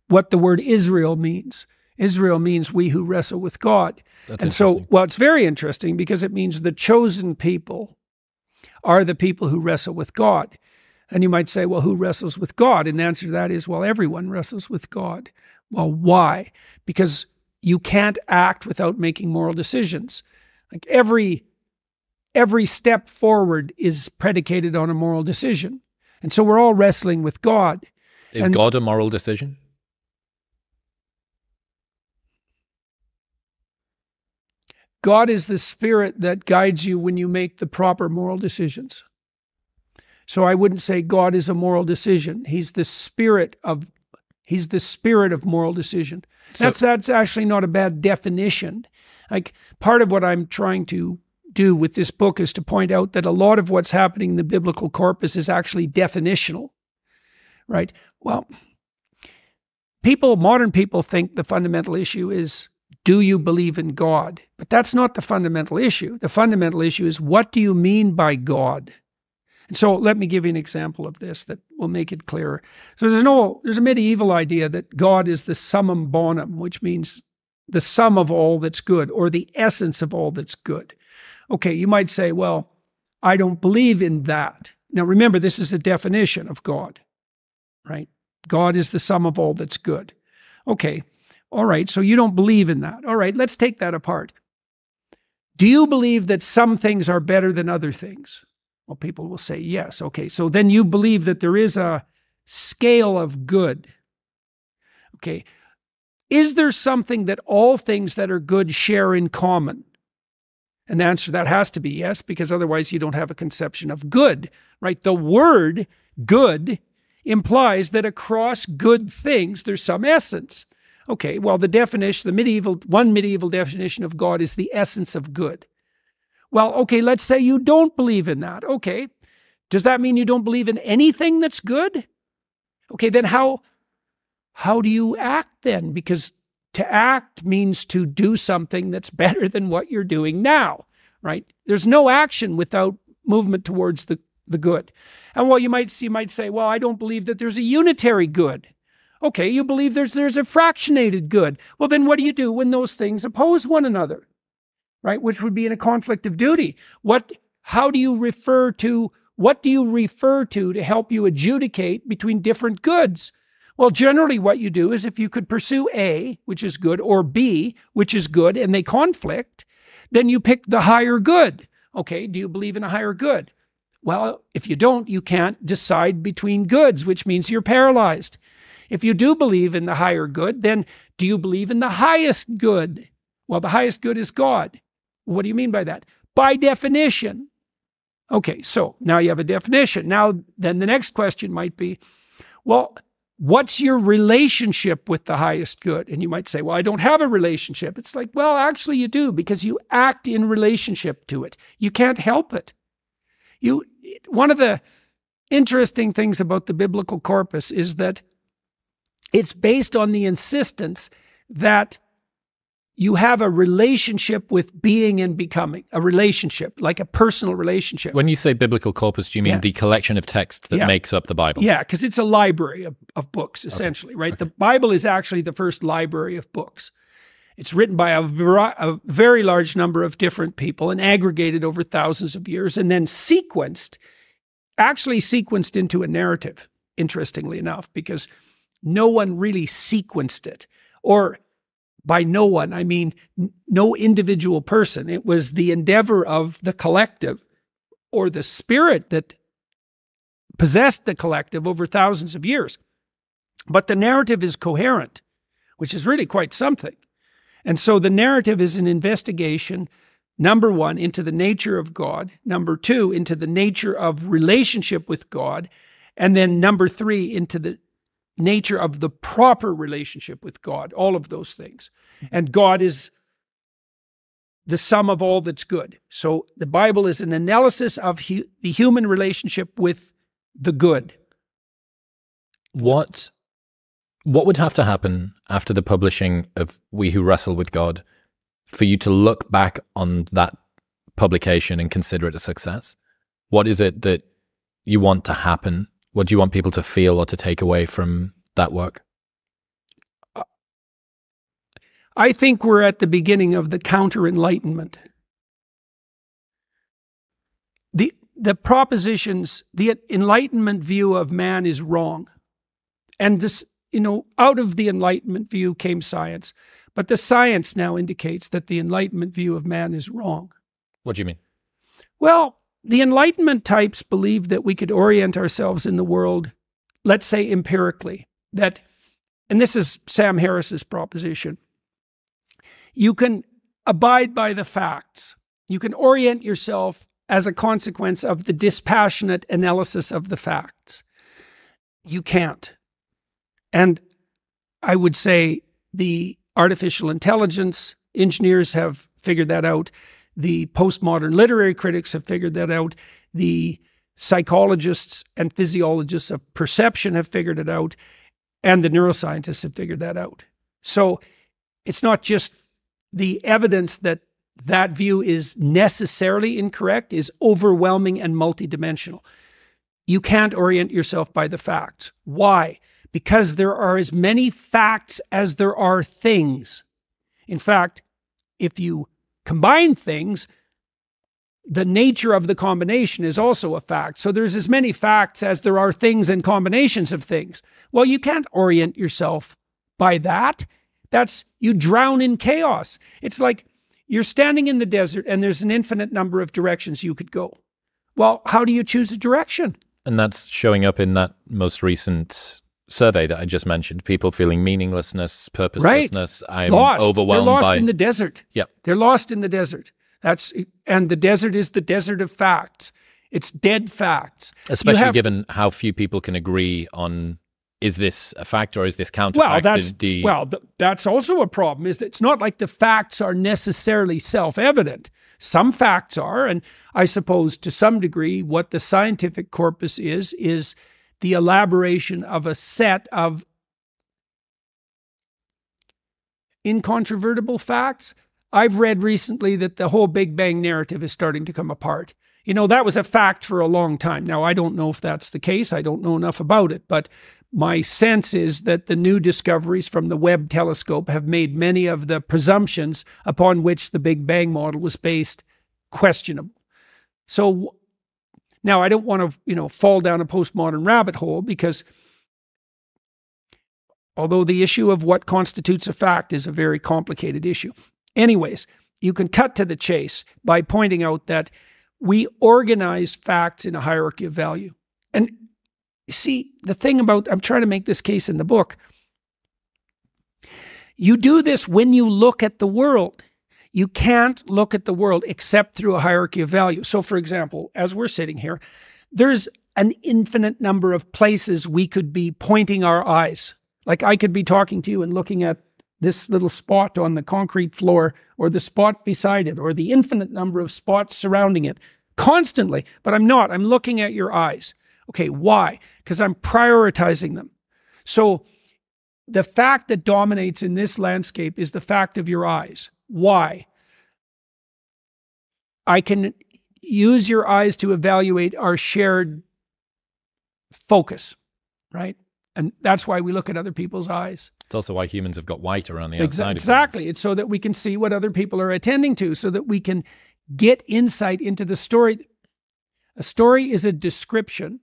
what the word Israel means. Israel means we who wrestle with God. And so, well, it's very interesting because it means the chosen people are the people who wrestle with God. And you might say, well, who wrestles with God? And the answer to that is, well, everyone wrestles with God. Well, why? Because you can't act without making moral decisions. Like every step forward is predicated on a moral decision. And so we're all wrestling with God. Is God a moral decision? God is the spirit that guides you when you make the proper moral decisions. So I wouldn't say God is a moral decision. He's the spirit of moral decision. That's actually not a bad definition. Like, part of what I'm trying to do with this book is to point out that a lot of what's happening in the biblical corpus is actually definitional, right? Well, modern people think the fundamental issue is, do you believe in God? But that's not the fundamental issue. The fundamental issue is, what do you mean by God? And so let me give you an example of this that will make it clearer. So there's a medieval idea that God is the summum bonum, which means the sum of all that's good, or the essence of all that's good. Okay, you might say, well, I don't believe in that. Now remember, this is a definition of God, right? God is the sum of all that's good. Okay, all right, so you don't believe in that. All right, let's take that apart. Do you believe that some things are better than other things? Well, people will say yes. Okay, so then you believe that there is a scale of good. Okay, is there something that all things that are good share in common? And the answer to that has to be yes, because otherwise you don't have a conception of good, right? The word good implies that across good things, there's some essence. Okay, well, one medieval definition of God is the essence of good. Well, okay, let's say you don't believe in that. Okay, does that mean you don't believe in anything that's good? Okay, then how do you act then? Because to act means to do something that's better than what you're doing now, right? There's no action without movement towards the good. And well, you might say, well, I don't believe that there's a unitary good. Okay, you believe there's a fractionated good. Well, then what do you do when those things oppose one another, right? Which would be in a conflict of duty. What do you refer to help you adjudicate between different goods? Well, generally what you do is if you could pursue A, which is good, or B, which is good, and they conflict, then you pick the higher good. Okay, do you believe in a higher good? Well, if you don't, you can't decide between goods, which means you're paralyzed. If you do believe in the higher good, then do you believe in the highest good? Well, the highest good is God. What do you mean by that? By definition. Okay, so now you have a definition. Now, then the next question might be, well, what's your relationship with the highest good? And you might say, well, I don't have a relationship. It's like, well, actually you do, because you act in relationship to it. You can't help it. One of the interesting things about the biblical corpus is that it's based on the insistence that you have a relationship with being and becoming, a relationship, like a personal relationship. When you say biblical corpus, do you mean the collection of text that makes up the Bible? Yeah, because it's a library of books, essentially, right? Okay. The Bible is actually the first library of books. It's written by a very large number of different people and aggregated over thousands of years and then sequenced into a narrative, interestingly enough, because no one really sequenced it. Or by no one, I mean no individual person. It was the endeavor of the collective, or the spirit that possessed the collective over thousands of years. But the narrative is coherent, which is really quite something. And so the narrative is an investigation, number one, into the nature of God, number two, into the nature of relationship with God, and then number three, into the nature of the proper relationship with God, all of those things. And God is the sum of all that's good. So the Bible is an analysis of the human relationship with the good. What would have to happen after the publishing of We Who Wrestle with God for you to look back on that publication and consider it a success? What is it that you want to happen? What do you want people to feel or to take away from that work? I think we're at the beginning of the counter-enlightenment. The propositions, the Enlightenment view of man is wrong. And this, out of the Enlightenment view came science. But the science now indicates that the Enlightenment view of man is wrong. What do you mean? Well, the Enlightenment types believe that we could orient ourselves in the world, let's say empirically, and this is Sam Harris's proposition, you can abide by the facts. You can orient yourself as a consequence of the dispassionate analysis of the facts. You can't. And I would say the artificial intelligence engineers have figured that out. The postmodern literary critics have figured that out. The psychologists and physiologists of perception have figured it out. And the neuroscientists have figured that out. So it's not just the evidence that that view is necessarily incorrect, is overwhelming and multidimensional. You can't orient yourself by the facts. Why? Because there are as many facts as there are things. In fact, if you combine things, the nature of the combination is also a fact. So there's as many facts as there are things and combinations of things. Well, you can't orient yourself by that. You drown in chaos. It's like you're standing in the desert and there's an infinite number of directions you could go. Well, how do you choose a direction? And that's showing up in that most recent survey that I just mentioned. People feeling meaninglessness, purposelessness. Right. I'm overwhelmed They're lost in the desert. Yep. They're lost in the desert. And the desert is the desert of facts. It's dead facts. Especially given how few people can agree on is this a fact or is this counterfact? That's also a problem, is that it's not like the facts are necessarily self-evident. Some facts are, and I suppose to some degree what the scientific corpus is the elaboration of a set of incontrovertible facts. I've read recently that the whole Big Bang narrative is starting to come apart. You know, that was a fact for a long time. Now, I don't know if that's the case. I don't know enough about it, but my sense is that the new discoveries from the Webb telescope have made many of the presumptions upon which the Big Bang model was based questionable. So now I don't want to, fall down a postmodern rabbit hole, because although the issue of what constitutes a fact is a very complicated issue. Anyways, you can cut to the chase by pointing out that we organize facts in a hierarchy of value. And see, the thing about, I'm trying to make this case in the book, you do this when you look at the world. You can't look at the world except through a hierarchy of value. So for example, as we're sitting here, there's an infinite number of places we could be pointing our eyes. Like I could be talking to you and looking at this little spot on the concrete floor, or the spot beside it, or the infinite number of spots surrounding it constantly, but I'm not. I'm looking at your eyes. Okay, why? Because I'm prioritizing them. So the fact that dominates in this landscape is the fact of your eyes. Why? I can use your eyes to evaluate our shared focus, right? And that's why we look at other people's eyes. It's also why humans have got white around the outside. Exactly. It's so that we can see what other people are attending to, so that we can get insight into the story. A story is a description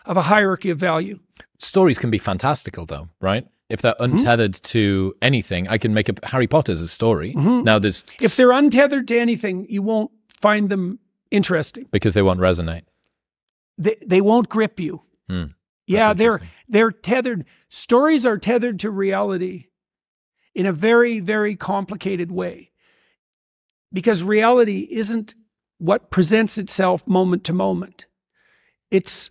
of a hierarchy of value. Stories can be fantastical though, right? If they're untethered to anything, I can make up Harry Potter's a story. Now if they're untethered to anything, you won't find them interesting. Because they won't resonate. They won't grip you. Yeah, they're tethered. Stories are tethered to reality in a very, very complicated way. Because reality isn't what presents itself moment to moment. It's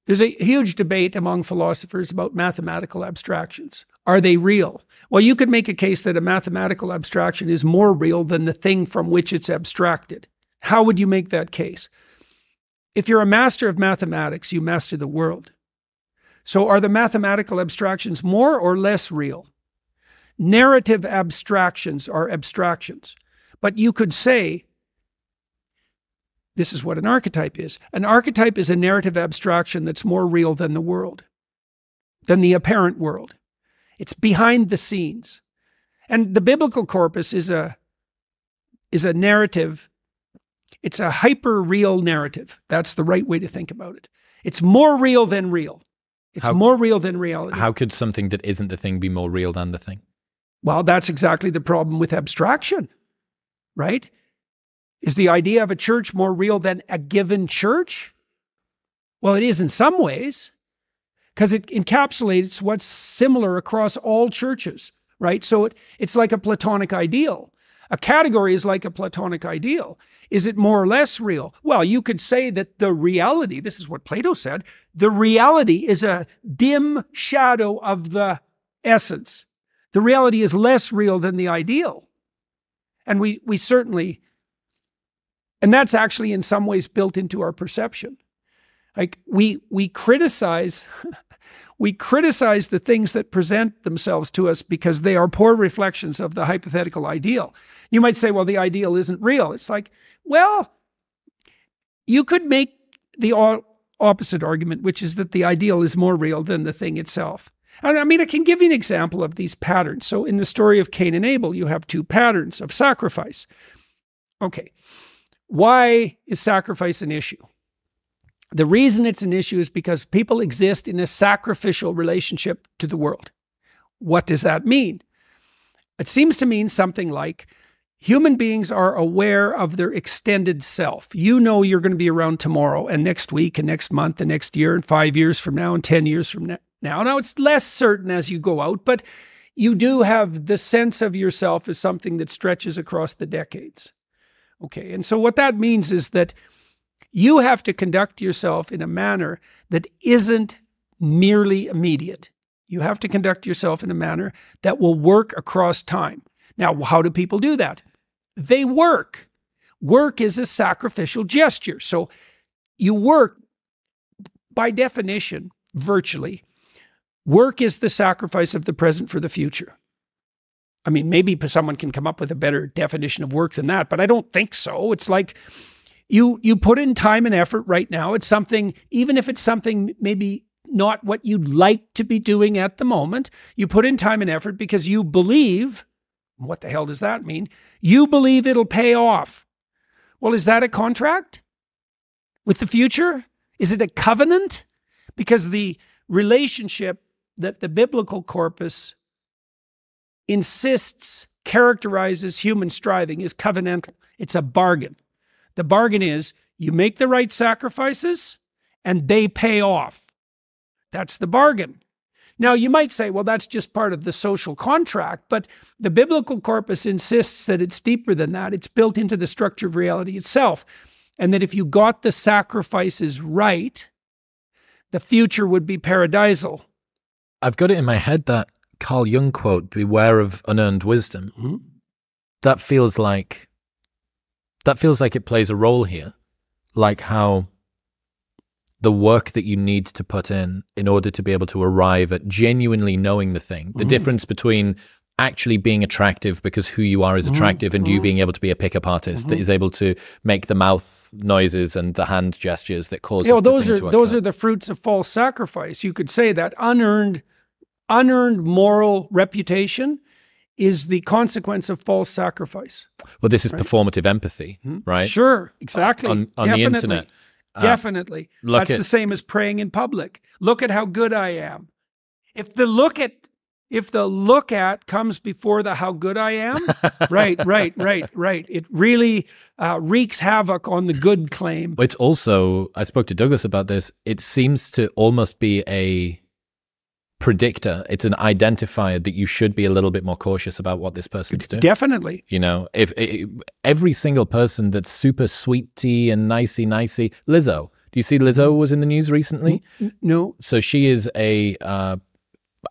there's a huge debate among philosophers about mathematical abstractions. Are they real? Well, you could make a case that a mathematical abstraction is more real than the thing from which it's abstracted. How would you make that case? If you're a master of mathematics, you master the world. So are the mathematical abstractions more or less real? Narrative abstractions are abstractions. But you could say, this is what an archetype is. An archetype is a narrative abstraction that's more real than the world, than the apparent world. It's behind the scenes. And the biblical corpus is a narrative. It's a hyper-real narrative. That's the right way to think about it. It's more real than real. It's more real than reality. How could something that isn't the thing be more real than the thing? Well, that's exactly the problem with abstraction, right? Is the idea of a church more real than a given church? Well, it is in some ways, because it encapsulates what's similar across all churches, right? So it's like a Platonic ideal. A category is like a Platonic ideal. Is it more or less real? Well, you could say that the reality, this is what Plato said, the reality is a dim shadow of the essence. The reality is less real than the ideal. And we certainly, and that's actually in some ways built into our perception. Like we criticize the things that present themselves to us because they are poor reflections of the hypothetical ideal. You might say, well, the ideal isn't real. It's like, well, you could make the opposite argument, which is that the ideal is more real than the thing itself. And I mean, I can give you an example of these patterns. So in the story of Cain and Abel, you have two patterns of sacrifice. Okay, why is sacrifice an issue? The reason it's an issue is because people exist in a sacrificial relationship to the world. What does that mean? It seems to mean something like human beings are aware of their extended self. You know you're going to be around tomorrow and next week and next month and next year and 5 years from now and 10 years from now. Now it's less certain as you go out, but you do have the sense of yourself as something that stretches across the decades. Okay, and so what that means is that you have to conduct yourself in a manner that isn't merely immediate. You have to conduct yourself in a manner that will work across time. Now, how do people do that? They work. Work is a sacrificial gesture. So you work, by definition, virtually. Work is the sacrifice of the present for the future. I mean, maybe someone can come up with a better definition of work than that, but I don't think so. It's like you put in time and effort right now. It's something, even if it's something maybe not what you'd like to be doing at the moment, you put in time and effort because you believe, what the hell does that mean? You believe it'll pay off. Well, is that a contract with the future? Is it a covenant? Because the relationship that the biblical corpus insists characterizes human striving is covenantal. It's a bargain. The bargain is you make the right sacrifices and they pay off. That's the bargain. Now, you might say, well, that's just part of the social contract, but the biblical corpus insists that it's deeper than that. It's built into the structure of reality itself. And that if you got the sacrifices right, the future would be paradisal. I've got it in my head that Carl Jung quote, beware of unearned wisdom. Mm-hmm. That feels like it plays a role here. Like how the work that you need to put in order to be able to arrive at genuinely knowing the thing, the difference between actually being attractive because who you are is attractive and you being able to be a pickup artist that is able to make the mouth noises and the hand gestures that cause those are the fruits of false sacrifice. You could say that unearned moral reputation is the consequence of false sacrifice. Well, this is performative empathy, right? Sure, exactly. On the internet. Definitely. That's the same as praying in public. Look at how good I am. If the look at comes before the how good I am, right. It really wreaks havoc on the good claim. It's also, I spoke to Douglas about this, it seems to almost be a predictor. It's an identifier that you should be a little bit more cautious about what this person's doing. Definitely. You know, if every single person that's super sweetie and nicey, Lizzo. Do you see Lizzo was in the news recently? No. So she is a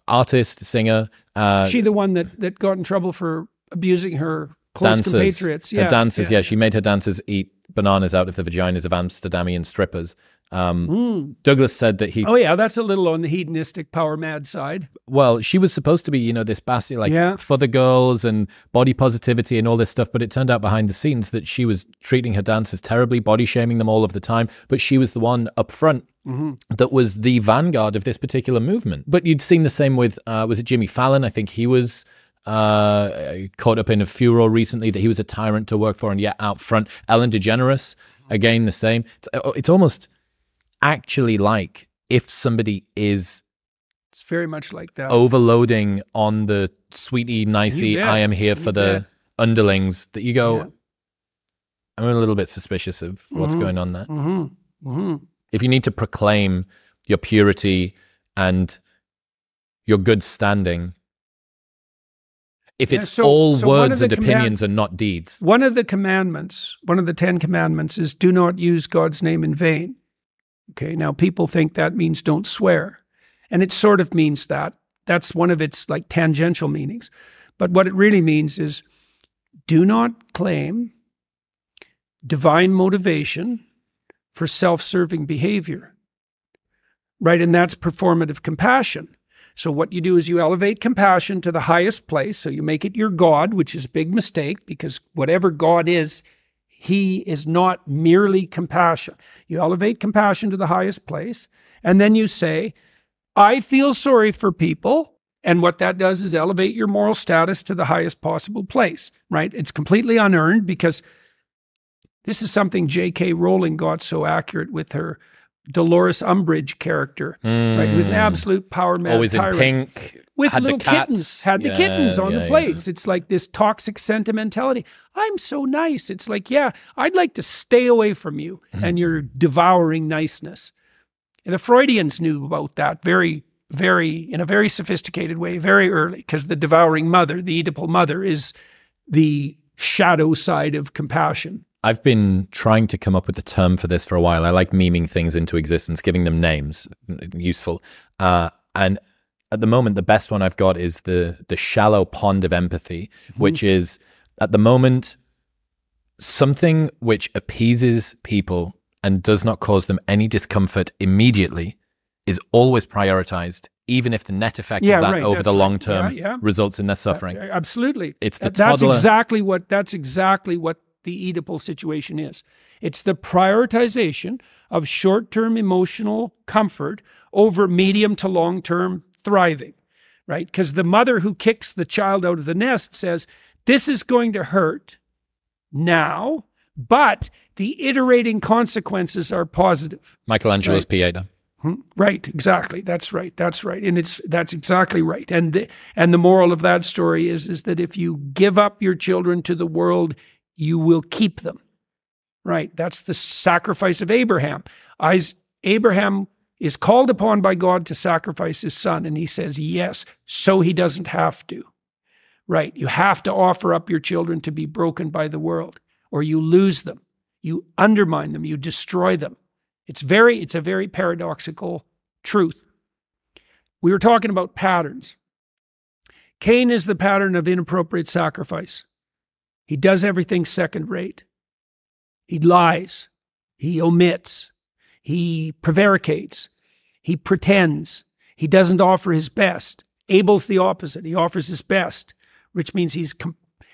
artist, singer. She the one that got in trouble for abusing her close compatriots. Her dancers, yeah. She made her dancers eat bananas out of the vaginas of Amsterdamian strippers. Douglas said that he... Oh, yeah, that's a little on the hedonistic, power-mad side. Well, she was supposed to be, this bastion, for the girls and body positivity and all this stuff, but it turned out behind the scenes that she was treating her dancers terribly, body-shaming them all of the time, but she was the one up front that was the vanguard of this particular movement. But you'd seen the same with, was it Jimmy Fallon? I think he was... caught up in a furor recently that he was a tyrant to work for, and yet out front. Ellen DeGeneres, again, the same. It's almost actually like if somebody is... It's very much like that. Overloading on the sweetie, nicey, I am here for the underlings, that you go, I'm a little bit suspicious of what's going on there. If you need to proclaim your purity and your good standing, if it's all words and opinions and not deeds. One of the commandments, one of the 10 commandments is do not use God's name in vain. Okay, now people think that means don't swear. And it sort of means that. That's one of its like tangential meanings. But what it really means is do not claim divine motivation for self-serving behavior. Right? And that's performative compassion. So what you do is you elevate compassion to the highest place. So you make it your God, which is a big mistake because whatever God is, he is not merely compassion. You elevate compassion to the highest place. And then you say, I feel sorry for people. And what that does is elevate your moral status to the highest possible place, right? It's completely unearned because this is something J.K. Rowling got so accurate with her Dolores Umbridge character, right? Who was an absolute power mad always tyrant. In pink, with had little the cats. Kittens, had the kittens on the plates. It's like this toxic sentimentality. I'm so nice. It's like, yeah, I'd like to stay away from you and your devouring niceness. And the Freudians knew about that very, in a very sophisticated way, very early, because the devouring mother, the Oedipal mother, is the shadow side of compassion. I've been trying to come up with a term for this for a while. I like memeing things into existence, giving them names, useful. And at the moment, the best one I've got is the shallow pond of empathy, which is at the moment something which appeases people and does not cause them any discomfort immediately is always prioritized, even if the net effect of that over the long term results in their suffering. Absolutely. It's the that's toddler. That's exactly what the Oedipal situation is. It's the prioritization of short-term emotional comfort over medium to long-term thriving, right? Because the mother who kicks the child out of the nest says, this is going to hurt now, but the iterating consequences are positive. Michelangelo's Pieta. Right, exactly. That's right. And that's exactly right. And the moral of that story is that if you give up your children to the world, you will keep them. Right. That's the sacrifice of Abraham. Abraham is called upon by God to sacrifice his son, and he says yes, so he doesn't have to. Right. You have to offer up your children to be broken by the world, or you lose them. You undermine them. You destroy them. It's a very paradoxical truth. We were talking about patterns. Cain is the pattern of inappropriate sacrifice. He does everything second rate. He lies. He omits. He prevaricates. He pretends. He doesn't offer his best. Abel's the opposite. He offers his best, which means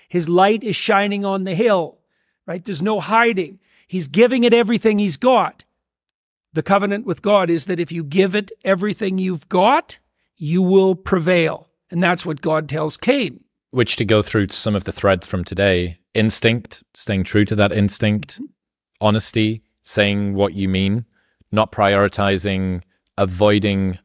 his light is shining on the hill, right? There's no hiding. He's giving it everything he's got. The covenant with God is that if you give it everything you've got, you will prevail. And that's what God tells Cain. Which, to go through some of the threads from today, instinct, staying true to that instinct, honesty, saying what you mean, not prioritizing, avoiding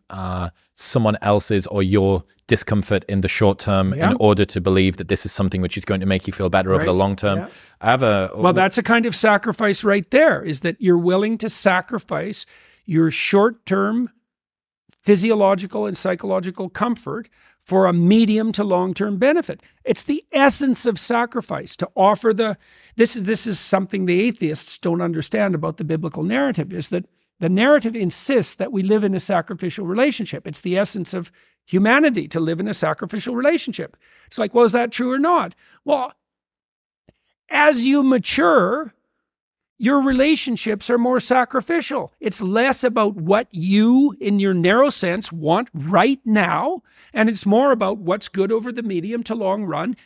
someone else's or your discomfort in the short term in order to believe that this is something which is going to make you feel better over the long term. Yeah. I have Well, that's a kind of sacrifice right there, is that you're willing to sacrifice your short-term physiological and psychological comfort for a medium to long-term benefit. It's the essence of sacrifice, to offer this is something the atheists don't understand about the biblical narrative, is that the narrative insists that we live in a sacrificial relationship. It's the essence of humanity to live in a sacrificial relationship. It's like, well, is that true or not? Well, as you mature, your relationships are more sacrificial. It's less about what you, in your narrow sense, want right now, and it's more about what's good over the medium to long run,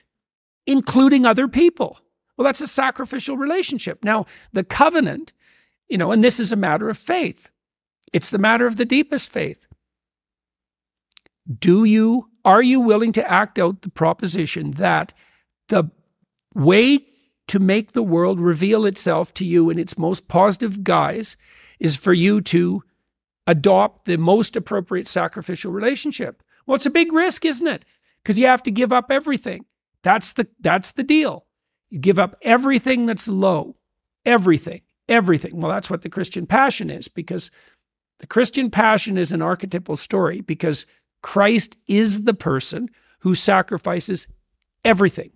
including other people. Well, that's a sacrificial relationship. Now, the covenant, and this is a matter of faith. It's the matter of the deepest faith. Are you willing to act out the proposition that the way to make the world reveal itself to you in its most positive guise is for you to adopt the most appropriate sacrificial relationship? Well, it's a big risk, isn't it? Because you have to give up everything. That's the deal. You give up everything that's low. Everything. Well, that's what the Christian passion is, because the Christian passion is an archetypal story, because Christ is the person who sacrifices everything.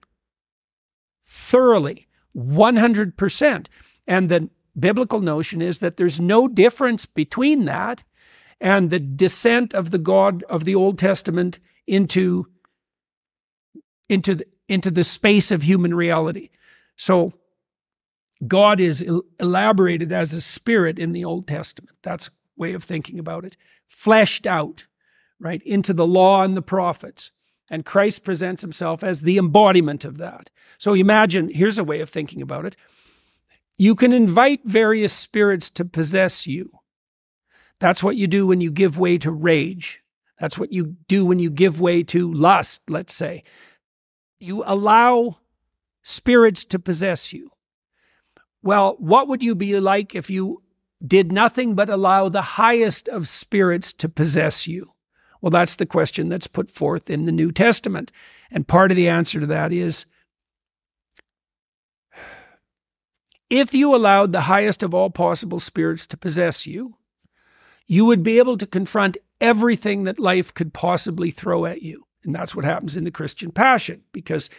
Thoroughly, 100%. And the biblical notion is that there's no difference between that and the descent of the God of the Old Testament into the space of human reality. So God is elaborated as a spirit in the Old Testament. That's a way of thinking about it. Fleshed out, right, into the law and the prophets. And Christ presents himself as the embodiment of that. So imagine, here's a way of thinking about it. You can invite various spirits to possess you. That's what you do when you give way to rage. That's what you do when you give way to lust, let's say. You allow spirits to possess you. Well, what would you be like if you did nothing but allow the highest of spirits to possess you? Well, that's the question that's put forth in the New Testament. And part of the answer to that is, if you allowed the highest of all possible spirits to possess you, you would be able to confront everything that life could possibly throw at you. And that's what happens in the Christian Passion, because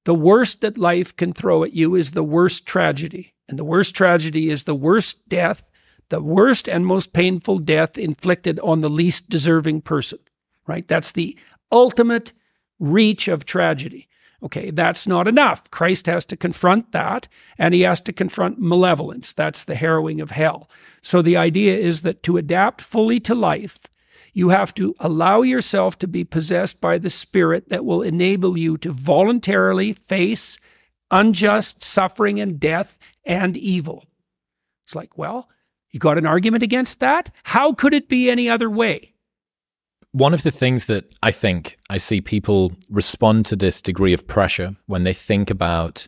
the worst that life can throw at you is the worst tragedy. And the worst tragedy is the worst death, the worst and most painful death inflicted on the least deserving person, right? That's the ultimate reach of tragedy. Okay, that's not enough. Christ has to confront that, and he has to confront malevolence. That's the harrowing of hell. So the idea is that to adapt fully to life, you have to allow yourself to be possessed by the Spirit that will enable you to voluntarily face unjust suffering and death and evil. It's like, well, you got an argument against that? How could it be any other way? One of the things that I think I see people respond to this degree of pressure when they think about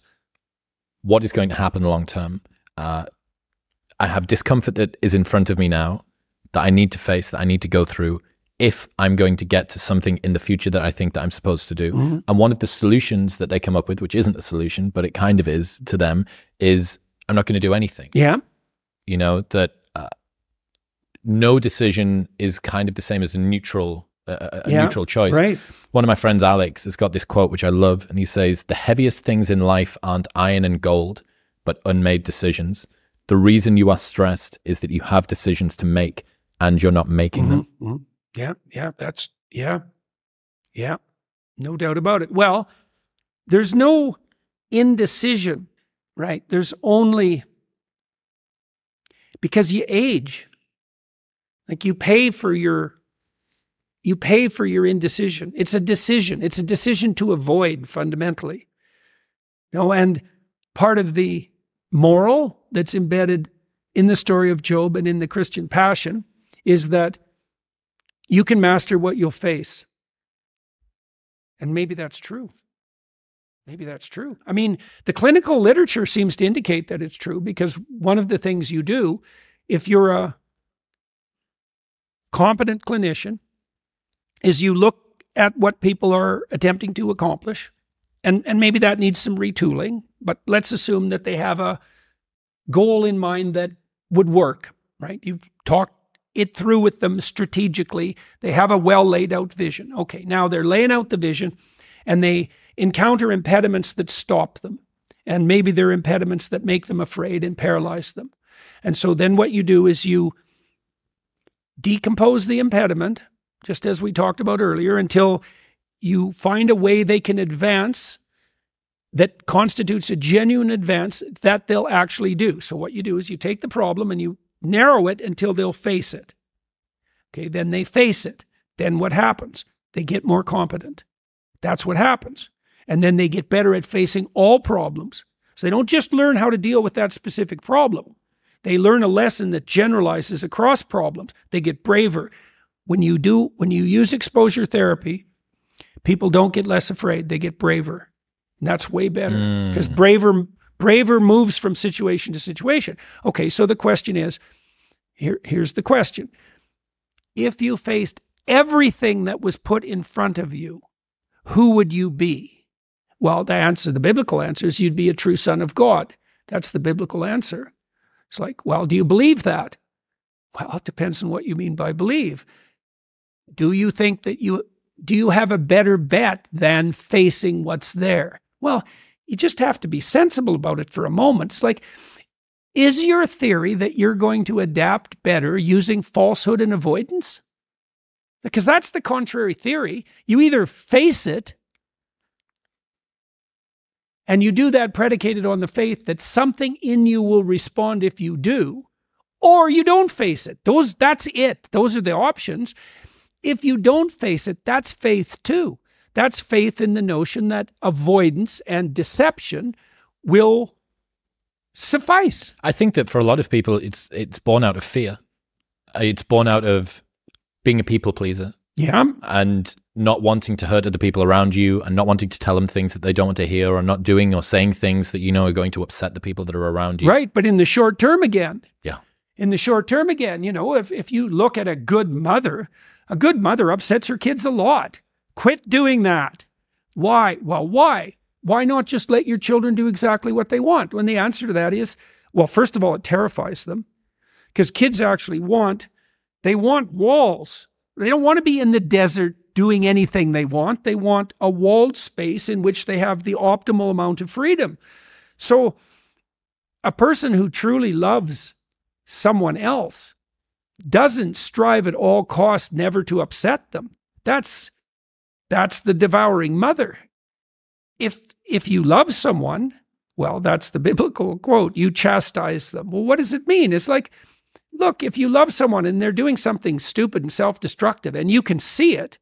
what is going to happen long term. I have discomfort that is in front of me now that I need to face, that I need to go through if I'm going to get to something in the future that I think that I'm supposed to do. Mm-hmm. And one of the solutions that they come up with, which isn't a solution, but it kind of is to them, is I'm not going to do anything. Yeah. You know, that no decision is kind of the same as a neutral neutral choice. Right. One of my friends, Alex, has got this quote, which I love, and he says, "The heaviest things in life aren't iron and gold, but unmade decisions. The reason you are stressed is that you have decisions to make and you're not making them." Mm-hmm. Yeah. No doubt about it. Well, there's no indecision, right? There's only, because you age. Like you pay for your indecision. It's a decision. It's a decision to avoid fundamentally. And part of the moral that's embedded in the story of Job and in the Christian Passion is that you can master what you'll face. And maybe that's true. Maybe that's true. I mean, the clinical literature seems to indicate that it's true, because one of the things you do, if you're a competent clinician, is you look at what people are attempting to accomplish, and maybe that needs some retooling, but let's assume that they have a goal in mind that would work, right? You've talked it through with them strategically. They have a well laid out vision. Okay, now they're laying out the vision and they encounter impediments that stop them. And maybe they're impediments that make them afraid and paralyze them. And so then what you do is you decompose the impediment, just as we talked about earlier, until you find a way they can advance that constitutes a genuine advance that they'll actually do. So what you do is you take the problem and you narrow it until they'll face it. Okay, then they face it. Then what happens? They get more competent. That's what happens. And then they get better at facing all problems. So they don't just learn how to deal with that specific problem. They learn a lesson that generalizes across problems. They get braver. When you use exposure therapy, people don't get less afraid. They get braver. And that's way better, because braver moves from situation to situation. Okay, so the question is, here's the question. If you faced everything that was put in front of you, who would you be? Well, the biblical answer is you'd be a true son of God. That's the biblical answer. It's like, well, do you believe that? Well, it depends on what you mean by believe. Do you think that do you have a better bet than facing what's there? Well, you just have to be sensible about it for a moment. It's like, is your theory that you're going to adapt better using falsehood and avoidance? Because that's the contrary theory. You either face it, and you do that predicated on the faith that something in you will respond if you do, or you don't face it. That's it. Those are the options. If you don't face it, that's faith too. That's faith in the notion that avoidance and deception will suffice. I think that for a lot of people, it's born out of fear. It's born out of being a people pleaser. Yeah. And not wanting to hurt other people around you, and not wanting to tell them things that they don't want to hear, or not doing or saying things that you know are going to upset the people that are around you. Right. But in the short term again. Yeah. In the short term again, if you look at a good mother upsets her kids a lot. Quit doing that. Why? Well, why? Why not just let your children do exactly what they want? When the answer to that is, well, first of all, it terrifies them, because kids actually want walls. They don't want to be in the desert doing anything they want. They want a walled space in which they have the optimal amount of freedom. So a person who truly loves someone else doesn't strive at all costs never to upset them. That's the devouring mother. If you love someone, well, that's the biblical quote, you chastise them. Well, what does it mean? It's like, look, if you love someone and they're doing something stupid and self-destructive and you can see it,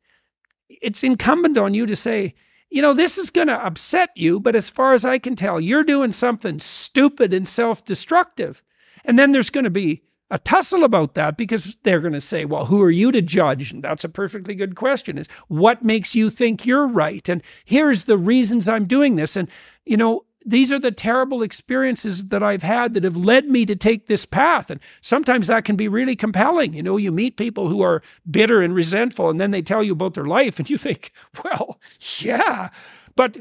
it's incumbent on you to say, this is going to upset you, but as far as I can tell, you're doing something stupid and self-destructive. And then there's going to be a tussle about that because they're going to say, well, who are you to judge? And that's a perfectly good question, is what makes you think you're right? And here's the reasons I'm doing this. And, these are the terrible experiences that I've had that have led me to take this path. And sometimes that can be really compelling. You meet people who are bitter and resentful, and then they tell you about their life, and you think, well, yeah. But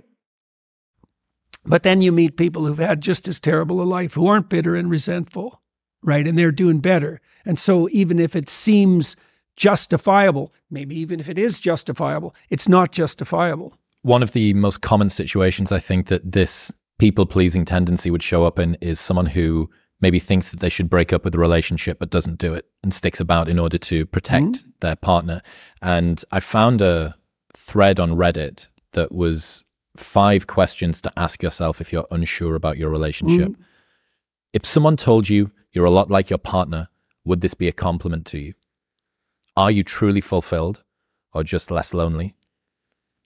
then you meet people who've had just as terrible a life, who aren't bitter and resentful, right? And they're doing better. And so even if it seems justifiable, maybe even if it is justifiable, it's not justifiable. One of the most common situations I think that this people-pleasing tendency would show up in is someone who maybe thinks that they should break up with a relationship but doesn't do it and sticks about in order to protect their partner. And I found a thread on Reddit that was 5 questions to ask yourself if you're unsure about your relationship. If someone told you you're a lot like your partner, would this be a compliment to you? Are you truly fulfilled or just less lonely?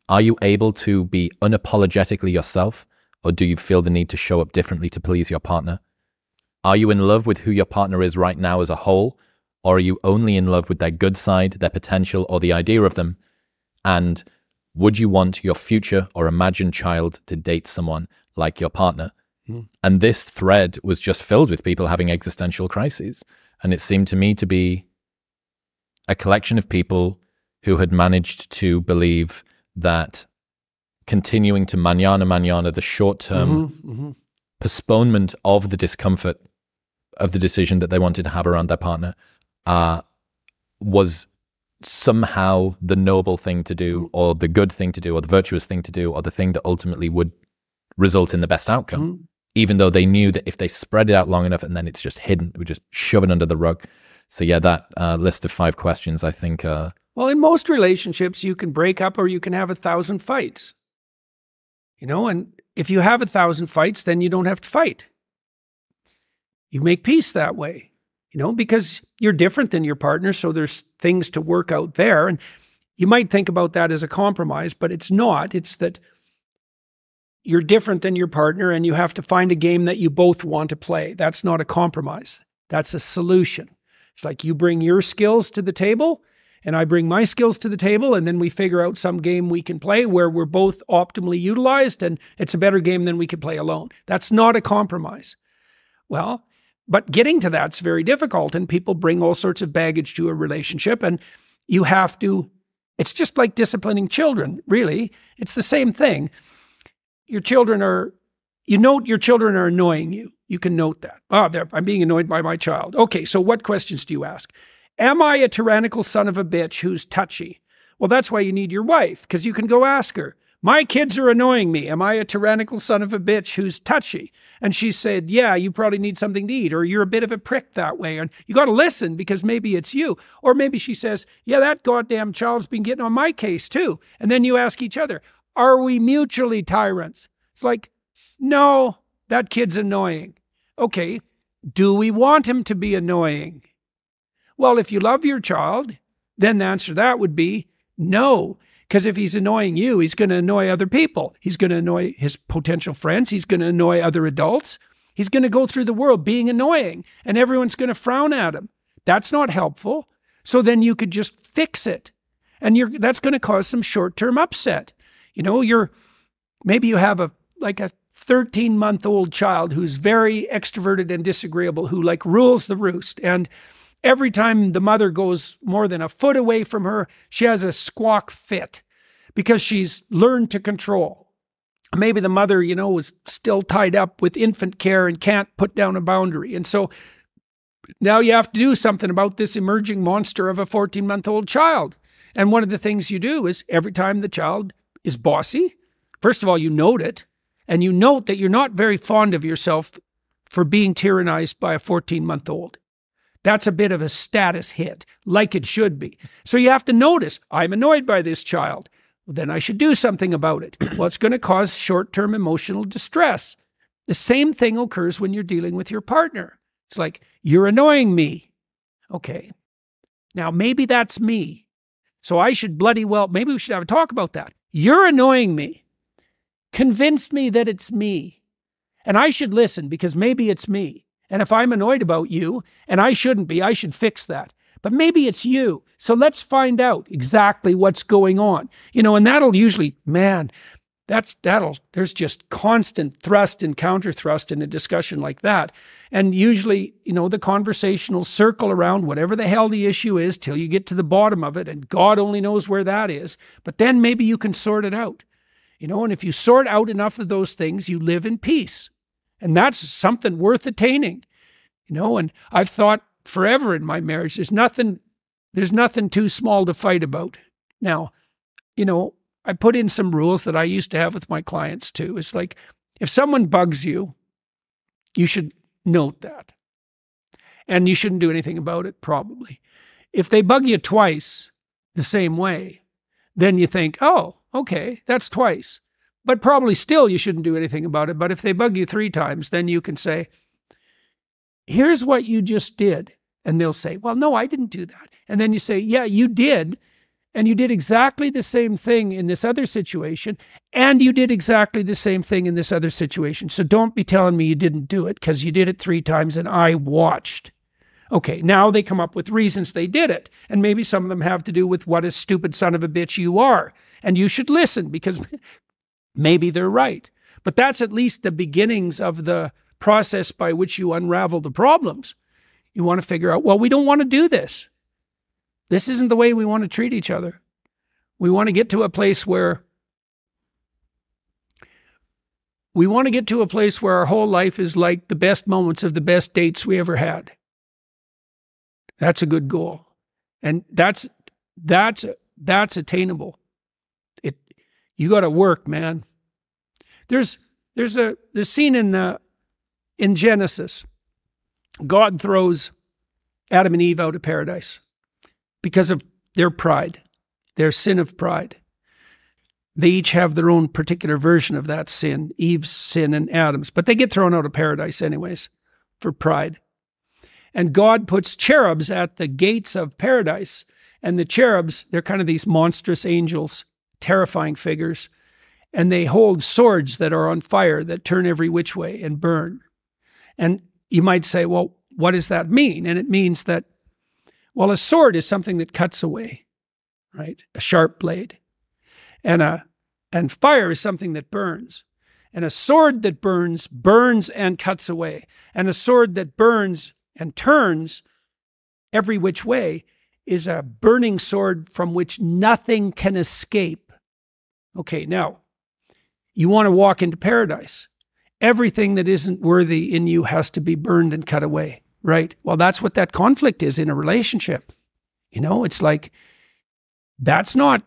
Are you able to be unapologetically yourself, or do you feel the need to show up differently to please your partner? Are you in love with who your partner is right now as a whole, or are you only in love with their good side, their potential, or the idea of them? And would you want your future or imagined child to date someone like your partner? And this thread was just filled with people having existential crises. And it seemed to me to be a collection of people who had managed to that continuing to manana, the short-term postponement of the discomfort of the decision that they wanted to have around their partner was somehow the noble thing to do, or the good thing to do, or the virtuous thing to do, or the thing that ultimately would result in the best outcome, even though they knew that if they spread it out long enough and then it's just hidden, we just shove it under the rug. So yeah, that list of 5 questions, I think... Well, in most relationships, you can break up or you can have 1,000 fights. And if you have 1,000 fights, then you don't have to fight. You make peace that way, because you're different than your partner, so there's things to work out there. And you might think about that as a compromise, but it's not. It's that you're different than your partner and you have to find a game that you both want to play. That's not a compromise. That's a solution. It's like you bring your skills to the table and I bring my skills to the table, and then we figure out some game we can play where we're both optimally utilized, and it's a better game than we could play alone. That's not a compromise. Well, but getting to that's very difficult, and people bring all sorts of baggage to a relationship, and you have to, it's just like disciplining children, really. It's the same thing. Your children are, your children are annoying you. You can note that. I'm being annoyed by my child. Okay, so what questions do you ask? Am I a tyrannical son of a bitch who's touchy? Well, that's why you need your wife, because you can go ask her, my kids are annoying me. Am I a tyrannical son of a bitch who's touchy? And she said, yeah, you probably need something to eat, or you're a bit of a prick that way. And you got to listen because maybe it's you. Or maybe she says, yeah, that goddamn child's been getting on my case too. And then you ask each other, are we mutually tyrants? It's like, no, that kid's annoying. Okay, do we want him to be annoying? Well, if you love your child, then the answer to that would be no. Because if he's annoying you, he's going to annoy other people. He's going to annoy his potential friends. He's going to annoy other adults. He's going to go through the world being annoying, and everyone's going to frown at him. That's not helpful. So then you could just fix it. And that's going to cause some short-term upset. Maybe you have a 13-month-old child who's very extroverted and disagreeable, who rules the roost. And every time the mother goes more than a foot away from her, she has a squawk fit because she's learned to control. Maybe the mother, is still tied up with infant care and can't put down a boundary. And so Now you have to do something about this emerging monster of a 14-month-old child. And one of the things you do is every time the child is bossy, first of all, you note it, and you note that you're not very fond of yourself for being tyrannized by a 14-month-old. That's a bit of a status hit, like it should be. So you have to notice, I'm annoyed by this child. Well, then I should do something about it. Well, it's going to cause short-term emotional distress. The same thing occurs when you're dealing with your partner. It's like, you're annoying me. Okay. Now, maybe that's me. So I should maybe we should have a talk about that. You're annoying me. Convince me that it's me. And I should listen because maybe it's me. And if I'm annoyed about you, and I shouldn't be, I should fix that. But maybe it's you. So let's find out exactly what's going on. And that'll usually, there's just constant thrust and counter thrust in a discussion like that. And usually, the conversation will circle around whatever the hell the issue is till you get to the bottom of it, and God only knows where that is. But then maybe you can sort it out. And if you sort out enough of those things, you live in peace. And that's something worth attaining. And I've thought forever in my marriage, there's nothing too small to fight about. Now, I put in some rules that I used to have with my clients too. It's like, if someone bugs you, you should note that. And you shouldn't do anything about it, probably. If they bug you twice the same way, then you think, oh, okay, that's twice. But probably still you shouldn't do anything about it. But if they bug you 3 times, then you can say, here's what you just did. And they'll say, well, no, I didn't do that. And then you say, yeah, you did. And you did exactly the same thing in this other situation. And you did exactly the same thing in this other situation. So don't be telling me you didn't do it because you did it 3 times and I watched. Okay, now they come up with reasons they did it. And maybe some of them have to do with what a stupid son of a bitch you are. And you should listen because maybe they're right. But that's at least the beginnings of the process by which you unravel the problems. You want to figure out, well, we don't want to do this. This isn't the way we want to treat each other. We want to get to a place where our whole life is like the best moments of the best dates we ever had. That's a good goal. And that's attainable. You got to work, man. There's a scene in Genesis. God throws Adam and Eve out of paradise because of their pride, their sin of pride. They each have their own particular version of that sin, Eve's sin and Adam's, but they get thrown out of paradise anyways for pride. And God puts cherubs at the gates of paradise, and the cherubs, they're kind of these monstrous angels, terrifying figures, and they hold swords that are on fire that turn every which way and burn. And you might say, well, what does that mean? And it means that, well, a sword is something that cuts away, right? A sharp blade. And fire is something that burns. And a sword that burns and cuts away. And a sword that burns and turns every which way is a burning sword from which nothing can escape. Okay, now, you want to walk into paradise. Everything that isn't worthy in you has to be burned and cut away, right? Well, that's what that conflict is in a relationship. It's like, that's not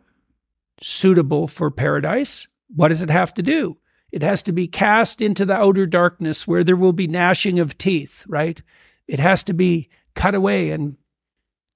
suitable for paradise. What does it have to do? It has to be cast into the outer darkness where there will be gnashing of teeth, right? It has to be cut away and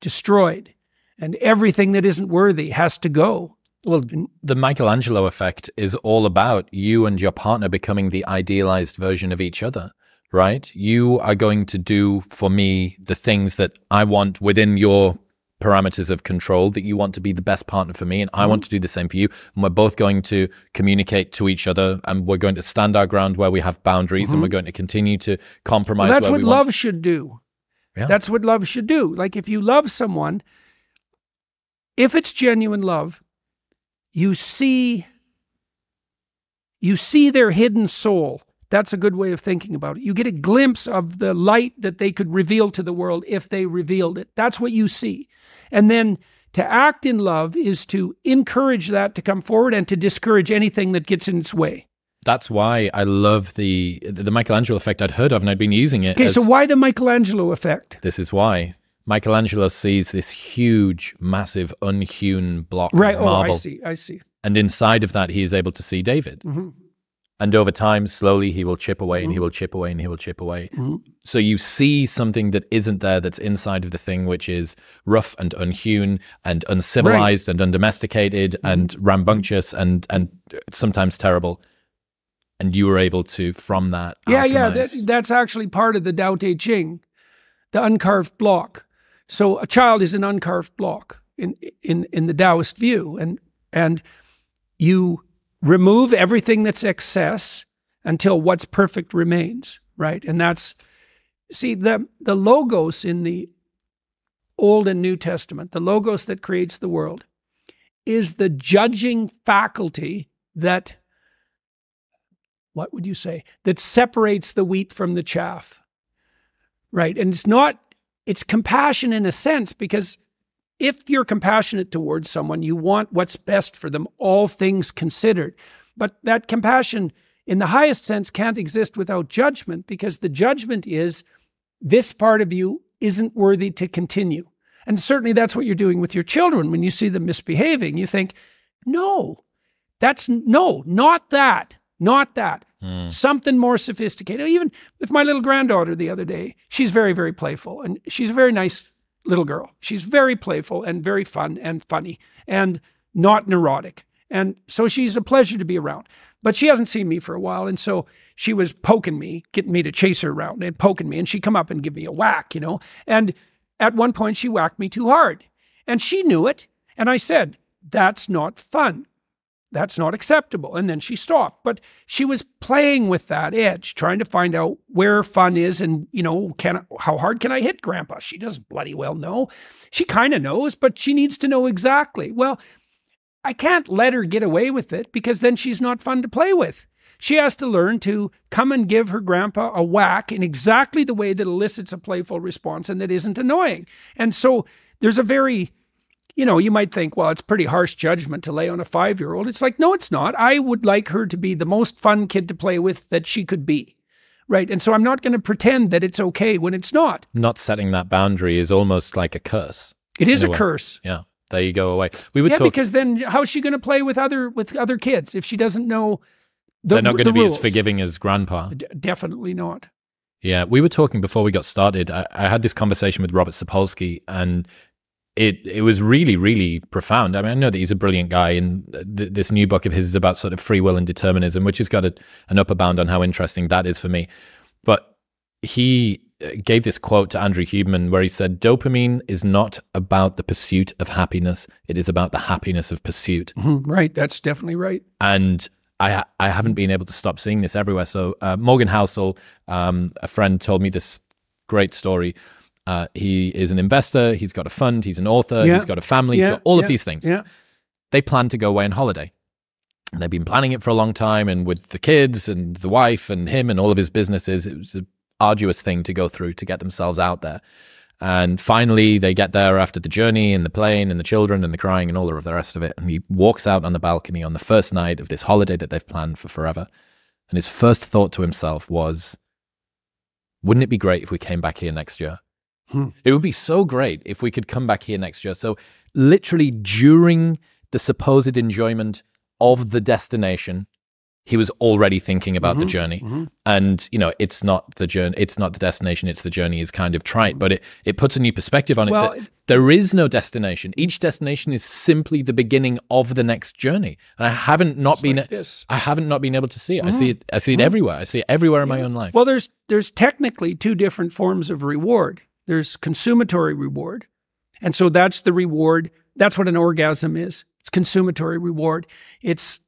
destroyed. And everything that isn't worthy has to go. Well, the Michelangelo effect is all about you and your partner becoming the idealized version of each other, right? You are going to do for me the things that I want within your parameters of control, that you want to be the best partner for me, and I want to do the same for you. And we're both going to communicate to each other, and we're going to stand our ground where we have boundaries, and we're going to continue to compromise. Well, that's what love should do. Yeah. That's what love should do. Like, if you love someone, if it's genuine love, you see their hidden soul. That's a good way of thinking about it. You get a glimpse of the light that they could reveal to the world if they revealed it. That's what you see. And then to act in love is to encourage that to come forward and to discourage anything that gets in its way. that's why I love the Michelangelo effect I'd heard of, and I'd been using it. Okay, so why the Michelangelo effect? This is why. Michelangelo sees this huge, massive, unhewn block of marble. I see. And inside of that, he is able to see David. Mm-hmm. And over time, slowly, he will chip away, and he will chip away, and he will chip away. Mm-hmm. So you see something that isn't there, that's inside of the thing, which is rough and unhewn and uncivilized and undomesticated and rambunctious and sometimes terrible. And you were able to, from that, that's actually part of the Tao Te Ching, the uncarved block. So a child is an uncarved block in the Taoist view, and you remove everything that's excess until what's perfect remains, right? And that's, see, the logos in the Old and New Testament, the logos that creates the world, is the judging faculty that, what would you say, that separates the wheat from the chaff, right? And it's compassion in a sense, because if you're compassionate towards someone, you want what's best for them, all things considered. But that compassion, in the highest sense, can't exist without judgment, because the judgment is, this part of you isn't worthy to continue. And certainly that's what you're doing with your children. When you see them misbehaving, you think, no, not that. Not that. Something more sophisticated. Even with my little granddaughter the other day, she's very, very playful, and she's a very nice little girl. She's very playful and very fun and funny and not neurotic. And so she's a pleasure to be around. But she hasn't seen me for a while, and so she was poking me, getting me to chase her around and poking me, and she'd come up and give me a whack, And at one point, she whacked me too hard. And she knew it, and I said, that's not fun. That's not acceptable. And then she stopped. But she was playing with that edge, trying to find out where fun is and, how hard can I hit Grandpa? She doesn't bloody well know. She kind of knows, but she needs to know exactly. Well, I can't let her get away with it, because then she's not fun to play with. She has to learn to come and give her grandpa a whack in exactly the way that elicits a playful response and that isn't annoying. And so there's a very... you might think, well, it's pretty harsh judgment to lay on a 5-year-old. It's like, no, it's not. I would like her to be the most fun kid to play with that she could be, right? And so I'm not going to pretend that it's okay when it's not. Not setting that boundary is almost like a curse. It is a curse. Yeah, there you go away. Because then how's she going to play with other kids if she doesn't know the rules? They're not going to be as forgiving as Grandpa. Definitely not. Yeah, we were talking before we got started. I had this conversation with Robert Sapolsky, and it was really, really profound. I mean, I know that he's a brilliant guy, and this new book of his is about sort of free will and determinism, which has got an upper bound on how interesting that is for me. But he gave this quote to Andrew Huberman where he said, dopamine is not about the pursuit of happiness. It is about the happiness of pursuit. Mm-hmm. Right. That's definitely right. And I haven't been able to stop seeing this everywhere. So Morgan Housel, a friend, told me this great story. He is an investor, he's got a fund, he's an author, he's got a family, he's got all of these things. Yeah. They plan to go away on holiday. And they've been planning it for a long time, and with the kids and the wife and him and all of his businesses, it was an arduous thing to go through to get themselves out there. And finally, they get there after the journey and the plane and the children and the crying and all of the rest of it. And he walks out on the balcony on the first night of this holiday that they've planned for forever. And his first thought to himself was, wouldn't it be great if we came back here next year? It would be so great if we could come back here next year. So literally during the supposed enjoyment of the destination, he was already thinking about the journey. And, it's not the journey, it's not the destination, it's the journey is kind of trite, but it puts a new perspective on it. That there is no destination. Each destination is simply the beginning of the next journey. And I haven't not been able to see it. I see it everywhere. I see it everywhere in my own life. Well, there's technically two different forms of reward. There's consummatory reward. And so that's the reward. That's what an orgasm is. It's consummatory reward. It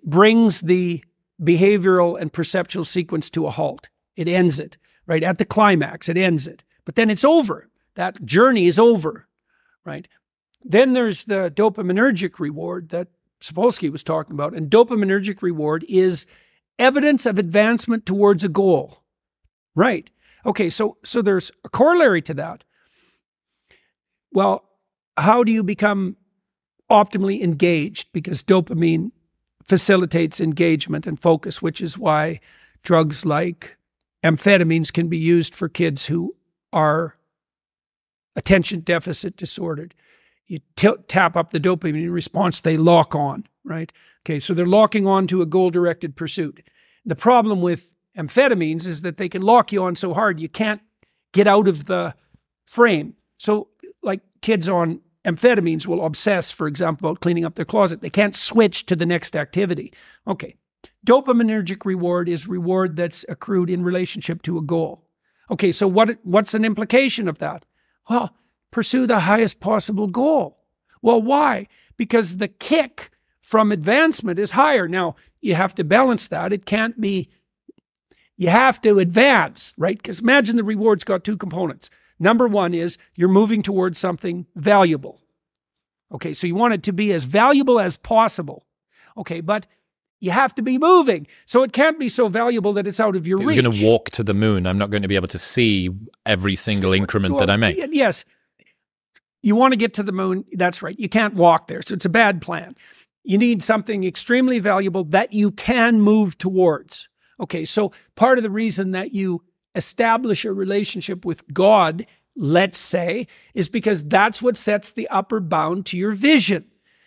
brings the behavioral and perceptual sequence to a halt. It ends it, right? At the climax, it ends it. But then it's over. That journey is over, right? Then there's the dopaminergic reward that Sapolsky was talking about. And dopaminergic reward is evidence of advancement towards a goal, right? Okay, so there's a corollary to that. Well, how do you become optimally engaged? Because dopamine facilitates engagement and focus, which is why drugs like amphetamines can be used for kids who are attention deficit disordered. You tap up the dopamine response, they lock on, right? Okay, so they're locking on to a goal-directed pursuit. The problem with amphetamines is that they can lock you on so hard you can't get out of the frame. So like kids on amphetamines will obsess, for example, about cleaning up their closet. They can't switch to the next activity. Okay, dopaminergic reward is reward that's accrued in relationship to a goal. Okay, so what's an implication of that? Well, pursue the highest possible goal. Well, why? Because the kick from advancement is higher. Now, you have to balance that. It can't be, you have to advance, right? Because imagine the reward's got two components. Number one is you're moving towards something valuable. Okay, so you want it to be as valuable as possible. Okay, but you have to be moving. So it can't be so valuable that it's out of your reach. You're going to walk to the moon. I'm not going to be able to see every single increment that I make. Yes. You want to get to the moon. That's right. You can't walk there. So it's a bad plan. You need something extremely valuable that you can move towards. Okay, so part of the reason that you establish a relationship with God, let's say, is because that's what sets the upper bound to your vision.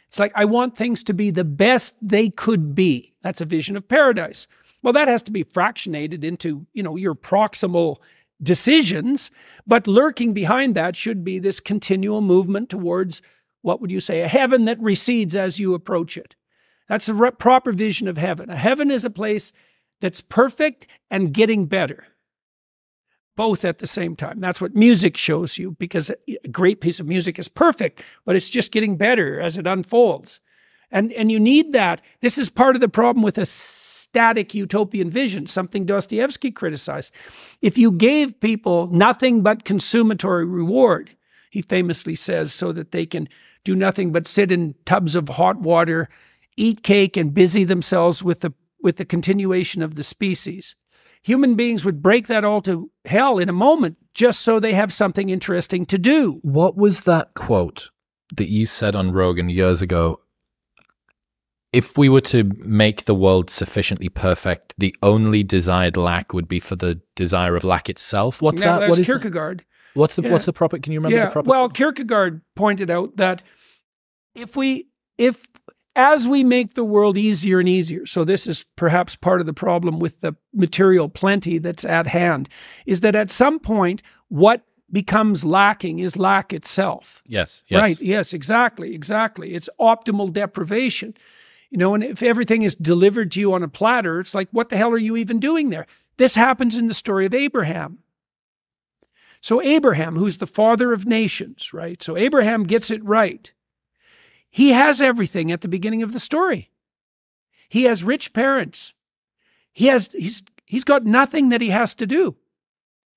It's like, I want things to be the best they could be. That's a vision of paradise. Well, that has to be fractionated into, your proximal decisions, but lurking behind that should be this continual movement towards, what would you say, a heaven that recedes as you approach it. That's the proper vision of heaven. A heaven is a place that's perfect and getting better, both at the same time. That's what music shows you, because a great piece of music is perfect, but it's just getting better as it unfolds. And you need that. This is part of the problem with a static utopian vision, something Dostoevsky criticized. If you gave people nothing but consummatory reward, he famously says, so that they can do nothing but sit in tubs of hot water, eat cake, and busy themselves with the continuation of the species, human beings would break that all to hell in a moment just so they have something interesting to do. What was that quote that you said on Rogan years ago? If we were to make the world sufficiently perfect, the only desired lack would be for the desire of lack itself. What's that? That's Kierkegaard. What's the proper? Can you remember the proper? Well, Kierkegaard pointed out that as we make the world easier and easier, so this is perhaps part of the problem with the material plenty that's at hand, is that at some point, what becomes lacking is lack itself. Yes. Right. Yes, exactly. It's optimal deprivation. And if everything is delivered to you on a platter, it's like, what the hell are you even doing there? This happens in the story of Abraham. So Abraham, who's the father of nations, right? So Abraham gets it right. He has everything at the beginning of the story. He has rich parents. He's got nothing that he has to do.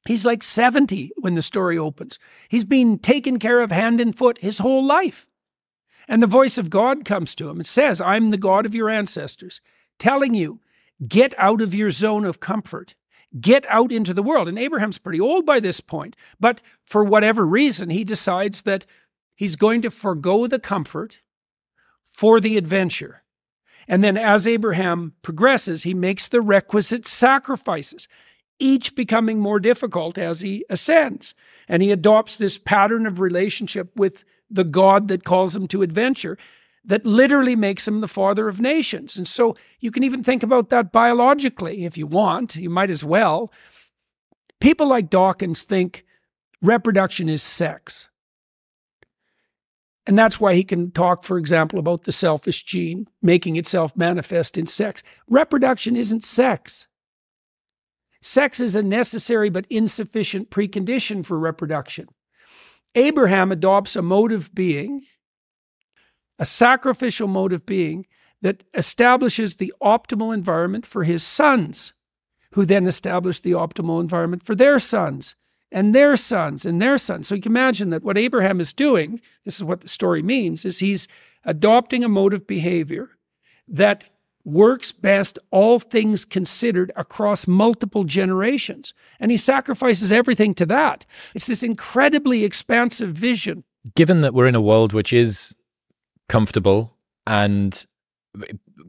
He's like 70 when the story opens. He's been taken care of hand and foot his whole life. And the voice of God comes to him. It says, I'm the God of your ancestors, telling you, get out of your zone of comfort. Get out into the world. And Abraham's pretty old by this point. But for whatever reason, he decides that he's going to forego the comfort for the adventure. And then as Abraham progresses, he makes the requisite sacrifices, each becoming more difficult as he ascends. And he adopts this pattern of relationship with the God that calls him to adventure that literally makes him the father of nations. And so you can even think about that biologically if you want. You might as well. People like Dawkins think reproduction is sex. And that's why he can talk, for example, about the selfish gene making itself manifest in sex. Reproduction isn't sex. Sex is a necessary but insufficient precondition for reproduction. Abraham adopts a mode of being, a sacrificial mode of being, that establishes the optimal environment for his sons, who then establish the optimal environment for their sons, and their sons, and their sons. So you can imagine that what Abraham is doing, this is what the story means, is he's adopting a mode of behavior that works best, all things considered, across multiple generations. And he sacrifices everything to that. It's this incredibly expansive vision. Given that we're in a world which is comfortable and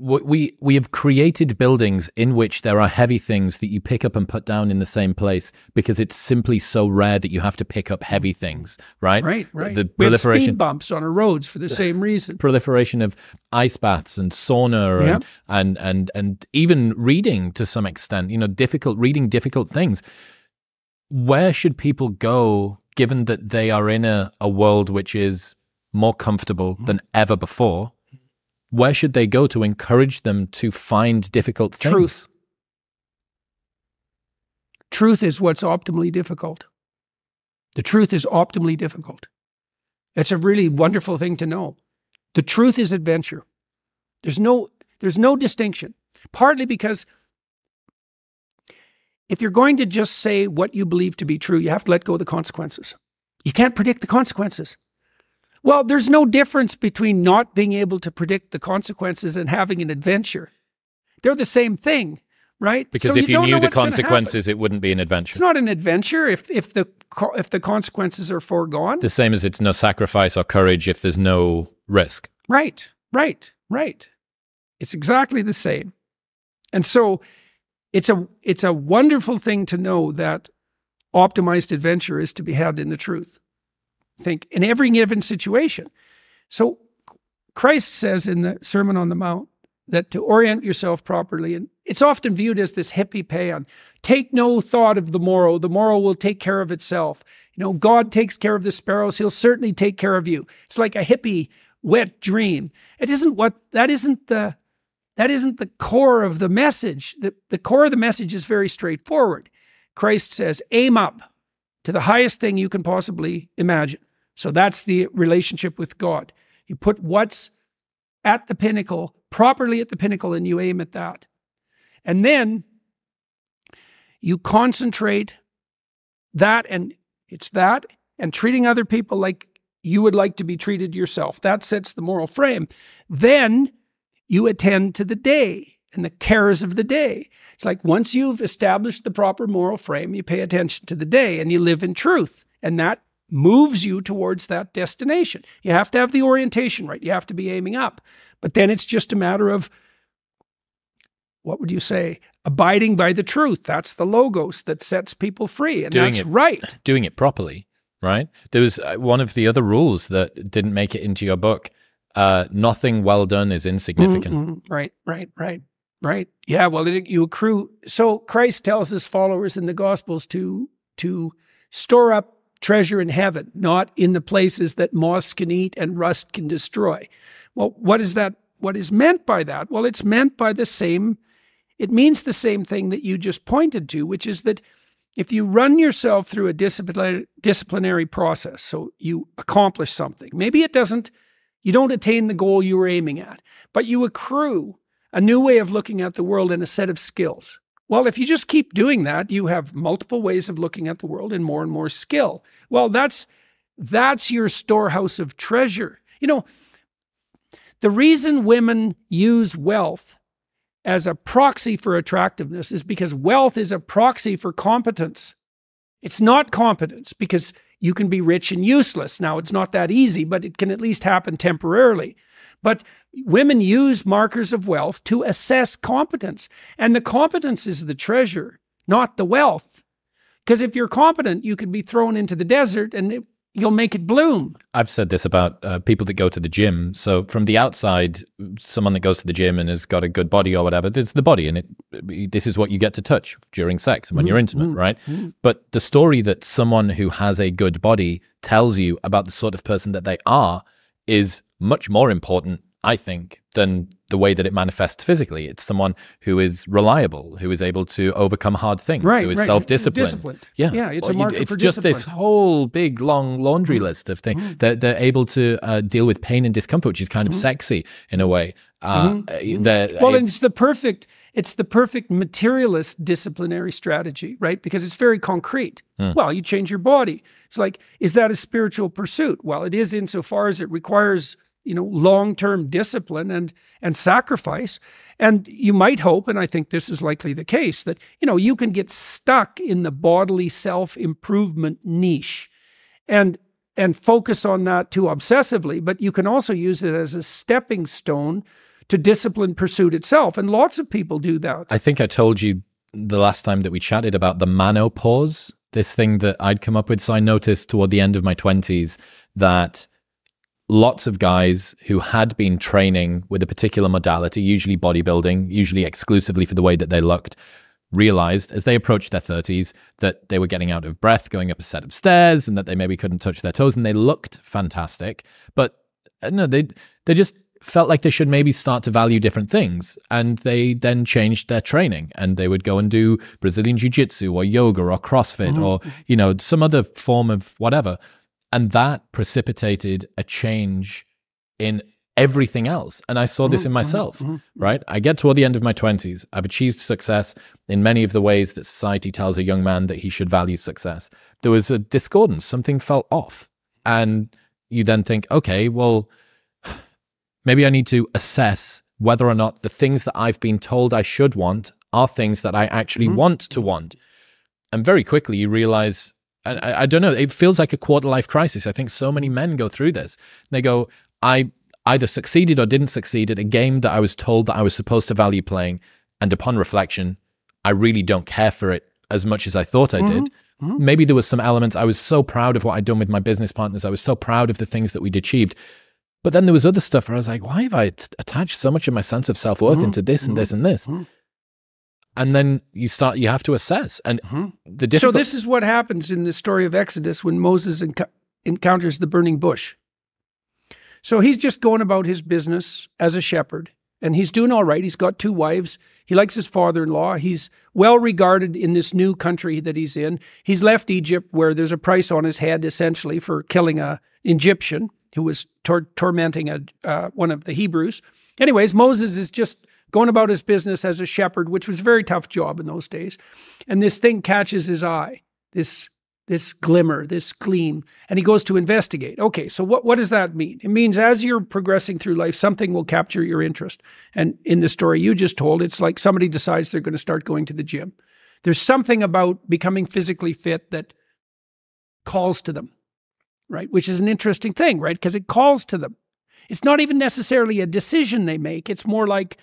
we have created buildings in which there are heavy things that you pick up and put down in the same place because it's simply so rare that you have to pick up heavy things, right? Right. The We have proliferation, speed bumps on our roads for the same reason. proliferation of ice baths and sauna and even reading to some extent, reading difficult things. Where should people go given that they are in a world which is more comfortable than ever before? Where should they go to encourage them to find difficult things? Truth. Truth is what's optimally difficult. The truth is optimally difficult. It's a really wonderful thing to know. The truth is adventure. There's no distinction. Partly because if you're going to just say what you believe to be true, you have to let go of the consequences. You can't predict the consequences. Well, there's no difference between not being able to predict the consequences and having an adventure. They're the same thing, right? Because if you knew the consequences, it wouldn't be an adventure. It's not an adventure if the consequences are foregone. The same as it's no sacrifice or courage if there's no risk. Right. It's exactly the same. And so it's a wonderful thing to know that optimized adventure is to be had in the truth. Think in every given situation. So Christ says in the Sermon on the Mount that to orient yourself properly, and it's often viewed as this hippie paean, take no thought of the morrow will take care of itself. God takes care of the sparrows, he'll certainly take care of you. It's like a hippie wet dream. That isn't the core of the message. The core of the message is very straightforward. Christ says, aim up to the highest thing you can possibly imagine. So that's the relationship with God. You put what's at the pinnacle, properly at the pinnacle, and you aim at that. And then you concentrate and treating other people like you would like to be treated yourself. That sets the moral frame. Then you attend to the day and the cares of the day. It's like once you've established the proper moral frame, you pay attention to the day and you live in truth. And that moves you towards that destination. You have to have the orientation right. You have to be aiming up. But then it's just a matter of, what would you say? Abiding by the truth. That's the logos that sets people free. And that's right. Doing it properly, right? There was one of the other rules that didn't make it into your book. Nothing well done is insignificant. Right. Yeah, well, you accrue. So Christ tells his followers in the Gospels to store up treasure in heaven, not in the places that moths can eat and rust can destroy. Well, what is that? What is meant by that? Well, it's meant by it means the same thing that you just pointed to, which is that if you run yourself through a disciplinary process, so you accomplish something, maybe you don't attain the goal you were aiming at, but you accrue a new way of looking at the world and a set of skills. Well, if you just keep doing that, you have multiple ways of looking at the world and more skill. Well, that's your storehouse of treasure. The reason women use wealth as a proxy for attractiveness is because wealth is a proxy for competence. It's not competence because you can be rich and useless. Now, it's not that easy, but it can at least happen temporarily. But women use markers of wealth to assess competence. And the competence is the treasure, not the wealth. Because if you're competent, you could be thrown into the desert and you'll make it bloom. I've said this about people that go to the gym. So from the outside, someone that goes to the gym and has got a good body or whatever, there's the body. And this is what you get to touch during sex and when you're intimate, right? But the story that someone who has a good body tells you about the sort of person that they are is much more important, I think, than the way that it manifests physically. It's someone who is reliable, who is able to overcome hard things, who is self-disciplined. Yeah, it's a marker for It's just this whole big, long laundry list of things. They're able to deal with pain and discomfort, which is kind of sexy in a way. And it's the perfect materialist disciplinary strategy, right? Because it's very concrete. Well, you change your body. It's like, is that a spiritual pursuit? Well, it is insofar as it requires long-term discipline and sacrifice. And you might hope, and I think this is likely the case, that, you can get stuck in the bodily self-improvement niche and focus on that too obsessively, but you can also use it as a stepping stone to discipline pursuit itself. And lots of people do that. I think I told you the last time that we chatted about the manopause, this thing that I'd come up with. So I noticed toward the end of my 20s that lots of guys who had been training with a particular modality, usually bodybuilding, usually exclusively for the way that they looked, realized as they approached their 30s that they were getting out of breath going up a set of stairs and that they maybe couldn't touch their toes, and they looked fantastic. But no, they just felt like they should maybe start to value different things. And they then changed their training, and they would go and do Brazilian jiu-jitsu or yoga or CrossFit or, you know, some other form of whatever. And that precipitated a change in everything else. And I saw this in myself, right? I get toward the end of my 20s. I've achieved success in many of the ways that society tells a young man that he should value success. There was a discordance. Something felt off. And you then think, okay, well, maybe I need to assess whether or not the things that I've been told I should want are things that I actually want to want. And very quickly you realize, and I don't know, it feels like a quarter life crisis. I think so many men go through this. They go, I either succeeded or didn't succeed at a game that I was told that I was supposed to value playing. And upon reflection, I really don't care for it as much as I thought I did. Maybe there was some elements. I was so proud of what I'd done with my business partners. I was so proud of the things that we'd achieved. But then there was other stuff where I was like, why have I attached so much of my sense of self-worth into this and this and this? And then you have to assess. And so this is what happens in the story of Exodus when Moses encounters the burning bush. So he's just going about his business as a shepherd, and he's doing all right. He's got 2 wives. He likes his father-in-law. He's well regarded in this new country that he's in. He's left Egypt, where there's a price on his head, essentially, for killing an Egyptian who was tormenting one of the Hebrews. Anyways, Moses is just going about his business as a shepherd, which was a very tough job in those days. And this thing catches his eye, this glimmer, this gleam, and he goes to investigate. Okay, so what does that mean? It means as you're progressing through life, something will capture your interest. And in the story you just told, it's like somebody decides they're going to start going to the gym. There's something about becoming physically fit that calls to them, right? Which is an interesting thing, right? Because it calls to them. It's not even necessarily a decision they make. It's more like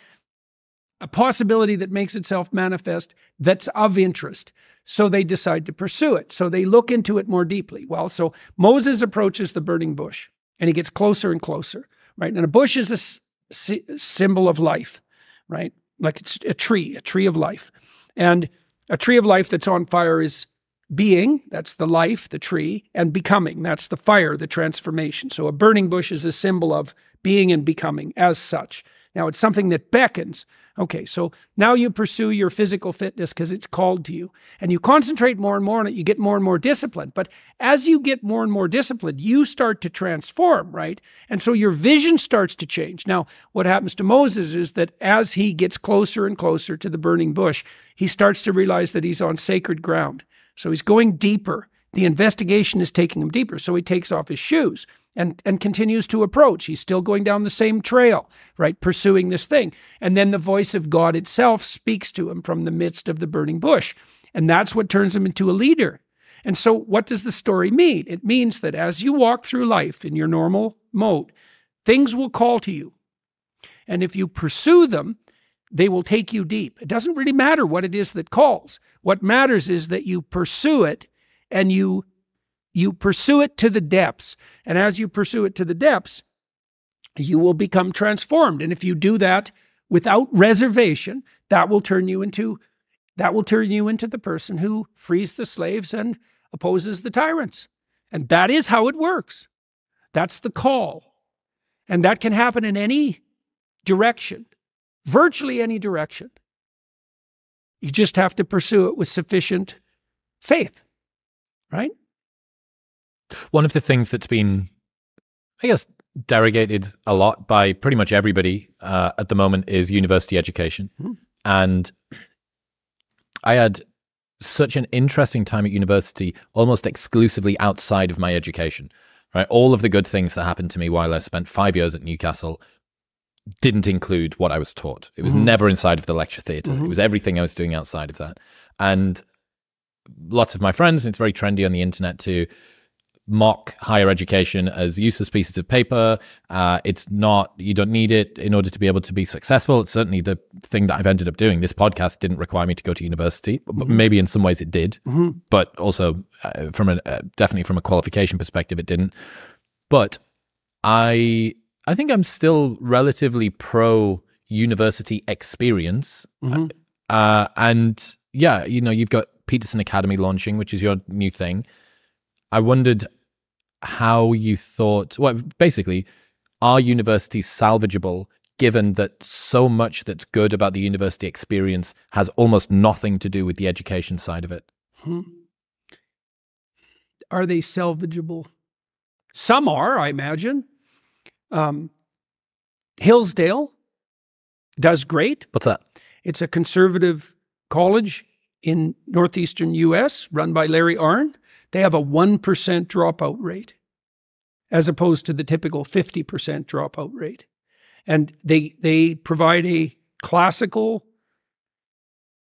a possibility that makes itself manifest that's of interest. So they decide to pursue it. So they look into it more deeply. Well, so Moses approaches the burning bush, and he gets closer and closer, right? And a bush is a symbol of life, right? Like it's a tree of life. And a tree of life that's on fire is being, that's the life, the tree, and becoming, that's the fire, the transformation. So a burning bush is a symbol of being and becoming as such. Now, it's something that beckons. Okay, so now you pursue your physical fitness because it's called to you, and you concentrate more and more on it. You get more and more disciplined. But as you get more and more disciplined, you start to transform, right? And so your vision starts to change. Now, what happens to Moses is that as he gets closer and closer to the burning bush, he starts to realize that he's on sacred ground. So he's going deeper. The investigation is taking him deeper. So he takes off his shoes and continues to approach. He's still going down the same trail, right, pursuing this thing. And then the voice of God itself speaks to him from the midst of the burning bush. And that's what turns him into a leader. And so what does the story mean? It means that as you walk through life in your normal mode, things will call to you. And if you pursue them, they will take you deep. It doesn't really matter what it is that calls. What matters is that you pursue it, and you pursue it to the depths. And as you pursue it to the depths, you will become transformed. And if you do that without reservation, that will turn you into the person who frees the slaves and opposes the tyrants. And that is how it works. That's the call. And that can happen in any direction, virtually any direction. You just have to pursue it with sufficient faith, right? One of the things that's been, I guess, derogated a lot by pretty much everybody at the moment is university education. And I had such an interesting time at university, almost exclusively outside of my education, right? All of the good things that happened to me while I spent 5 years at Newcastle didn't include what I was taught. It was never inside of the lecture theatre. It was everything I was doing outside of that. And lots of my friends, it's very trendy on the internet to mock higher education as useless pieces of paper. It's not, you don't need it in order to be able to be successful. It's certainly the thing that I've ended up doing. This podcast didn't require me to go to university. Maybe in some ways it did, but also definitely from a qualification perspective, it didn't. But I think I'm still relatively pro university experience. And yeah, you know, you've got Peterson Academy launching, which is your new thing. I wondered how you thought, well, basically, are universities salvageable given that so much that's good about the university experience has almost nothing to do with the education side of it? Are they salvageable? Some are, I imagine. Hillsdale does great. What's that? It's a conservative college in northeastern U.S. run by Larry Arnn. They have a 1% dropout rate as opposed to the typical 50% dropout rate. And they provide a classical,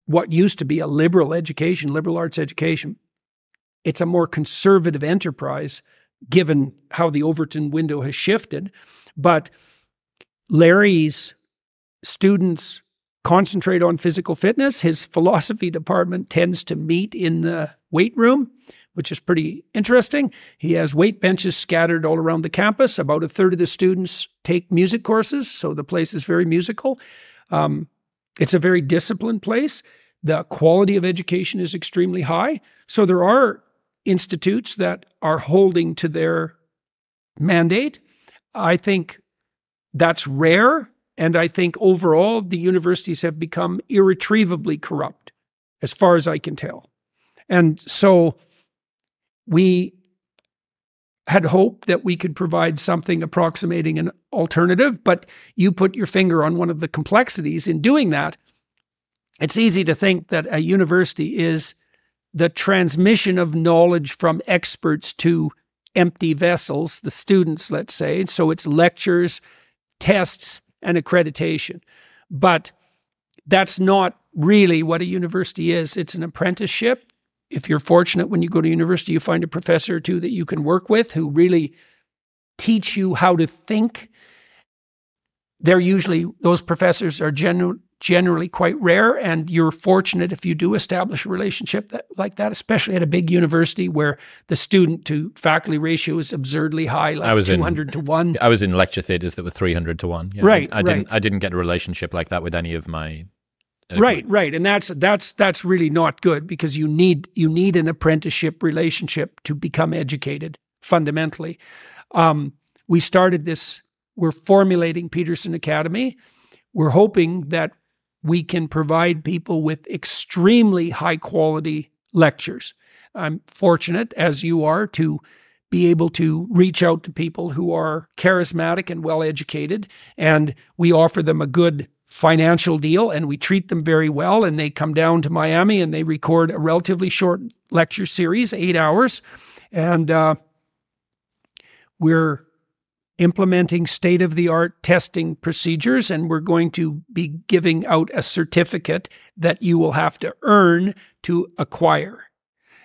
what used to be a liberal education, liberal arts education. It's a more conservative enterprise given how the Overton window has shifted. But Larry's students concentrate on physical fitness. His philosophy department tends to meet in the weight room, which is pretty interesting. He has weight benches scattered all around the campus. About a third of the students take music courses, so the place is very musical. It's a very disciplined place. The quality of education is extremely high. So there are institutes that are holding to their mandate. I think that's rare. And I think overall, the universities have become irretrievably corrupt, as far as I can tell. And so we had hoped that we could provide something approximating an alternative, but you put your finger on one of the complexities in doing that. It's easy to think that a university is the transmission of knowledge from experts to empty vessels, the students, let's say. So it's lectures, tests, and accreditation. But that's not really what a university is. It's an apprenticeship. If you're fortunate when you go to university, you find a professor or two that you can work with who really teach you how to think. Those professors are generally quite rare, and you're fortunate if you do establish a relationship like that, especially at a big university where the student to faculty ratio is absurdly high, like 200 to 1. I was in lecture theaters that were 300 to 1. Yeah, right. I didn't get a relationship like that with any of my. Right. And that's really not good, because you need an apprenticeship relationship to become educated fundamentally. We started this. We're formulating Peterson Academy. We're hoping that we can provide people with extremely high quality lectures. I'm fortunate, as you are, to be able to reach out to people who are charismatic and well educated, and we offer them a good financial deal, and we treat them very well, and they come down to Miami and they record a relatively short lecture series, 8 hours, and we're implementing state-of-the-art testing procedures, and we're going to be giving out a certificate that you will have to earn to acquire.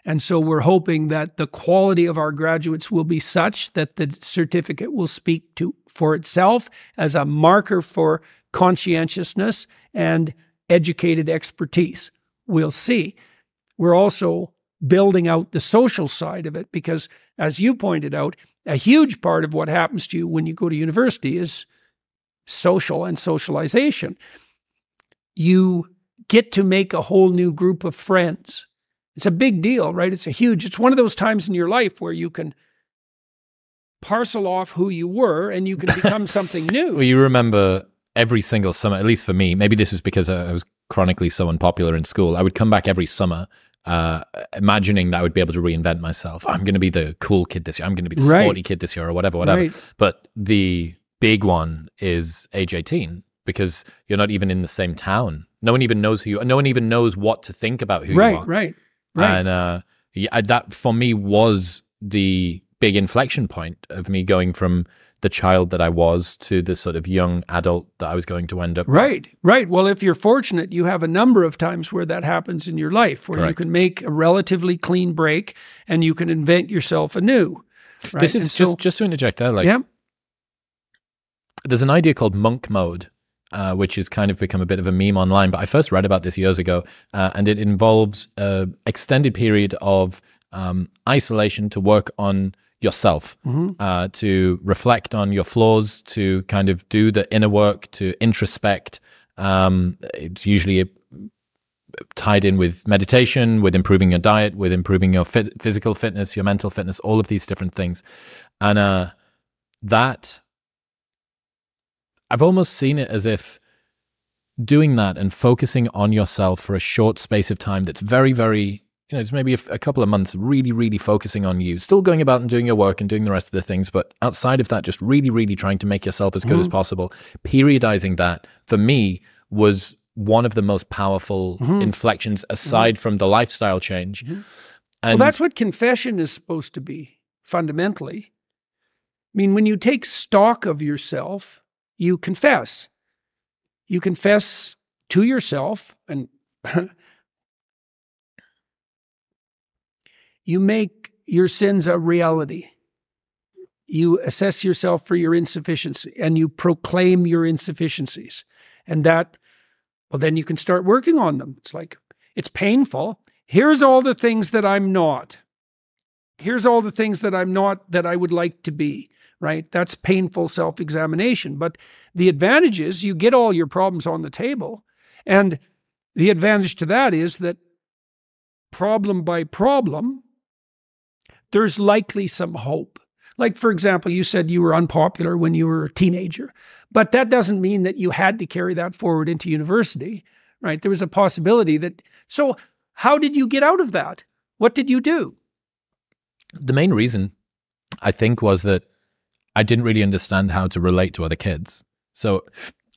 And so we're hoping that the quality of our graduates will be such that the certificate will speak for itself as a marker for conscientiousness and educated expertise. We'll see. We're also building out the social side of it, because, as you pointed out, a huge part of what happens to you when you go to university is social and socialization. You get to make a whole new group of friends. It's a big deal, right? It's one of those times in your life where you can parcel off who you were and you can become something new. Well, you remember every single summer, at least for me, maybe this was because I was chronically so unpopular in school, I would come back every summer imagining that I would be able to reinvent myself. I'm going to be the cool kid this year. I'm going to be the sporty kid this year, or whatever. Right. But the big one is age 18, because you're not even in the same town. No one even knows who you are. No one even knows what to think about who you are. Right. And that for me was the big inflection point of me going from the child that I was to the sort of young adult that I was going to end up. Right. Well, if you're fortunate, you have a number of times where that happens in your life, where you can make a relatively clean break and you can invent yourself anew. Right? This is just to interject there. Like, yeah. there's an idea called monk mode, which has kind of become a bit of a meme online. But I first read about this years ago, and it involves an extended period of isolation to work on yourself, to reflect on your flaws, to kind of do the inner work, to introspect. It's usually tied in with meditation, with improving your diet, with improving your physical fitness, your mental fitness, all of these different things. And that, I've almost seen it as if doing that and focusing on yourself for a short space of time that's very, very, it's maybe a couple of months, really, really focusing on you, still going about and doing your work and doing the rest of the things, but outside of that, just really, really trying to make yourself as good as possible. Periodizing that, for me, was one of the most powerful inflections aside from the lifestyle change. And well, that's what confession is supposed to be, fundamentally. I mean, when you take stock of yourself, you confess. You confess to yourself, and you make your sins a reality. You assess yourself for your insufficiency, and you proclaim your insufficiencies. And that, well, then you can start working on them. It's like, it's painful. Here's all the things that I'm not. Here's all the things that I'm not that I would like to be, right? That's painful self-examination. But the advantage is you get all your problems on the table. And the advantage to that is that problem by problem, there's likely some hope. Like, for example, you said you were unpopular when you were a teenager, but that doesn't mean that you had to carry that forward into university, right? There was a possibility that, so how did you get out of that? What did you do? The main reason, I think, was that I didn't really understand how to relate to other kids. So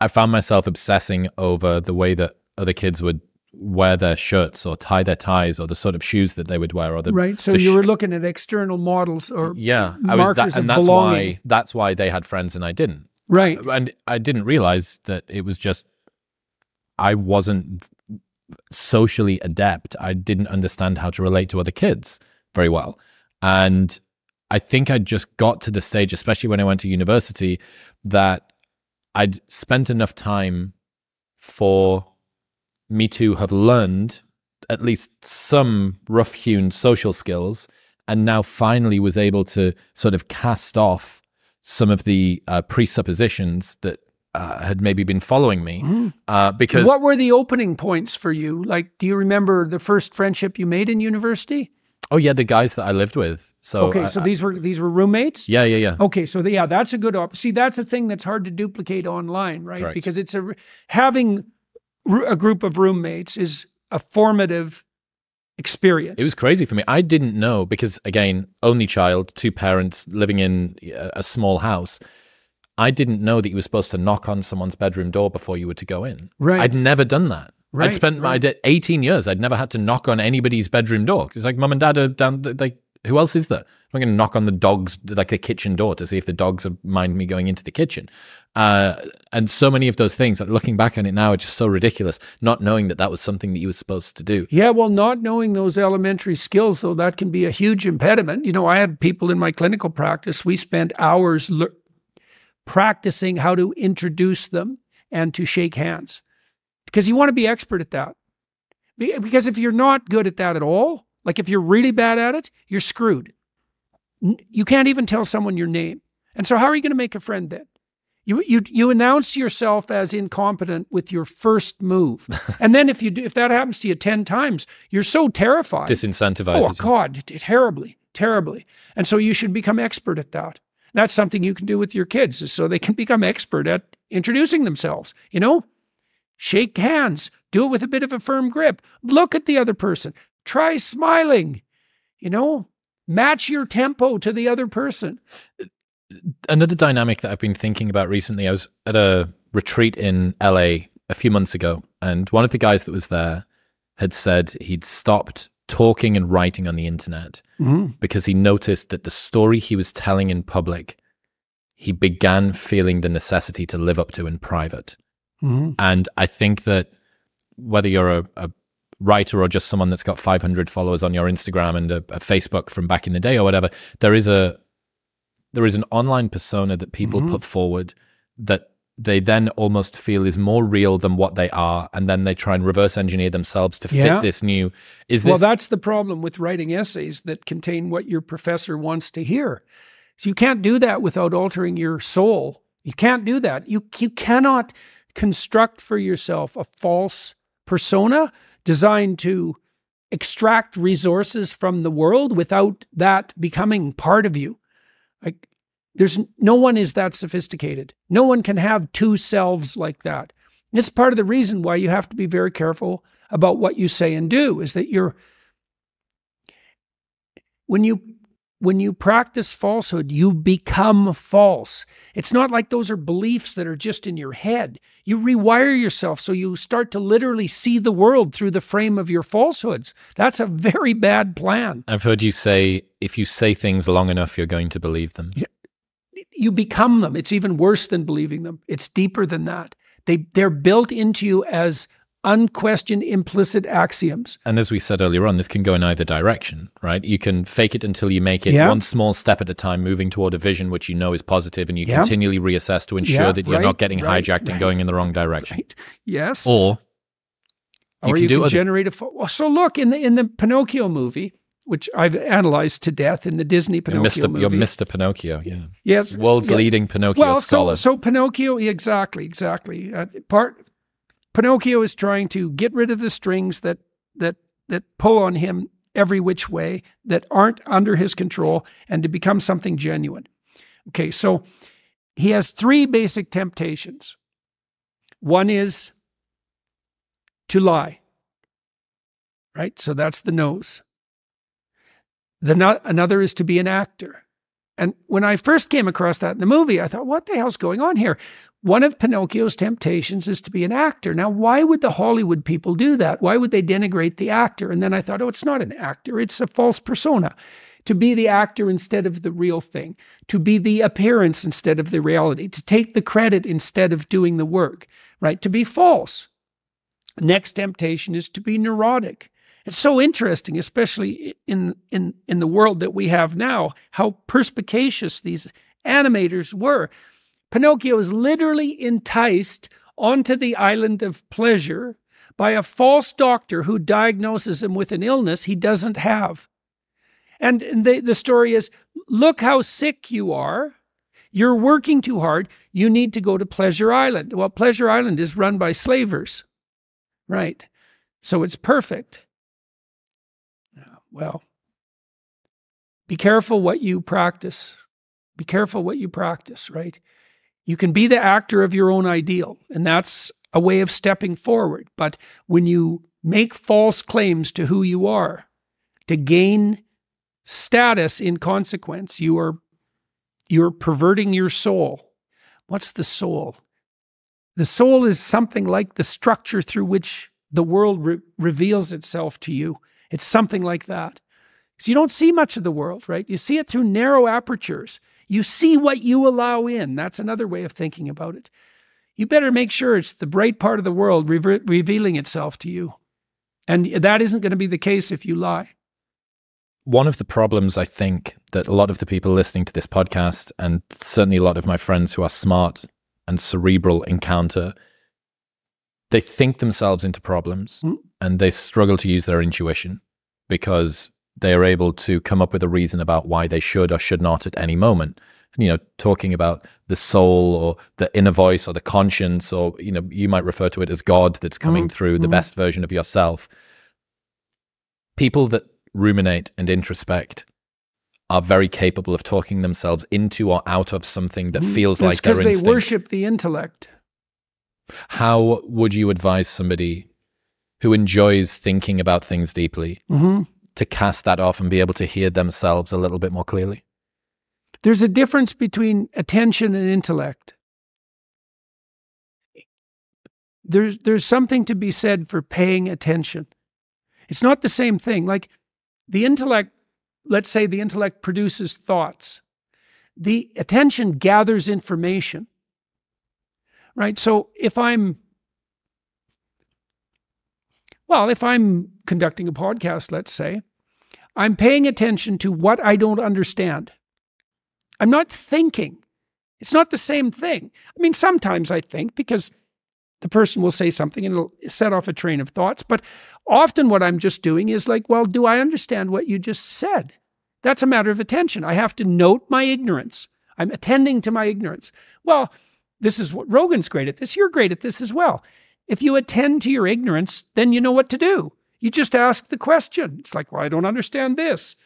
I found myself obsessing over the way that other kids would wear their shirts or tie their ties or the sort of shoes that they would wear. Or right. So you were looking at external models or markers of that's belonging. That's why they had friends and I didn't. Right. And I didn't realize that it was just, I wasn't socially adept. I didn't understand how to relate to other kids very well. And I think I just got to the stage, especially when I went to university, that I'd spent enough time for me to have learned at least some rough-hewn social skills, and now finally was able to sort of cast off some of the presuppositions that had maybe been following me. Because what were the opening points for you? Like, do you remember the first friendship you made in university? Oh yeah, the guys that I lived with. So okay, so these were roommates? Yeah. Okay, so that's a good see, that's a thing that's hard to duplicate online, right? Correct. Because it's having a group of roommates is a formative experience. It was crazy for me. I didn't know, because again, only child, 2 parents living in a small house. I didn't know that you were supposed to knock on someone's bedroom door before you were to go in. Right. I'd never done that. Right, I'd spent 18 years. I'd never had to knock on anybody's bedroom door. It's like, mum and dad are down, like, who else is there? I'm going to knock on the dogs, like the kitchen door, to see if the dogs mind me going into the kitchen. And so many of those things, like, looking back on it now, are just so ridiculous, not knowing that that was something that you were supposed to do. Yeah, well, not knowing those elementary skills, though, that can be a huge impediment. You know, I had people in my clinical practice, we spent hours practicing how to introduce them and to shake hands. Because you want to be expert at that. Because if you're not good at that at all, like if you're really bad at it, you're screwed. You can't even tell someone your name. And so how are you going to make a friend then? You announce yourself as incompetent with your first move. And then if that happens to you 10 times, you're so terrified. Disincentivizes. Oh God, terribly, terribly. And so you should become expert at that. That's something you can do with your kids, is so they can become expert at introducing themselves, you know? Shake hands, do it with a bit of a firm grip. Look at the other person. Try smiling, you know, match your tempo to the other person. Another dynamic that I've been thinking about recently, I was at a retreat in LA a few months ago, and one of the guys that was there had said he'd stopped talking and writing on the internet because he noticed that the story he was telling in public, he began feeling the necessity to live up to in private. And I think that whether you're a writer or just someone that's got 500 followers on your Instagram and a Facebook from back in the day or whatever, there is a there is an online persona that people put forward that they then almost feel is more real than what they are, and then they try and reverse engineer themselves to fit this new. Well, that's the problem with writing essays that contain what your professor wants to hear. So you can't do that without altering your soul. You can't do that. You cannot construct for yourself a false persona designed to extract resources from the world without that becoming part of you. Like, no one is that sophisticated. No one can have two selves like that. It's part of the reason why you have to be very careful about what you say and do, is that when you practice falsehood, you become false. It's not like those are beliefs that are just in your head. You rewire yourself so you start to literally see the world through the frame of your falsehoods. That's a very bad plan. I've heard you say, if you say things long enough, you're going to believe them. You become them. It's even worse than believing them. It's deeper than that. They're built into you as unquestioned implicit axioms. And as we said earlier on, this can go in either direction, right? You can fake it until you make it, one small step at a time, moving toward a vision which you know is positive, and you continually reassess to ensure that you're not getting hijacked and going in the wrong direction. Yes. Or you can generate a... So look, in the Pinocchio movie, which I've analyzed to death in the Disney Pinocchio movie. You're Mr. Pinocchio, yeah. Yes. World's leading Pinocchio scholar. So Pinocchio, exactly. Pinocchio is trying to get rid of the strings that pull on him every which way, that aren't under his control, and to become something genuine. Okay, so he has three basic temptations. One is to lie, right? So that's the nose. Another is to be an actor. And when I first came across that in the movie, I thought, what the hell's going on here? One of Pinocchio's temptations is to be an actor. Now, why would the Hollywood people do that? Why would they denigrate the actor? And then I thought, it's not an actor. It's a false persona. To be the actor instead of the real thing. To be the appearance instead of the reality. To take the credit instead of doing the work, right? To be false. Next temptation is to be neurotic. It's so interesting, especially in the world that we have now, how perspicacious these animators were. Pinocchio is literally enticed onto the island of pleasure by a false doctor who diagnoses him with an illness he doesn't have. And the story is, look how sick you are. You're working too hard. You need to go to Pleasure Island. Well, Pleasure Island is run by slavers, right? So it's perfect. Well, be careful what you practice. Be careful what you practice, right? You can be the actor of your own ideal, and that's a way of stepping forward. But when you make false claims to who you are, to gain status in consequence, you're perverting your soul. What's the soul? The soul is something like the structure through which the world reveals itself to you. It's something like that. So you don't see much of the world, right? You see it through narrow apertures. You see what you allow in. That's another way of thinking about it. You better make sure it's the bright part of the world revealing itself to you. And that isn't going to be the case if you lie. One of the problems I think that a lot of the people listening to this podcast, and certainly a lot of my friends who are smart and cerebral, encounter, they think themselves into problems and they struggle to use their intuition because they are able to come up with a reason about why they should or should not at any moment. You know, talking about the soul or the inner voice or the conscience, or, you know, you might refer to it as God that's coming through, the best version of yourself. People that ruminate and introspect are very capable of talking themselves into or out of something that feels like their instinct. Because they worship the intellect. How would you advise somebody who enjoys thinking about things deeply to cast that off and be able to hear themselves a little bit more clearly? There's a difference between attention and intellect. There's something to be said for paying attention. It's not the same thing. Like the intellect, let's say the intellect produces thoughts. The attention gathers information. Right? So if I'm conducting a podcast, let's say, I'm paying attention to what I don't understand. I'm not thinking. It's not the same thing. I mean, sometimes I think because the person will say something and it'll set off a train of thoughts. But often what I'm just doing is like, well, do I understand what you just said? That's a matter of attention. I have to note my ignorance. I'm attending to my ignorance. Well, this is what Rogan's great at this. You're great at this as well. If you attend to your ignorance, then you know what to do. You just ask the question. It's like, well, I don't understand this.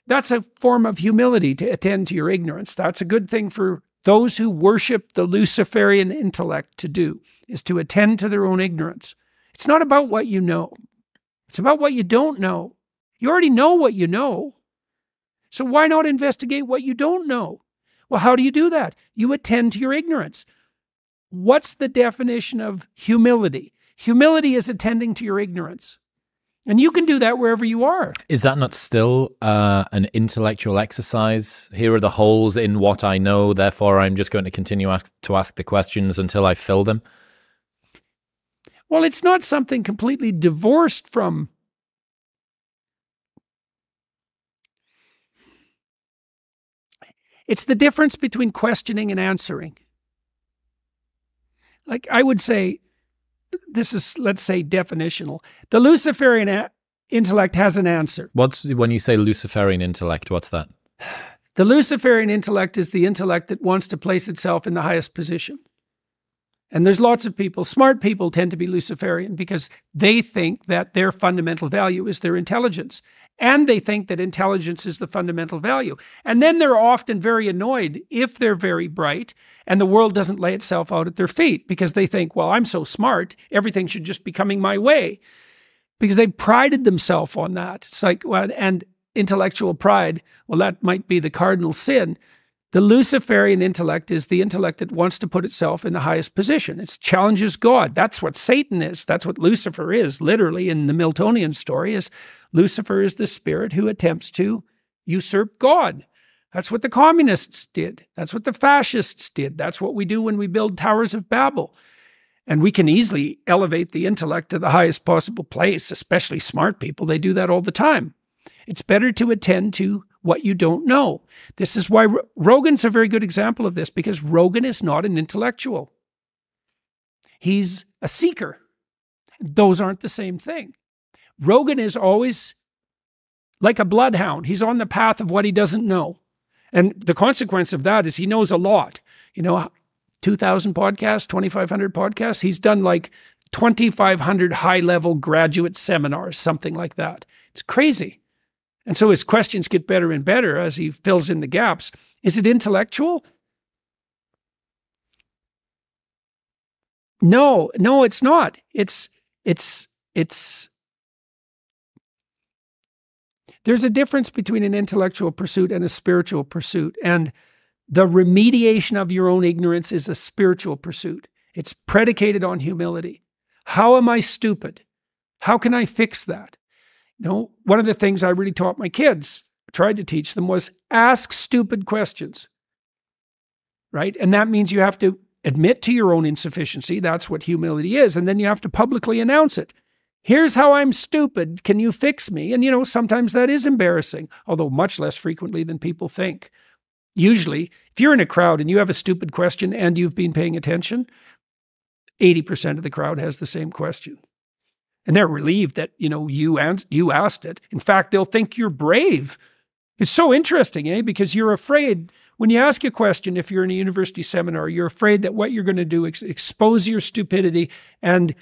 That's a form of humility, to attend to your ignorance. That's a good thing for those who worship the Luciferian intellect to do, is to attend to their own ignorance. It's not about what you know. It's about what you don't know. You already know what you know. So why not investigate what you don't know? Well, how do you do that? You attend to your ignorance. What's the definition of humility? Humility is attending to your ignorance. And you can do that wherever you are. Is that not still an intellectual exercise? Here are the holes in what I know, therefore I'm just going to continue to ask the questions until I fill them? Well, it's not something completely divorced from it's the difference between questioning and answering. Like I would say, this is, let's say, definitional. The Luciferian intellect has an answer. When you say Luciferian intellect, what's that? The Luciferian intellect is the intellect that wants to place itself in the highest position. And there's lots of people, smart people tend to be Luciferian because they think that their fundamental value is their intelligence. And they think that intelligence is the fundamental value. And then they're often very annoyed if they're very bright and the world doesn't lay itself out at their feet because they think, well, I'm so smart, everything should just be coming my way. Because they've prided themselves on that. It's like, well, and intellectual pride, well, that might be the cardinal sin. The Luciferian intellect is the intellect that wants to put itself in the highest position. It challenges God. That's what Satan is. That's what Lucifer is, literally, in the Miltonian story, is Lucifer is the spirit who attempts to usurp God. That's what the communists did. That's what the fascists did. That's what we do when we build towers of Babel. And we can easily elevate the intellect to the highest possible place, especially smart people. They do that all the time. It's better to attend to what you don't know. This is why Rogan's a very good example of this, because Rogan is not an intellectual. He's a seeker. Those aren't the same thing. Rogan is always like a bloodhound. He's on the path of what he doesn't know. And the consequence of that is he knows a lot. 2,000 podcasts, 2,500 podcasts. He's done like 2,500 high-level graduate seminars, something like that. It's crazy. And so his questions get better and better as he fills in the gaps. Is it intellectual? No, it's not. There's a difference between an intellectual pursuit and a spiritual pursuit. And the remediation of your own ignorance is a spiritual pursuit. It's predicated on humility. How am I stupid? How can I fix that? One of the things I really taught my kids, tried to teach them, was ask stupid questions, right? And that means you have to admit to your own insufficiency. That's what humility is. And then you have to publicly announce it. Here's how I'm stupid. Can you fix me? And, sometimes that is embarrassing, although much less frequently than people think. Usually, if you're in a crowd and you have a stupid question and you've been paying attention, 80% of the crowd has the same question. And they're relieved that, you asked it. In fact, they'll think you're brave. It's so interesting, because you're afraid when you ask a question, if you're in a university seminar, you're afraid that what you're going to do is expose your stupidity and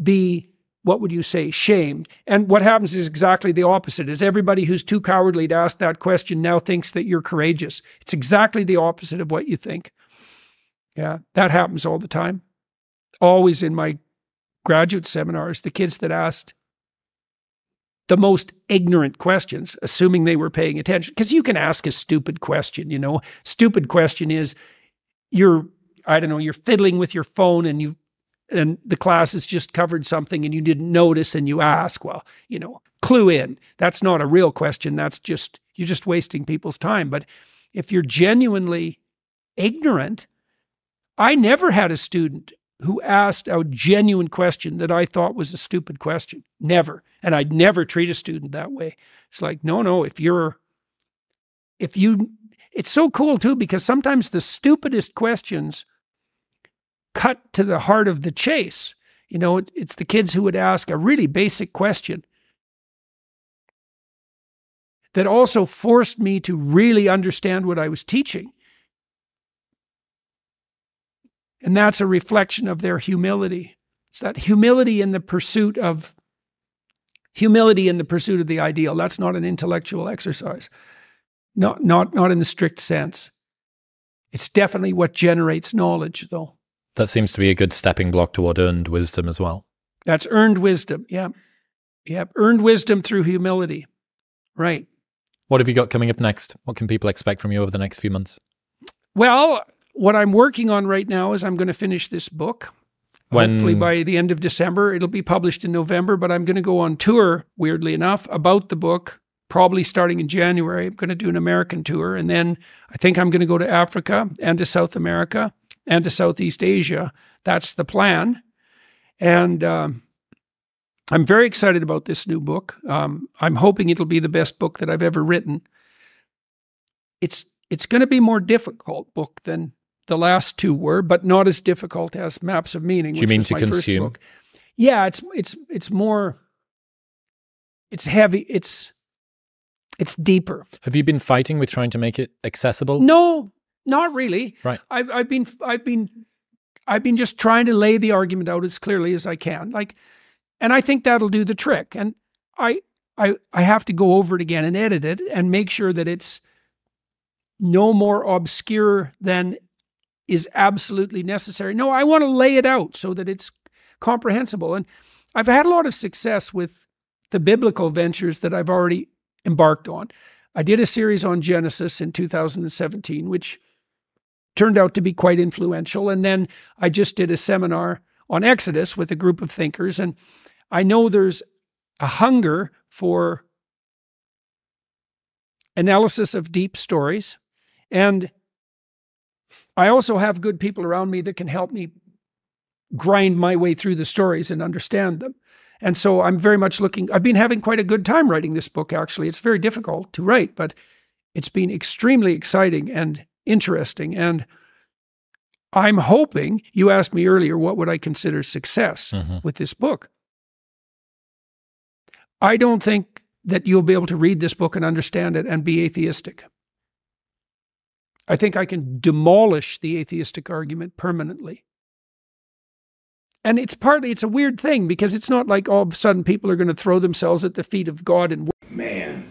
be, what would you say, shamed. And what happens is exactly the opposite, is everybody who's too cowardly to ask that question now thinks that you're courageous. It's exactly the opposite of what you think. Yeah, that happens all the time. Always in my graduate seminars, the kids that asked the most ignorant questions, assuming they were paying attention, because you can ask a stupid question, Stupid question is you're fiddling with your phone and the class has just covered something and you didn't notice and you ask, clue in. That's not a real question. You're just wasting people's time. But if you're genuinely ignorant, I never had a student who asked a genuine question that I thought was a stupid question. Never. And I'd never treat a student that way. It's like, no, if it's so cool too, because sometimes the stupidest questions cut to the heart of the chase. You know, it's the kids who would ask a really basic question that also forced me to really understand what I was teaching. And that's a reflection of their humility. It's that humility in the pursuit of the ideal. That's not an intellectual exercise. Not in the strict sense. It's definitely what generates knowledge, though. That seems to be a good stepping block toward earned wisdom as well. That's earned wisdom, yeah. Yeah, earned wisdom through humility. Right. What have you got coming up next? What can people expect from you over the next few months? Well, what I'm working on right now is I'm going to finish this book. Hopefully by the end of December. It'll be published in November, but I'm going to go on tour, weirdly enough, about the book, probably starting in January. I'm going to do an American tour, and then I think I'm going to go to Africa and to South America and to Southeast Asia. That's the plan. And I'm very excited about this new book. I'm hoping it'll be the best book that I've ever written. It's going to be a more difficult book than the last two were, but not as difficult as Maps of Meaning. Do you mean to consume? Yeah, it's more. It's heavy. It's deeper. Have you been fighting with trying to make it accessible? No, not really. Right. I've been just trying to lay the argument out as clearly as I can. And I think that'll do the trick. And I have to go over it again and edit it and make sure that it's no more obscure than is absolutely necessary. No, I want to lay it out so that it's comprehensible. And I've had a lot of success with the biblical ventures that I've already embarked on. I did a series on Genesis in 2017, which turned out to be quite influential. And then I just did a seminar on Exodus with a group of thinkers. And I know there's a hunger for analysis of deep stories. And I also have good people around me that can help me grind my way through the stories and understand them. And so I'm very much I've been having quite a good time writing this book, actually. It's very difficult to write, but it's been extremely exciting and interesting. And I'm hoping, you asked me earlier, what would I consider success with this book? I don't think that you'll be able to read this book and understand it and be atheistic. I think I can demolish the atheistic argument permanently. And it's a weird thing, because it's not like all of a sudden people are going to throw themselves at the feet of God and... Man,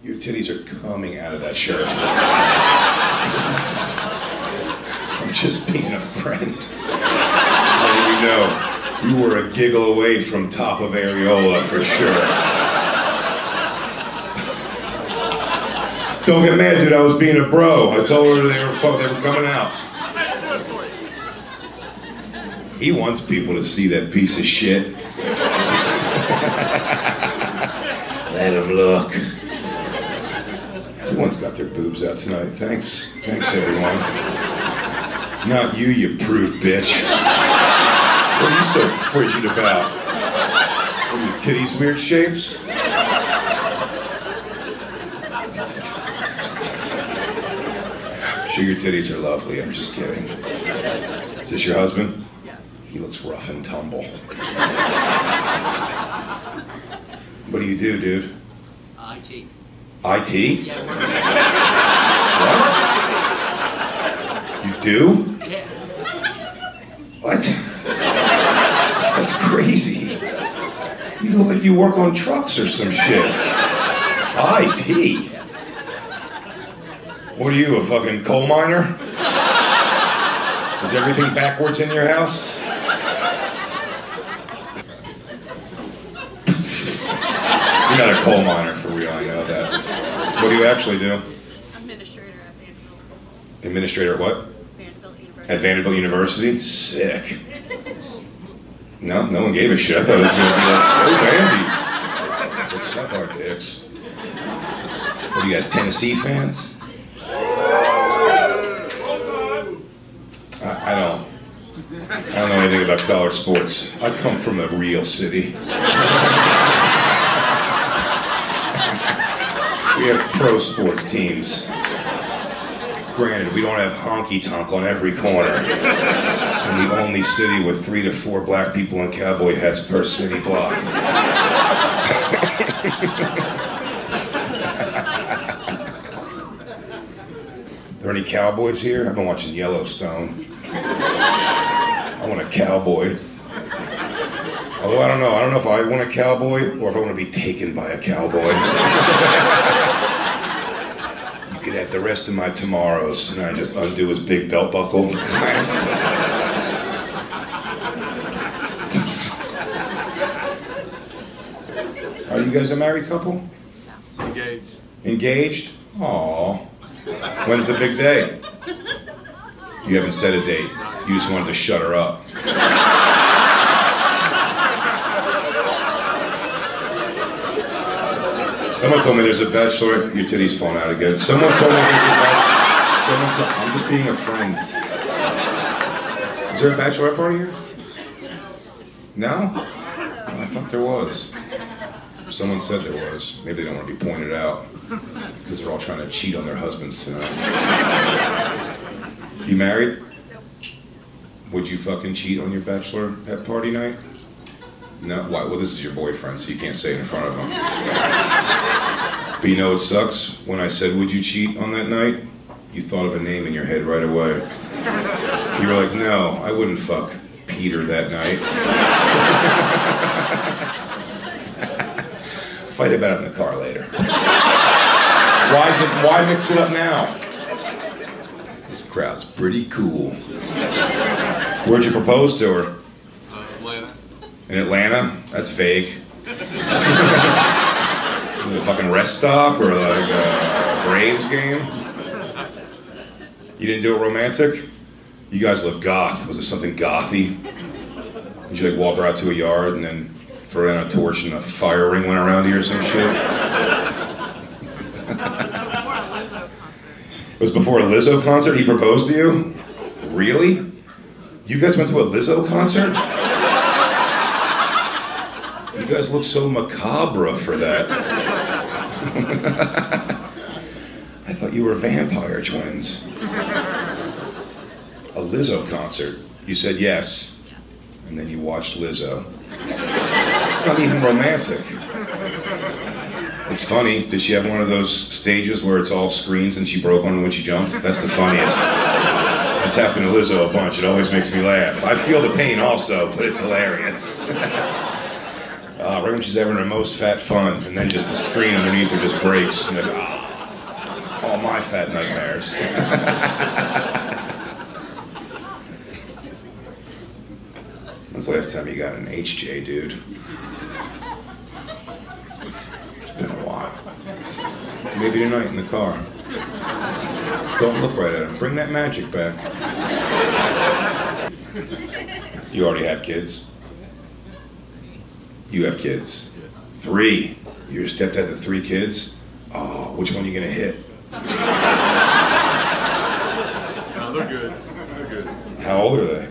your titties are coming out of that shirt. I'm just being a friend. Letting you know, you were a giggle away from top of areola for sure. Don't get mad, dude. I was being a bro. I told her they were coming out. He wants people to see that piece of shit. Let him look. Everyone's got their boobs out tonight. Thanks, everyone. Not you, you prude bitch. What are you so frigid about? Are your titties weird shapes? Sure, your titties are lovely. I'm just kidding. Is this your husband? Yeah. He looks rough and tumble. What do you do, dude? IT. IT? Yeah. What? You do? Yeah. What? That's crazy. You look like you work on trucks or some shit. IT? What are you, a fucking coal miner? Is everything backwards in your house? You're not a coal miner for real, I know that. What do you actually do? Administrator at Vanderbilt. Administrator at what? Vanderbilt University. At Vanderbilt University? Sick. No one gave a shit. I thought it was gonna be like, oh, Vandy. Let's suck our dicks. What are you guys, Tennessee fans? I don't know anything about college sports. I come from a real city. We have pro sports teams. Granted, we don't have honky-tonk on every corner. In the only city with 3 to 4 black people in cowboy hats per city block. There any cowboys here? I've been watching Yellowstone. I want a cowboy. Although I don't know. I don't know if I want a cowboy or if I want to be taken by a cowboy. You could have the rest of my tomorrows, and I just undo his big belt buckle. Are you guys a married couple? Engaged. Engaged? Aww. When's the big day? You haven't set a date. You just wanted to shut her up. Someone told me there's a bachelorette. Your titty's falling out again. Someone told me there's a bachelorette. I'm just being a friend. Is there a bachelorette party here? No? Oh, I thought there was. Someone said there was. Maybe they don't want to be pointed out because they're all trying to cheat on their husbands tonight. You married? Nope. Would you fucking cheat on your bachelorette party night? No? Why? Well, this is your boyfriend, so you can't say it in front of him. But you know what sucks? When I said, would you cheat on that night? You thought of a name in your head right away. You were like, no, I wouldn't fuck Peter that night. Fight about it in the car later. Why mix it up now? This crowd's pretty cool. Where'd you propose to her? Atlanta. In Atlanta? That's vague. A fucking rest stop or like a Braves game? You didn't do it romantic? You guys look goth. Was it something gothy? Did you like walk her out to a yard and then throw down a torch and a fire ring went around you or some shit? It was before a Lizzo concert he proposed to you? Really? You guys went to a Lizzo concert? You guys look so macabre for that. I thought you were vampire twins. A Lizzo concert. You said yes. And then you watched Lizzo. It's not even romantic. It's funny. Did she have one of those stages where it's all screens and she broke one when she jumped? That's the funniest. That's happened to Lizzo a bunch. It always makes me laugh. I feel the pain also, but it's hilarious. Right when she's having her most fat fun, and then just the screen underneath her just breaks. And then, all my fat nightmares. When's the last time you got an HJ, dude? It's been a while. Maybe tonight in the car. Don't look right at him. Bring that magic back. You already have kids? You have kids? 3. Your stepdad to 3 kids? Oh, which one are you gonna hit? No, they're good. They're good. How old are they?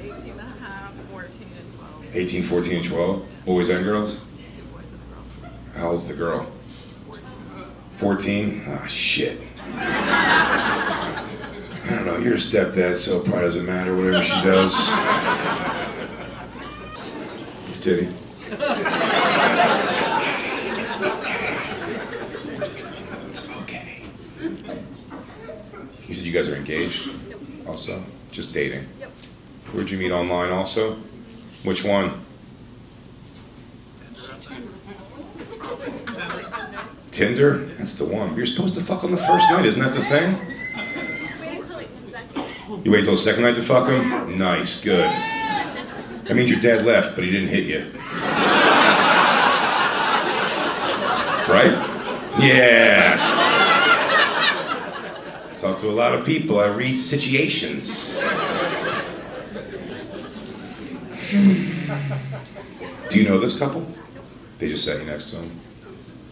18 and a half, 14 and 12. 18, 14, and 12? Boys and girls? 2 boys and a girl. How old's the girl? 14? Ah, shit. I don't know, you're a stepdad, so it probably doesn't matter, whatever she does. Your titty. It's okay. It's okay. You said you guys are engaged? Also? Just dating? Yep. Where'd you meet online also? Which one? Tinder? That's the one. You're supposed to fuck on the first night, isn't that the thing? Wait until like the second. You wait till the second night to fuck him? Nice, good. That means your dad left, but he didn't hit you. Right? Yeah. Talk to a lot of people. I read situations. Do you know this couple? They just sat you next to him.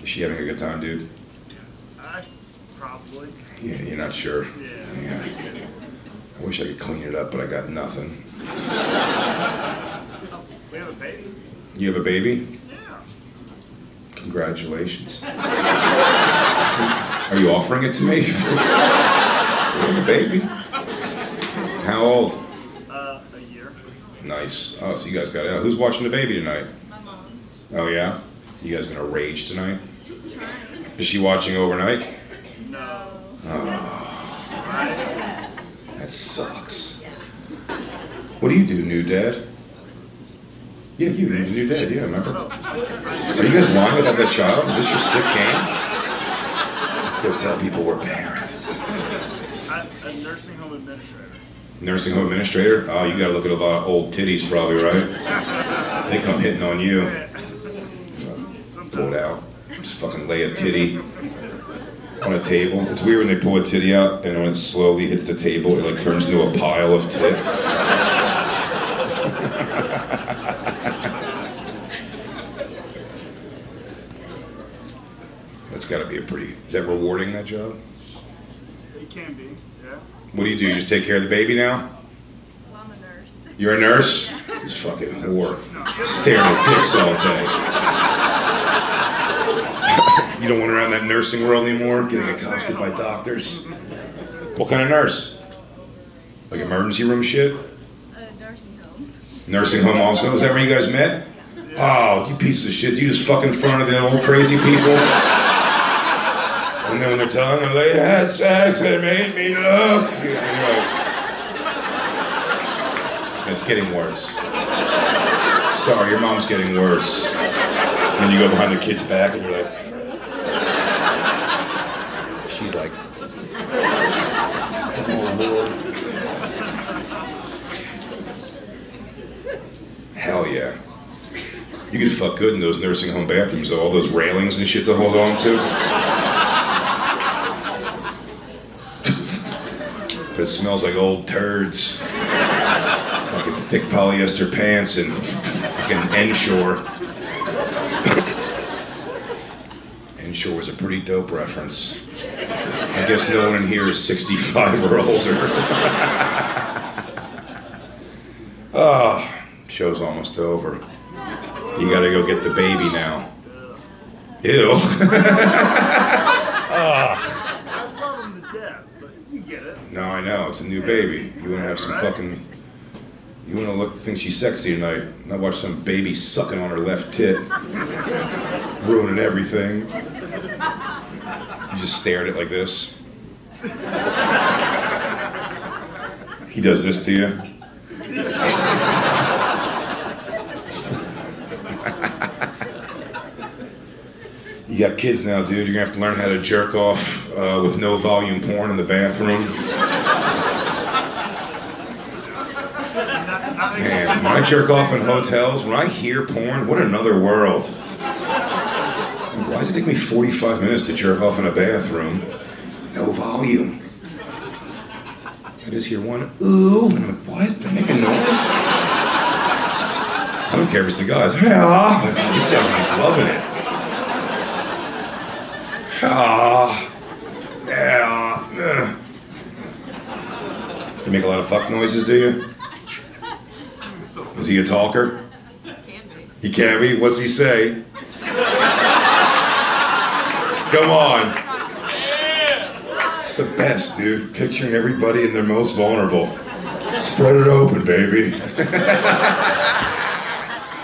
Is she having a good time, dude? Probably. Yeah, you're not sure. Yeah. I wish I could clean it up, but I got nothing. We have a baby. You have a baby? Yeah. Congratulations. Are you offering it to me? Little baby? How old? A year. Nice. Oh, so you guys got out. Who's watching the baby tonight? My mom. Oh, yeah? You guys gonna rage tonight? Trying. Is she watching overnight? No. That sucks. What do you do, new dad? Yeah, you're the new dad, yeah, remember? Are you guys lying about that child? Is this your sick game? Let's go tell people we're parents. A nursing home administrator. Nursing home administrator? Oh, you gotta look at a lot of old titties probably, right? They come hitting on you. Pull it out. Just fucking lay a titty on a table. It's weird when they pull a titty out and when it slowly hits the table, it like turns into a pile of tit. That's gotta be a pretty, is that rewarding, that job? It can be, yeah. What do? You just take care of the baby now? Well, I'm a nurse. You're a nurse? This fucking whore. Staring at dicks all day. You don't want around that nursing world anymore? Getting accosted by doctors? What kind of nurse? Like emergency room shit? A nursing home. Nursing home also? Is that where you guys met? Oh, you pieces of shit. Do you just fuck in front of the old crazy people? And then when they're telling them they had sex and it made me look. Anyway. It's getting worse. Sorry, your mom's getting worse. And then you go behind the kid's back and you're like, she's like, oh Lord. Hell yeah. You could fuck good in those nursing home bathrooms, though. All those railings and shit to hold on to. But it smells like old turds. Fucking thick polyester pants and fucking Ensure. Ensure was a pretty dope reference. I guess no one in here is 65 or older. Ah, show's almost over. You gotta go get the baby now. Ew. I love him to death, but you get it. No, I know, it's a new baby. You wanna have some fucking... You wanna think she's sexy tonight, not watch some baby sucking on her left tit. Ruining everything. You just stare at it like this. He does this to you. You got kids now, dude. You're gonna have to learn how to jerk off with no volume porn in the bathroom. Man, when I jerk off in hotels, when I hear porn, what another world. Why does it take me 45 minutes to jerk off in a bathroom? No volume. I just hear one ooh, and I'm like, what? They're making noise? I don't care if it's the guys. Yeah. Like, oh, he sounds like he's loving it. Yeah. You make a lot of fuck noises, do you? Is he a talker? Can be. He can be? What's he say? Come on. It's the best, dude. Picturing everybody in their most vulnerable. Spread it open, baby.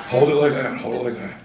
Hold it like that. Hold it like that.